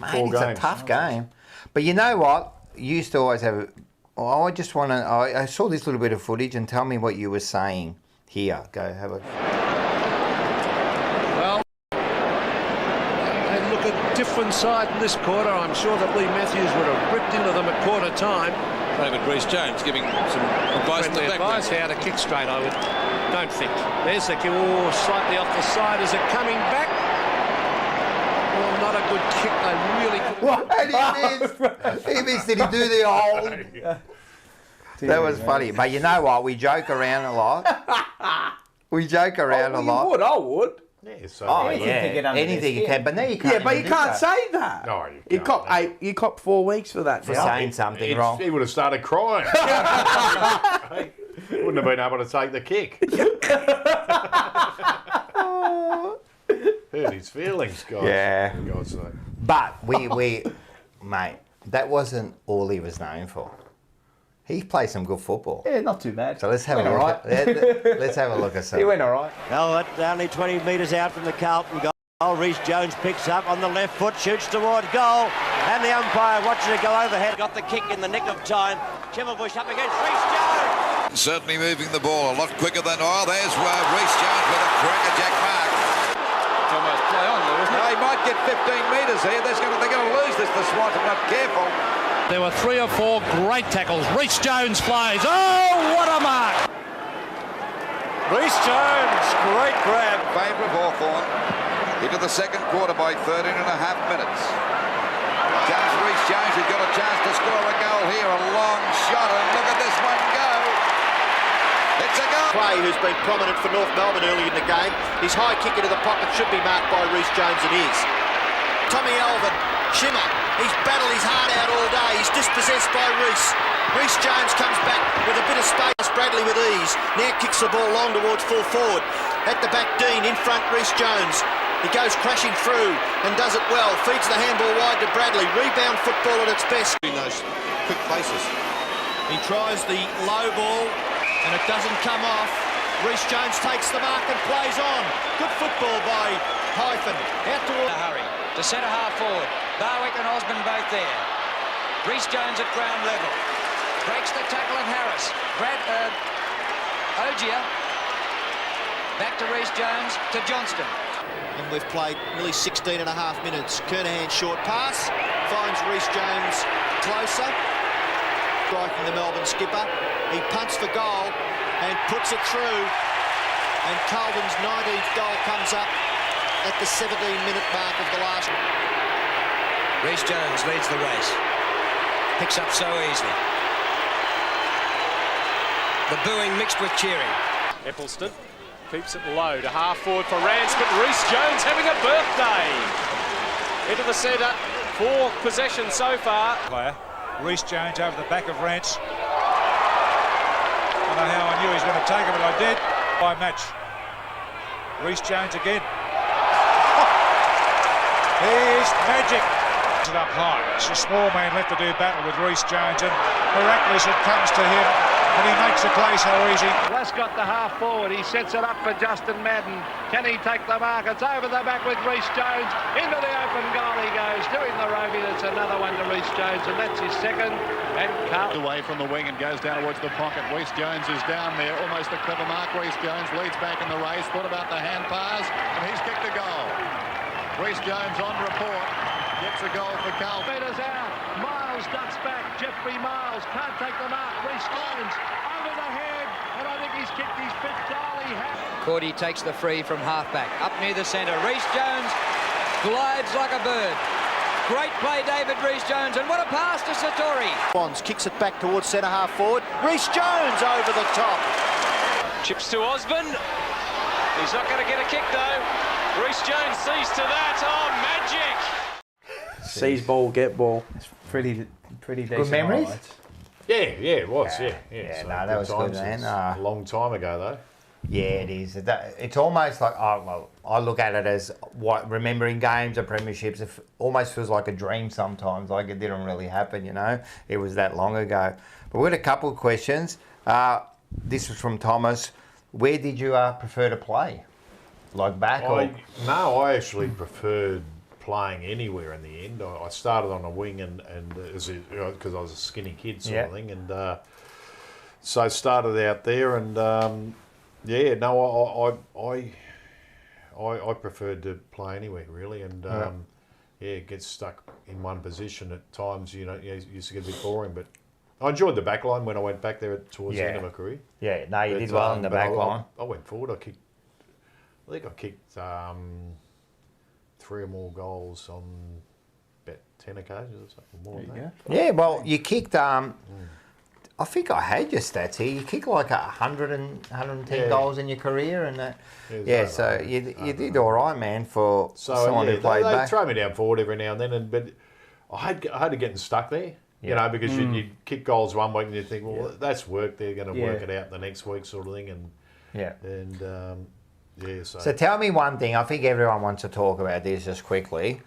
mate, it's a tough game. But you know what? You used to always have. I just want to. I saw this little bit of footage and tell me what you were saying here. Go have a. Different side in this quarter. I'm sure that Lee Matthews would have ripped into them at quarter time. David-Rhys Jones giving some advice to the back. How to kick straight, don't think. There's the kick, slightly off the side. Is it coming back? Well, not a good kick. They really could. What? And he missed. Did he do the hold? That was funny. But you know what? We joke around a lot. We joke around a lot. I would. Yeah, so anything you can, but now you can't. Yeah, but you can't say that. No, you can't. You copped 4 weeks for that. For saying something wrong. He would have started crying. He wouldn't have been able to take the kick. Hurt his feelings, guys. Yeah. For God's sake. But we, mate, that wasn't all he was known for. He played some good football. Yeah, not too bad. So let's have a look. Let's have a look at some. He went all right. Well, that's only 20 metres out from the Carlton goal. Rhys Jones picks up on the left foot, shoots toward goal, and the umpire watching it go overhead. Got the kick in the nick of time. Schimmelbusch up against Rhys Jones. Certainly moving the ball a lot quicker than. There's Rhys Jones with a crackerjack mark. Almost play on there, isn't it? No, he might get 15 metres here. They're going to lose this. The Swans are not careful. There were 3 or 4 great tackles. Rhys Jones flies. Oh, what a mark! Rhys Jones, great grab. Favour of Hawthorn into the second quarter by 13 and a half minutes. Comes Rhys Jones, who's got a chance to score a goal here. A long shot, and look at this one go. It's a goal. Clay, who's been prominent for North Melbourne early in the game. His high kick into the pocket should be marked by Rhys Jones, and is. Tommy Alvin, Shimmer. He's battled his heart out all day. He's dispossessed by Rhys. Rhys Jones comes back with a bit of space. Bradley with ease. Now kicks the ball long towards full forward. At the back, Dean. In front, Rhys Jones. He goes crashing through and does it well. Feeds the handball wide to Bradley. Rebound football at its best. In those quick places. He tries the low ball and it doesn't come off. Rhys Jones takes the mark and plays on. Good football by Hyphen. Out to a hurry. To centre half forward. Barwick and Osmond both there. Rhys Jones at ground level. Breaks the tackle of Harris. Ogier Back to Rhys Jones, to Johnston. And we've played nearly 16 and a half minutes. Kernahan's short pass finds Rhys Jones closer. Striking the Melbourne skipper. He punts for goal and puts it through. And Carlton's 19th goal comes up at the 17-minute mark of the last. Rhys Jones leads the race. Picks up so easily. The booing mixed with cheering. Eccleston keeps it low to half forward for Rance, but Rhys Jones having a birthday. Into the centre, 4 possessions so far. Player, Rhys Jones over the back of Rance. I don't know how I knew he was going to take it, but I did. By match. Rhys Jones again. Here's magic. It up high. It's a small man left to do battle with Rhys Jones, and miraculously it comes to him. And he makes the play so easy. Lescott the half forward. He sets it up for Justin Madden. Can he take the mark? It's over the back with Rhys Jones. Into the open goal he goes. Doing the roving. That's another one to Rhys Jones, and that's his second. And Carlton away from the wing and goes down towards the pocket. Rhys Jones is down there. Almost a clever mark. Rhys Jones leads back in the race. What about the hand pass? And he's kicked a goal. Rhys Jones on report. Gets a goal for Carlton. Meters out. Miles ducks back. Jeffrey Miles can't take the mark. Rhys Jones over the head, and I think he's kicked his fifth goal. He has. Cordy takes the free from halfback. Up near the centre. Rhys Jones glides like a bird. Great play, David-Rhys Jones, and what a pass to Satori. Bonds kicks it back towards centre half forward. Rhys Jones over the top. Chips to Osborne. He's not going to get a kick though. Rhys Jones sees to that. Oh, magic! Seize ball, get ball. It's pretty decent. Good memories? highlights. Yeah, it was. Yeah. Yeah, So no, that was good, times. man. It's a long time ago, though. Yeah, it is. It's almost like, I look at it as remembering games or premierships. It almost feels like a dream sometimes, like it didn't really happen, you know. It was that long ago. But we had a couple of questions. This was from Thomas. Where did you prefer to play? Like back or? No, I actually preferred playing anywhere in the end. I started on a wing and because I was a skinny kid sort of thing, and so I started out there, and I preferred to play anywhere really, and get stuck in one position at times. You know, it used to get a bit boring, but I enjoyed the back line when I went back there towards the end of my career. Yeah, no, you did well in the back line. I went forward. I think I kicked 3 or more goals on about 10 occasions or something more than that. Yeah, well, you kicked, I think I had your stats here. You kicked like 110 goals in your career. And so you did all right, man, for someone who played back. They throw me down forward every now and then, but I had to get stuck there, you know, because you'd kick goals one week and you think, well, that's work. They're going to work it out the next week sort of thing. So tell me one thing. I think everyone wants to talk about this just quickly.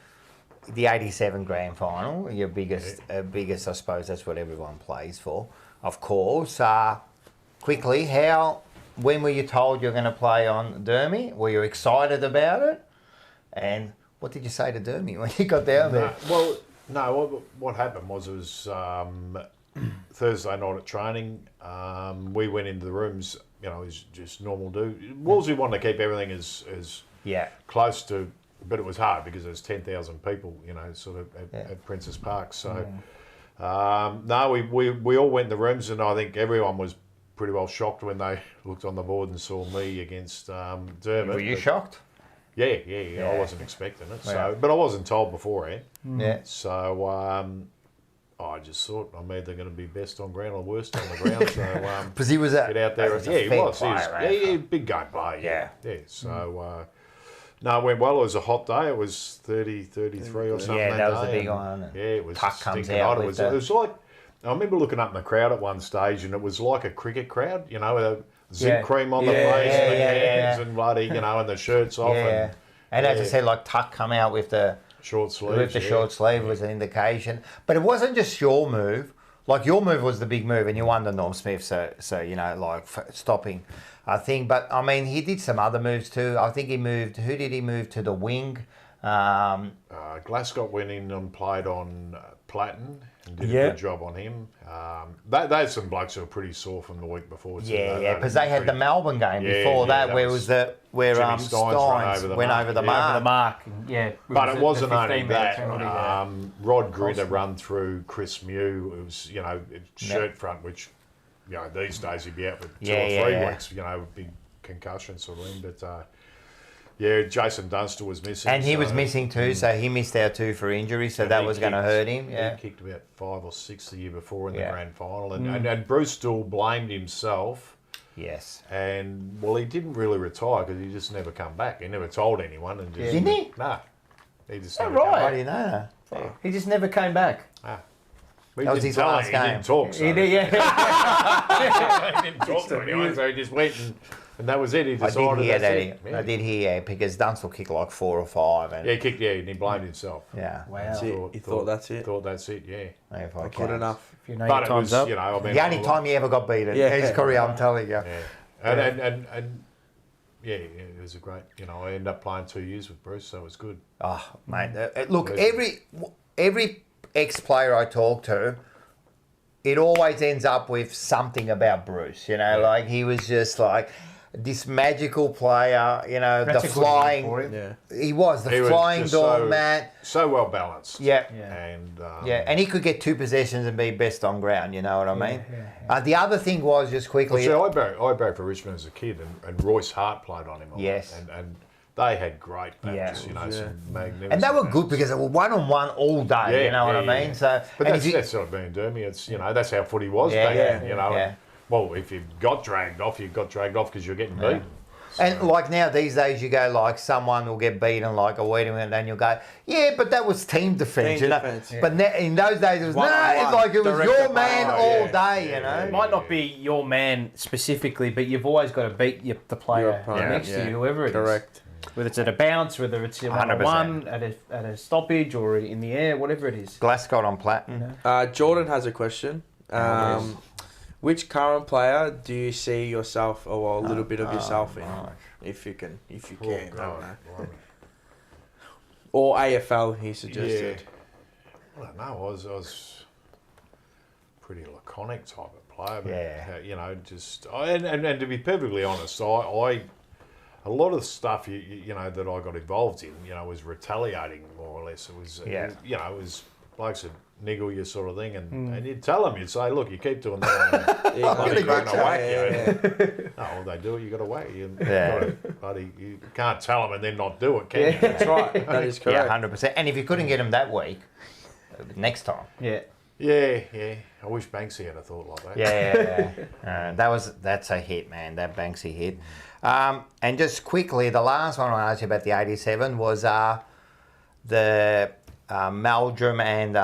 The 87 grand final, your biggest, I suppose that's what everyone plays for, of course. Quickly, when were you told you're going to play on Dermy? Were you excited about it? And what did you say to Dermy when you got down there? What happened was it was Thursday night at training. We went into the rooms. You know, it's just normal do. Wolsey wanted to keep everything as close to, but it was hard because there's 10,000 people, you know, sort of at Princess Park. So, we all went in the rooms, and I think everyone was pretty well shocked when they looked on the board and saw me against Dermot. Were you shocked? Yeah. I wasn't expecting it. So, but I wasn't told beforehand. Yeah. So, I just thought I'm either going to be best on ground or worst on the ground. So, because he was get out there. He was. Player, he was big game player. Yeah. So, no, it went well. It was a hot day. It was 30, 33 or something. Yeah, that was a big one. Yeah, it was. Tuck comes out. It was like, I remember looking up in the crowd at one stage, and it was like a cricket crowd. You know, with a zip cream on the face, and the hands, and bloody, you know, and the shirts off. And as I said, like Tuck come out with the short sleeve. With the short sleeve was an indication. But it wasn't just your move. Like your move was the big move, and you won the Norm Smith. So you know, like stopping, I think. But I mean, he did some other moves too. I think he moved. Who did he move to the wing? Glasgow went in and played on Platten. and did a good job on him. There's some blokes who were pretty sore from the week before. Yeah, because they had the Melbourne game before that where Steins went over the mark. Yeah, but it wasn't only that. Rod Gritter run through Chris Mew. It was shirt front, which these days he'd be out for 2 or 3 weeks. Big concussion sort of thing, but. Jason Dunster was missing. And he was missing too, so he missed out too for injury, so that was going to hurt him. Yeah. He kicked about 5 or 6 the year before in the grand final. And Bruce still blamed himself. Yes. And, well, he didn't really retire because he just never come back. He never told anyone. And just, didn't he? No. He just never came back. I didn't know that. Yeah. He just never came back. That was his last game. He didn't talk, so. He did, yeah. He didn't talk to anyone, so he just went and that was it. He decided I did hear because Dunstall kicked like 4 or 5. And he kicked, and he blamed himself. Yeah. Wow. He thought that's it. Thought that's it, yeah. Good enough. If you know your time's up. The only time he ever got beaten. Yeah. His career, I'm telling you. Yeah. And it was a great, I ended up playing 2 years with Bruce, so it was good. Oh, mate. Look, every ex-player I talk to, it always ends up with something about Bruce, like he was just like this magical player, That's the flying. He was the flying doormat. So well balanced. Yeah. And he could get 2 possessions and be best on ground. You know what I mean? The other thing was just quickly. I barracked for Richmond as a kid, and Royce Hart played on him. Yes. And they had great matches, some magnificent. And they were good because they were 1-on-1 all day. You know what I mean? So, but that's sort of been Dermy. It's that's how footy was back then. Well, if you got dragged off, because you're getting beat. And like now, these days, you go like someone will get beaten like a weed, and then you'll go, but that was team defence, But in those days, it was it was your man all day, It might not be your man specifically, but you've always got to beat the player next to you, whoever it is. Correct. Whether it's at a bounce, whether it's 1-on-1, at a stoppage, or in the air, whatever it is. Glasgow on Platten. Jordan has a question. Which current player do you see yourself, or a little bit of yourself in, if you can? I don't know. Or AFL, he suggested. I don't know. I was pretty laconic type of player, but and to be perfectly honest, I a lot of the stuff that I got involved in, was retaliating more or less. It was it was blokes that niggle you sort of thing, and you'd tell them, you'd say, look, you keep doing that, I'm going to whack you. No, they do it, you got to whack you. You can't tell them and then not do it, can you? That's right. That is correct. 100%. And if you couldn't get them that week, next time. Yeah. I wish Banksy had a thought like that. That's a hit, man. That Banksy hit. And just quickly, the last one I asked you about the 87 was the Meldrum and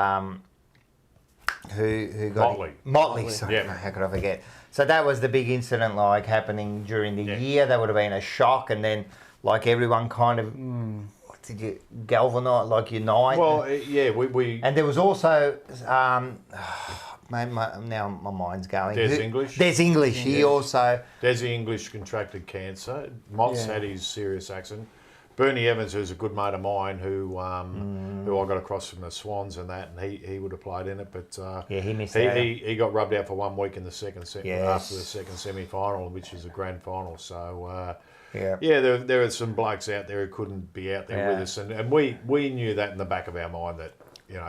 who got Motley. Sorry, how could I forget? So that was the big incident, like happening during the year. That would have been a shock, and then like everyone kind of did you galvanise, like unite? Well, we and there was also now my mind's going. Des English. He also. Desi English contracted cancer. Mott's had his serious accident. Bernie Evans, who's a good mate of mine, who I got across from the Swans and that, and he would have played in it, but he missed out. He got rubbed out for 1 week in the second after the second semi-final, which is a grand final. So there are some blokes out there who couldn't be out there with us, and we knew that in the back of our mind that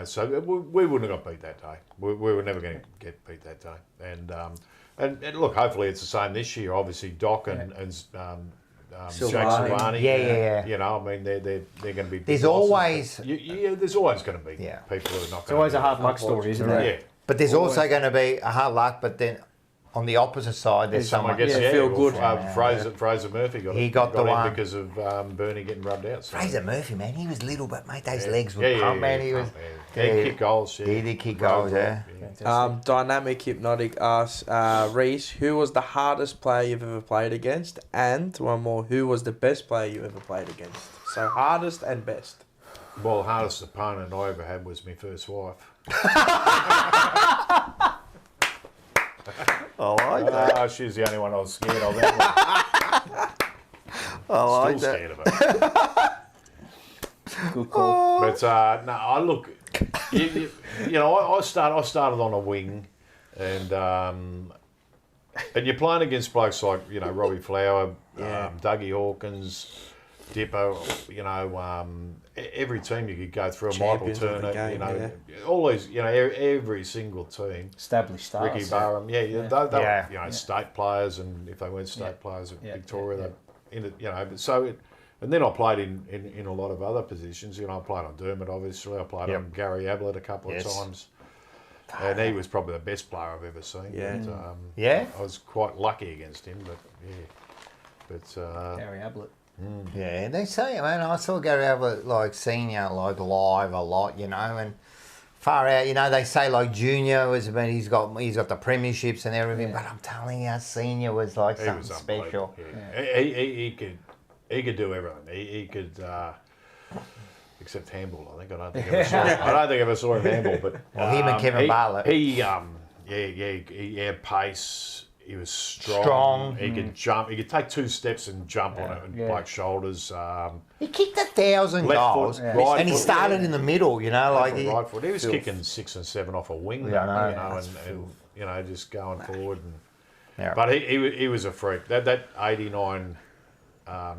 so we wouldn't have got beat that day. We were never going to get beat that day, and look, hopefully it's the same this year. Obviously, Doc and Jake Silvani. I mean, they're going to be. There's always. There's always going to be people who are not. It's always a hard luck story, isn't it? Yeah. But there's also going to be a hard luck. But then on the opposite side, there's someone. Feel good. Fraser Murphy got the one because of Bernie getting rubbed out. So. Fraser Murphy, man, he was little, but mate, those legs were pump, man. He was. He kicked goals. He did kick goals. Dynamic Hypnotic asks Rhys, who was the hardest player you've ever played against? And one more, who was the best player you ever played against? So hardest and best. Well, hardest opponent I ever had was my first wife. I like that. She's the only one I was scared of. I like Still that. scared of her. Good call. But no, I look. you know, I started on a wing, and you're playing against blokes like, you know, Robbie Flower, Dougie Hawkins, Dipper, you know, every team you could go through, Michael Turner, game, you know, all these, you know, every single team. Established stars. Ricky Barham, they were, you know, state players, and if they weren't state players at Victoria, they, you know, so and then I played in a lot of other positions. You know, I played on Dermot, obviously. I played on Gary Ablett a couple of times. And he was probably the best player I've ever seen. Yeah. But, I was quite lucky against him, but Gary Ablett. Yeah, they say, man, I saw Gary Ablett, like, senior, like, live a lot, you know, and far out, you know, they say, like, junior was, I mean, he's got the premierships and everything, but I'm telling you, senior was, like, something special. He could do everything. He could, except handball. I don't think I ever saw him handball. But him and Kevin Bartlett. He had pace. He was strong. He could jump. He could take 2 steps and jump on it and break shoulders. He kicked 1,000 goals, and he started in the middle. You know, like right foot. He was kicking 6 and 7 off a wing. You know, and you know, just going forward. And, but he was a freak. That '89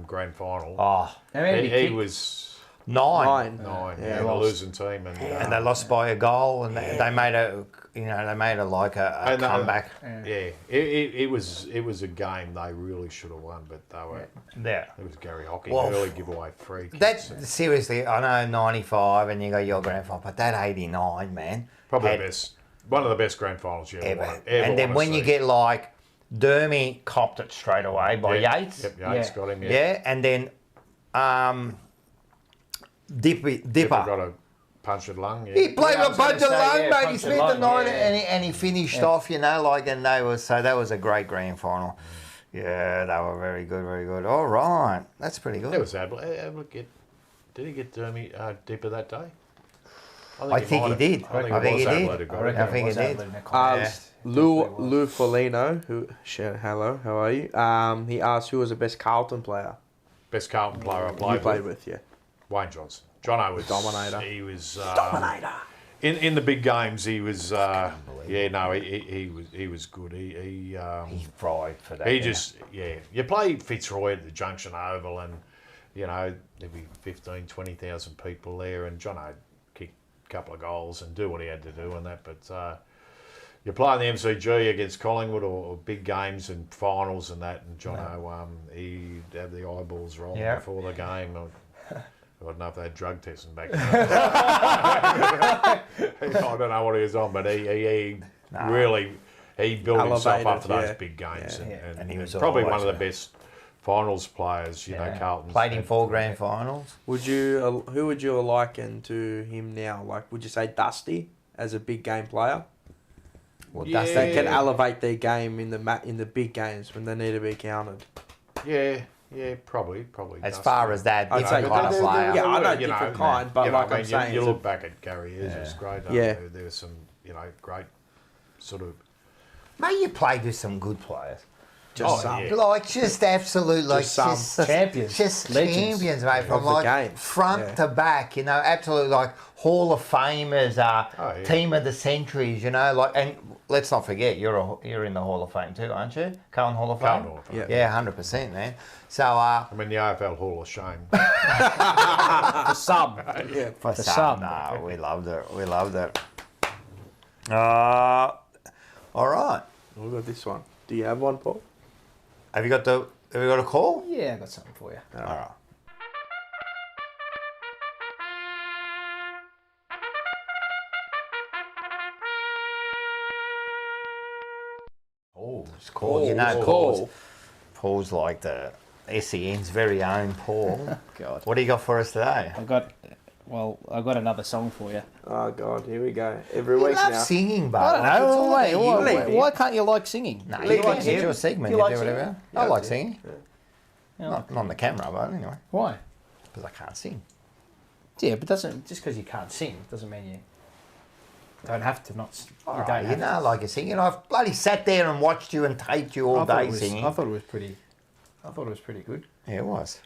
grand final. Oh, he was. Nine. The losing team, and they lost by a goal, and they made a comeback. It was a game they really should have won, but they were. It was Gary Hocking early giveaway free. Seriously, I know 95, and you got your grand final, but that '89, man, probably one of the best grand finals you ever won. And then when you get like Dermy copped it straight away by Yates. Yates got him. And then. Dipper got a punctured lung. He played with a bunch of lung, mate. He spent the night and he finished off, you know, like, and that was a great grand final. Yeah, they were very good, very good. All right, that's pretty good. That was Ablett. Did he get Dipper that day? I think he did. I think he did. Lou Folino, hello, how are you? He asked who was the best Carlton player. Best Carlton player I played with, yeah. Wayne Johnson. Jono was dominator. He was dominator. In the big games. He was he was good. He fried for that. You play Fitzroy at the Junction Oval, and you know there'd be 20,000 people there, and Jono kick a couple of goals and do what he had to do and that. But you play in the MCG against Collingwood or big games and finals and that, and Jono he'd have the eyeballs rolling before the game. I don't know if they had drug testing back then. I don't know what he was on, but he really built himself up for those big games, and he was probably one of the best finals players. You know, Carlton played in 4 grand finals. Who would you liken to him now? Like, would you say Dusty as a big game player? Well, Dusty can elevate their game in the big games when they need to be counted. Yeah, probably. As far as that, different kind of player. Yeah, I know different kind, but like I'm saying, you look back at Gary Ayres, it's great. There's some, great sort of. Mate, you played with some good players. Just some. Like, just absolute, like, just champions. Just champions, mate, from like front to back, you know, absolute, like, Hall of Famers, team of the centuries, you know, like, and let's not forget, you're in the Hall of Fame too, aren't you? Carlton Hall of Fame? Carlton Hall of Fame. Yeah, 100%, man. So, I'm in the AFL Hall of Shame. For some. For some. No, we loved it. All right. We've got this one. Do you have one, Paul? Have you got a call? Yeah, I got something for you. All right. Oh, it's Paul. You know, Paul's like the SEN's very own Paul. God. What do you got for us today? I've got another song for you. Oh God, here we go. Every You week love now. singing, but I don't know. Why can't you like singing? No, it's your segment. You like do whatever. I like singing. Not on the camera, but anyway. Why? Because I can't sing. Yeah, but just because you can't sing doesn't mean you don't have to not. You know, like you're singing. I've bloody sat there and watched you and taped you all day singing. I thought it was pretty good. Yeah, it was.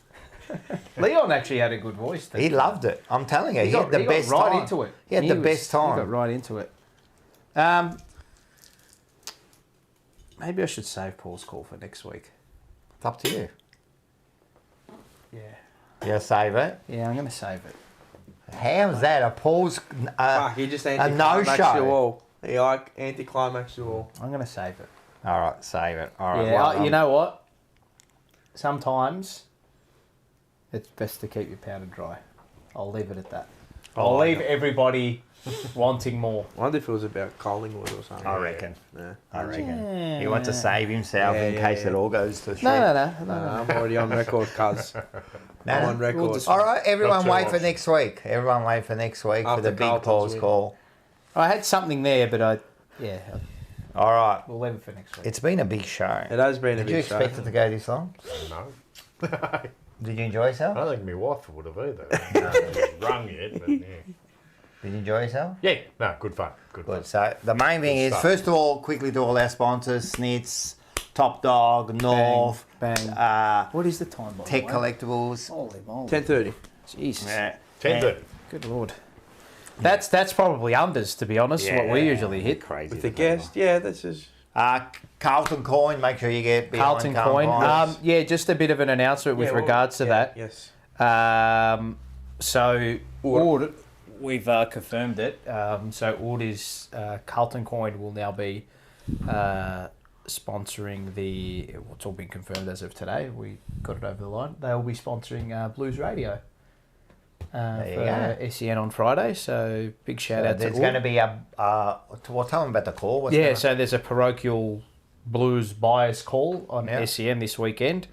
Leon actually had a good voice. He loved it. I'm telling you, he had the best got right time. into it. He had the best time. He got right into it. Maybe I should save Paul's call for next week. It's up to you. Yeah. You save it? Yeah, I'm going to save it. How's that? A Paul's he just a no-show. you all. He anti-climax you all. I'm going to save it. All right, save it. All right. Yeah, you know what? Sometimes it's best to keep your powder dry. I'll leave it at that. I'll leave everybody wanting more. I wonder if it was about Collingwood or something. I reckon. Yeah. I reckon. Yeah. He wants to save himself in case it all goes to shit. No. I'm already on record, cuz. I'm on record. All right, everyone wait for next week. Everyone wait for next week for the big Carlton's Paul's win. call. I had something there, but All right. we'll leave it for next week. It's been a big show. It has been a Did you big show. expect it to go this long? No. Did you enjoy yourself? I don't think my wife would have either. No, it hasn't rung yet, but yeah. Did you enjoy yourself? Yeah, no, good fun. Good fun. Good. So the main thing is, stuff. first of all, quickly to all our sponsors, Snits, Top Dog, North, Bang. What is the time, by Tech the way? Collectibles. Holy moly. 10:30. Jesus. Yeah. 10:30. Good Lord. That's probably unders, to be honest, what we usually hit. Crazy. With the guest, yeah, that's just... Carlton coin, make sure you get behind Carlton coin. Yeah, just a bit of an announcement with regards to that. Yes. So, Ord, we've confirmed it. So, Ord is Carlton coin will now be sponsoring the. It's all been confirmed as of today. We got it over the line. They will be sponsoring Blues Radio for SEN on Friday. So, big shout out to Ord. There's going to be a. Tell them about the call. So there's a parochial Blues bias call on SEN this weekend.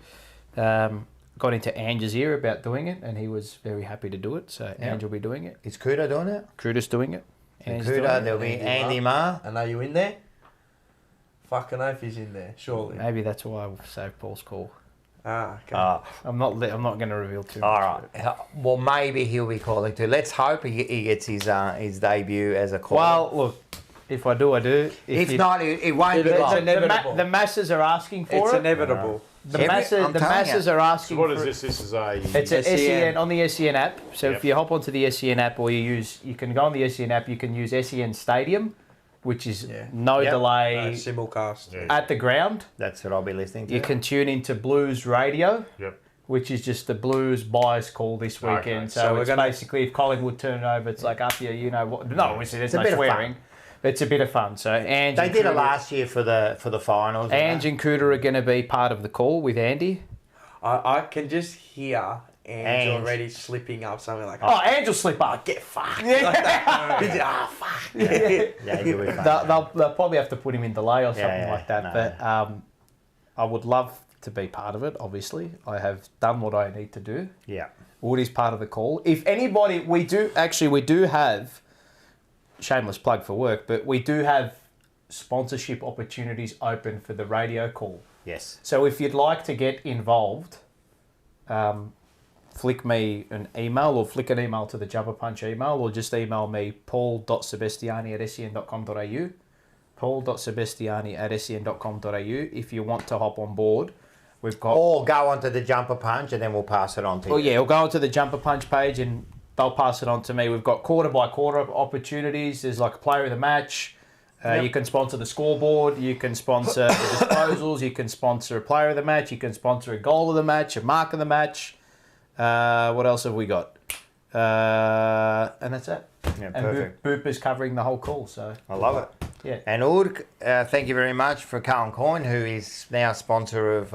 Got into Ange's ear about doing it, and he was very happy to do it. So Ange will be doing it. Is Kuda doing it? Kuda's doing it. Kuda, there'll be Andy Marr. And are you in there? Fucking oath he's in there, surely. Maybe that's why I saved Paul's call. Okay. I'm not going to reveal too much. All right. Well, maybe he'll be calling too. Let's hope he gets his debut as a caller. Well, look, if I do, I do. If not, it won't be long. inevitable. The masses are asking for It's it. inevitable. The masses are asking So what for is this? This is a... It's an SEN on the SEN app. So if you hop onto the SEN app, or you can go on the SEN app, you can use SEN Stadium, which is no delay simulcast at the ground. That's what I'll be listening to. You can tune into Blues Radio, which is just the Blues bias call this weekend. Okay. So it's basically if Collingwood turn it over, it's like up here, you know what? No, obviously there's no swearing. It's a bit of fun. So Ange they did it last year for the finals. Ange and Kuda are going to be part of the call with Andy. I can just hear Ange already slipping up something like, oh, Ange will slip up. Get fucked. Yeah. Fuck. They'll probably have to put him in delay or something like that. No. But I would love to be part of it, obviously. I have done what I need to do. Yeah. Woody's part of the call. If anybody, we do have, shameless plug for work, but we do have sponsorship opportunities open for the radio call. Yes. So if you'd like to get involved, flick me an email or flick an email to the Jumper Punch email, or just email me paul.sebastiani@sen.com.au, paul.sebastiani@sen.com.au if you want to hop on board. We've got... Or go onto the Jumper Punch and then we'll pass it on to you. Oh yeah, we'll go onto the Jumper Punch page and they'll pass it on to me. We've got quarter by quarter opportunities. There's like a player of the match. You can sponsor the scoreboard. You can sponsor the disposals. You can sponsor a player of the match. You can sponsor a goal of the match, a mark of the match. What else have we got? And that's it. Yeah, and perfect. Boop is covering the whole call. So I love it. Yeah. And Uld, thank you very much for Carlton Coin, who is now sponsor of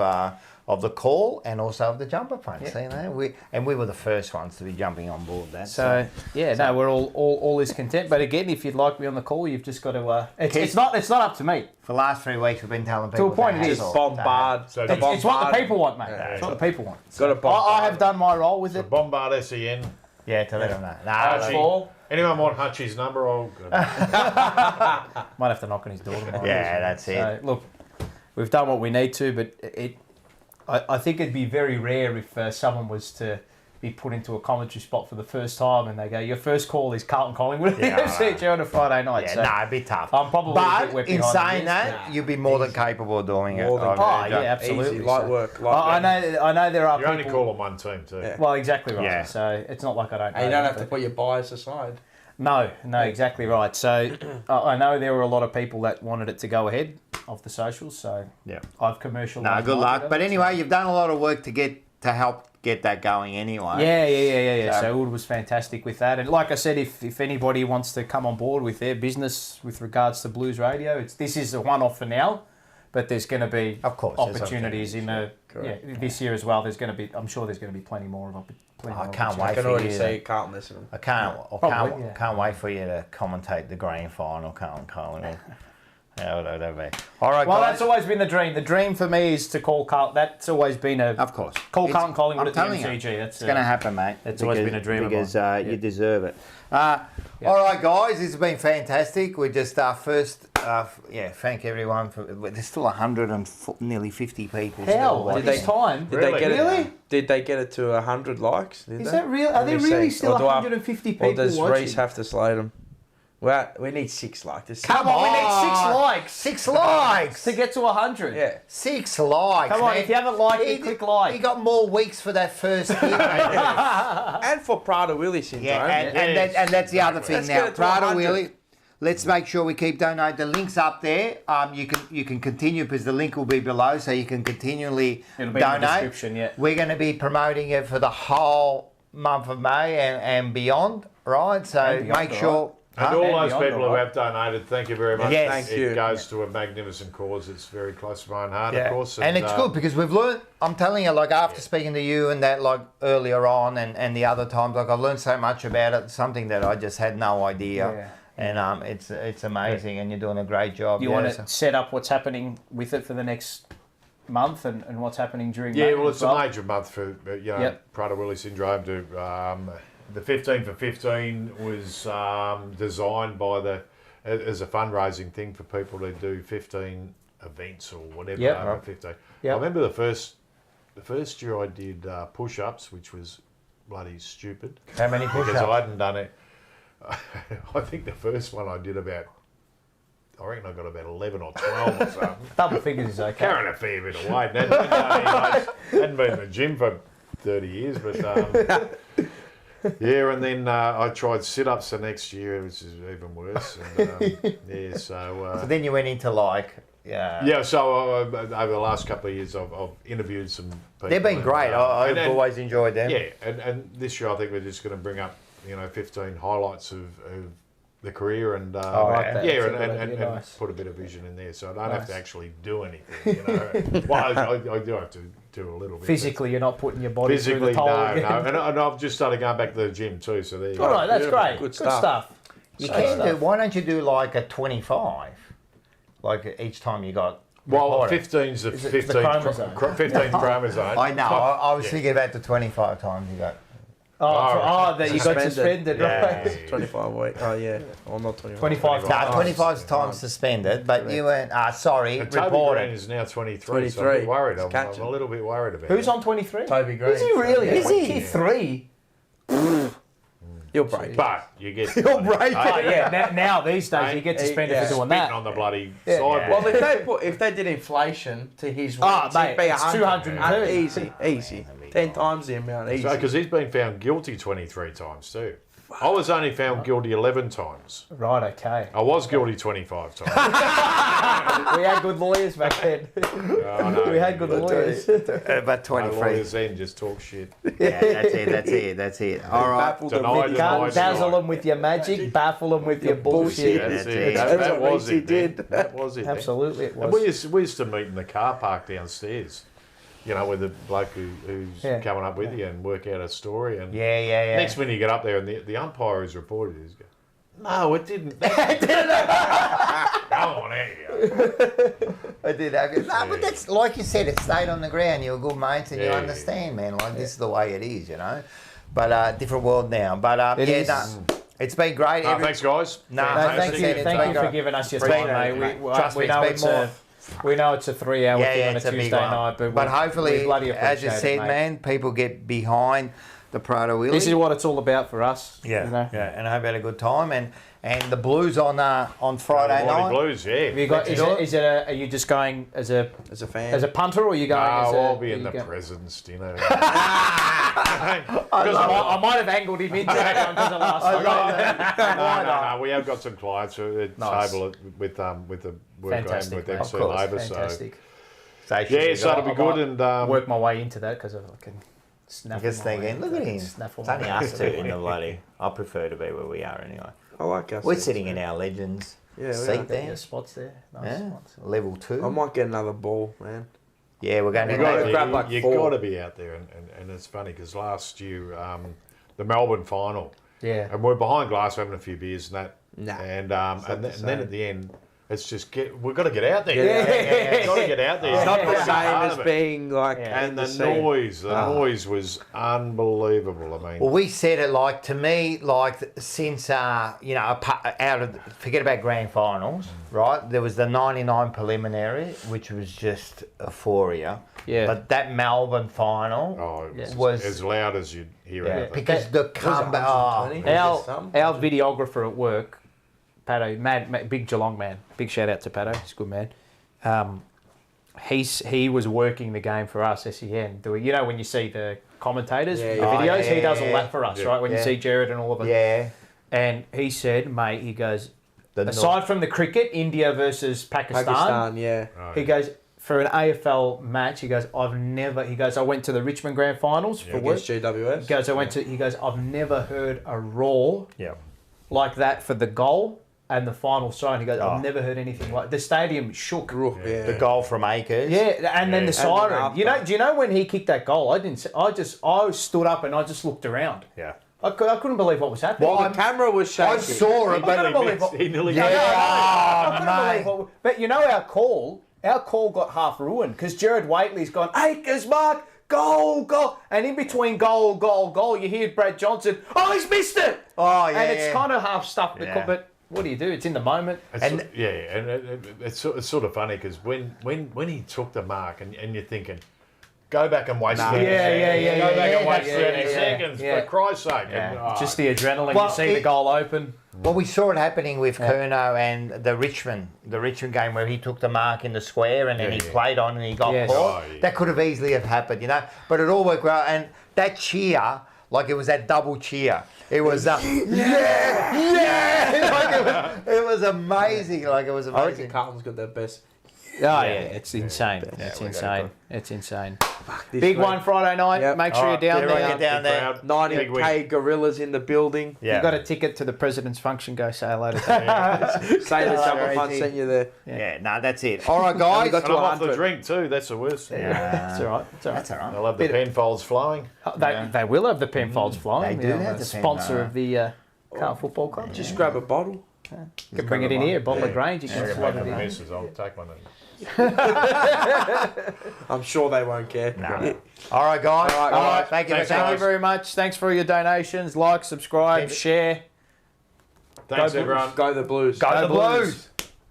the call and also of the Jumper Punch. Yeah. See, you know, we were the first ones to be jumping on board that. So we're all is content. But again, if you'd like me on the call, you've just got to. It's not up to me. For the last 3 weeks, we've been telling people to a point, it is bombard. It's what the people want, mate. It's what the people want. Got to bombard. I have done my role with it. Bombard SEN. Yeah, to let them know. Hutchie. Anyone want Hutchie's number? Might have to knock on his door tomorrow. Yeah, that's it. So, look, we've done what we need to, but I think it'd be very rare if someone was to be put into a commentary spot for the first time, and they go, "Your first call is Carlton Collingwood." On a Friday night. Yeah, so no, it'd be tough. I'm probably a bit wet But in behind saying the ears. that, you'd be more than capable of doing it. Absolutely. Easy, light work. I know there are You people. only call on one team too. Well, exactly right. Yeah. So it's not like I don't. And you know don't them, have to but- put your bias aside. No, exactly right. So I know there were a lot of people that wanted it to go ahead off the socials. So yeah, I've commercialised. No, good luck. But anyway, you've done a lot of work to help get that going anyway. Yeah. So Wood was fantastic with that. And like I said, if anybody wants to come on board with their business with regards to Blues Radio, this is a one-off for now. But there's going to be opportunities this year as well. I'm sure there's going to be plenty more of opportunities. I can't wait. I can already see Carlton listening. I can't wait for you to commentate the grand final, Carlton Collingwood. That'll be. All right, well, guys. that's always been the dream. The dream for me is to call Carlton. That's always been of course. Call Carlton Collingwood I'm at the telling MCG. you, it's going to happen, mate. That's always been a dream of because mine. you deserve it. All right, guys, it's been fantastic. We just thank everyone for. There's still 150 people. Hell, still at this time, Did they get it to 100 likes? Is that real? Are there really still 150 people watching? Or does watching? Reece have to slay them? Well, we need 6 likes. Come on, we need 6 likes. 6 likes to get to 100. Yeah, 6 likes. Come on, man. if you haven't liked it, click like. You got more weeks for that first hit. And for Prada-Willie syndrome. And that's the other thing Let's now. get it to Prada-Willie. Let's make sure we keep donating. The link's up there. You can continue because the link will be below, so you can continually It'll be donate. in the description, yeah. We're going to be promoting it for the whole month of May and beyond, right? So make sure. And all those people who have donated, thank you very much. Yes. Thank you. It goes to a magnificent cause. It's very close to my own heart, of course. And it's good because we've learned, I'm telling you, like after speaking to you and that like earlier on and the other times, like I've learned so much about it, something that I just had no idea. Yeah. And it's amazing and you're doing a great job. You want to set up what's happening with it for the next month and what's happening during May well, it's a major month for Prader-Willi syndrome to... the 15 for 15 was designed by as a fundraising thing for people to do 15 events or whatever over 15. I remember the first year I did push-ups, which was bloody stupid. How many push-ups? Because I hadn't done it. I think the first one I did I reckon I got about 11 or 12 or something. Double figures is okay. Carrying a fair bit of weight. Hadn't been in the gym for 30 years, but... Yeah, and then I tried sit-ups the next year, which is even worse. And, so then you went into like... so over the last couple of years, I've interviewed some people. They've been great. I've always enjoyed them. Yeah, and this year I think we're just going to bring up, 15 highlights of the career and and put a bit of vision in there, so I don't have to actually do anything. Well, I do have to do a little bit. Physically, you're not putting your body through the toll again. No, and I've just started going back to the gym too. So there you go. All right, that's great. Good stuff. You can do. Why don't you do like a 25? Like each time you got. Well, 15's the 15th chromosome. I know. I was thinking about the 25 times you got. That you got suspended, right? 25 weeks. Oh, yeah. Or not 25. 25 times suspended, but you went, sorry, Toby reported. Green is now 23, so I'm a bit worried. I'm a little bit worried about Who's on 23? Toby Green. Is he really? Is he? 23? You'll break. But you get... You'll break. Now these days you get suspended for doing that. On the bloody sideboard. Well, if they did inflation to his weight, it'd be 100. Easy. 10 times the amount, easy. Because he's been found guilty 23 times too. I was only found guilty 11 times. Right, okay. I was guilty 25 times. We had good lawyers back then. We had good lawyers. But 23. Lawyers then just talk shit. Yeah, that's it. All right. Can't dazzle them with your magic, baffle them with your bullshit. That's it. That was it. That was it. Absolutely, it was. And we used to meet in the car park downstairs. With the bloke who's coming up with you and work out a story. And next minute you get up there and the umpire who's reported is going, no, it didn't. Go on, It did happen. No, but that's like you said, it stayed on the ground. You're good mates and you understand, man. Like this is the way it is, But different world now. But it's been great. Thanks, guys. Thank you for giving us your time, mate. We know it's a 3-hour thing on a Tuesday night, but hopefully, as you said, man, people get behind the Prado Wheelie. This is what it's all about for us. Yeah, you know? yeah, and I hope you had a good time. And the Blues on Friday night. Blues, yeah. Have you got, are you just going as a fan, as a punter, or are you going? I'll be in the presence dinner. I might have angled him into that one because of last night. No. We have got some clients at table with the work Fantastic, with mate. MC Of course, Labour. fantastic. So it'll be good and work my way into that because I can. I'm just thinking, look at him. It's only us two in the bloody. I prefer to be where we are anyway. I like us. We're sitting in our Legends seat there. Spots there. Nice spots. Level 2. I might get another ball, man. Yeah, we're going to grab like You've 4. got to be out there, and it's funny because last year, the Melbourne final, and we're behind glass, we're having a few beers and that, and then at the end, it's just we've got to get out there. Got to get out there. It's not the same as being like. And the noise was unbelievable. I mean, well, we said it like to me, like since out of forget about grand finals, right? There was the 99 preliminary, which was just euphoria. Yeah. But that Melbourne final was as loud as you'd hear out there. because the comeback. Our videographer at work, Pato, big Geelong man. Big shout out to Pato. He's a good man. He was working the game for us, SEN. You know when you see the commentators, the videos, he does all that for us, right? When you see Jared and all of it. Yeah. And he said, mate, he goes, aside from the cricket, India versus Pakistan, he goes, for an AFL match, he goes, I went to the Richmond Grand Finals for work. GWS. He goes, I've never heard a roar like that for the goal and the final siren. He goes, I've never heard anything like the stadium shook. The goal from Akers. Yeah, and then the siren. Do you know when he kicked that goal? I stood up and I just looked around. Yeah. I couldn't believe what was happening. Well, the camera was shaking. I saw it, but he nearly but you know our call got half ruined because Jared Waitley's gone, Akers mark, goal, and in between goal, you hear Brad Johnson, he's missed it. Oh, yeah. And it's kind of half stuff, but what do you do? It's in the moment. It's sort of funny because when he took the mark and you're thinking, go back and waste 30 seconds. Go back and waste 30 seconds, for Christ's sake. Yeah. Just the adrenaline, you see the goal open. Well, we saw it happening with Curnow and the Richmond game where he took the mark in the square and then he played on and he got caught. That could have easily have happened, but it all worked well. And that cheer, like it was that double cheer. It was it was amazing. Like it was amazing. I reckon Carlton's got their best. It's insane. It's insane. Big one Friday night. Yep. Make sure you're down there. Get down there. 90k gorillas in the building. You've got a ticket to the President's function. Go say hello to Say the Jumper Punch sent you there. That's it. All right, guys. And I'm off the drink too. That's the worst. That's all right. That's all right. They'll have the Penfolds flowing. They will have the Penfolds flowing. They do have the sponsor of the Carlton Football Club. Just grab a bottle. You can bring it in here, bottle of Grange. You can slot it in. I'll take one. I'm sure they won't care. No. All right, guys. All right. Thank you very much. Thanks for your donations. Like, subscribe, share. Thanks, everyone. Go the Blues. Go the Blues.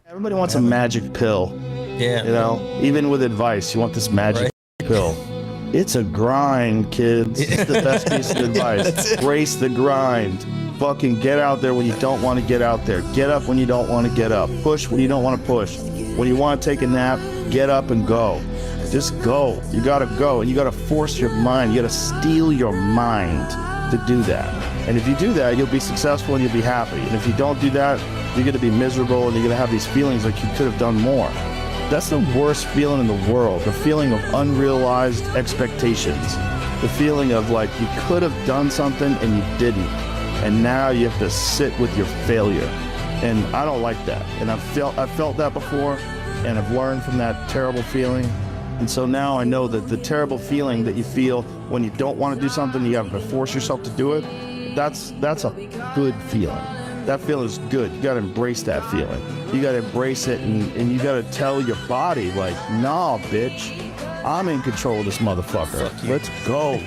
Everybody wants a magic pill. Yeah. Even with advice, you want this magic pill. It's a grind, kids. It's the best piece of advice. Embrace the grind. Fucking get out there when you don't want to get out there. Get up when you don't want to get up. Push when you don't want to push. When you want to take a nap, get up and go. Just go. You gotta go, and you gotta force your mind. You gotta steel your mind to do that. And if you do that, you'll be successful and you'll be happy. And if you don't do that, you're gonna be miserable and you're gonna have these feelings like you could have done more. That's the worst feeling in the world. The feeling of unrealized expectations. The feeling of like you could have done something and you didn't. And now you have to sit with your failure. And I don't like that. And I've felt that before, and I've learned from that terrible feeling. And so now I know that the terrible feeling that you feel when you don't want to do something, you have to force yourself to do it, that's a good feeling. That feeling is good. You got to embrace that feeling. You got to embrace it, and you got to tell your body, like, nah, bitch, I'm in control of this motherfucker. Let's go.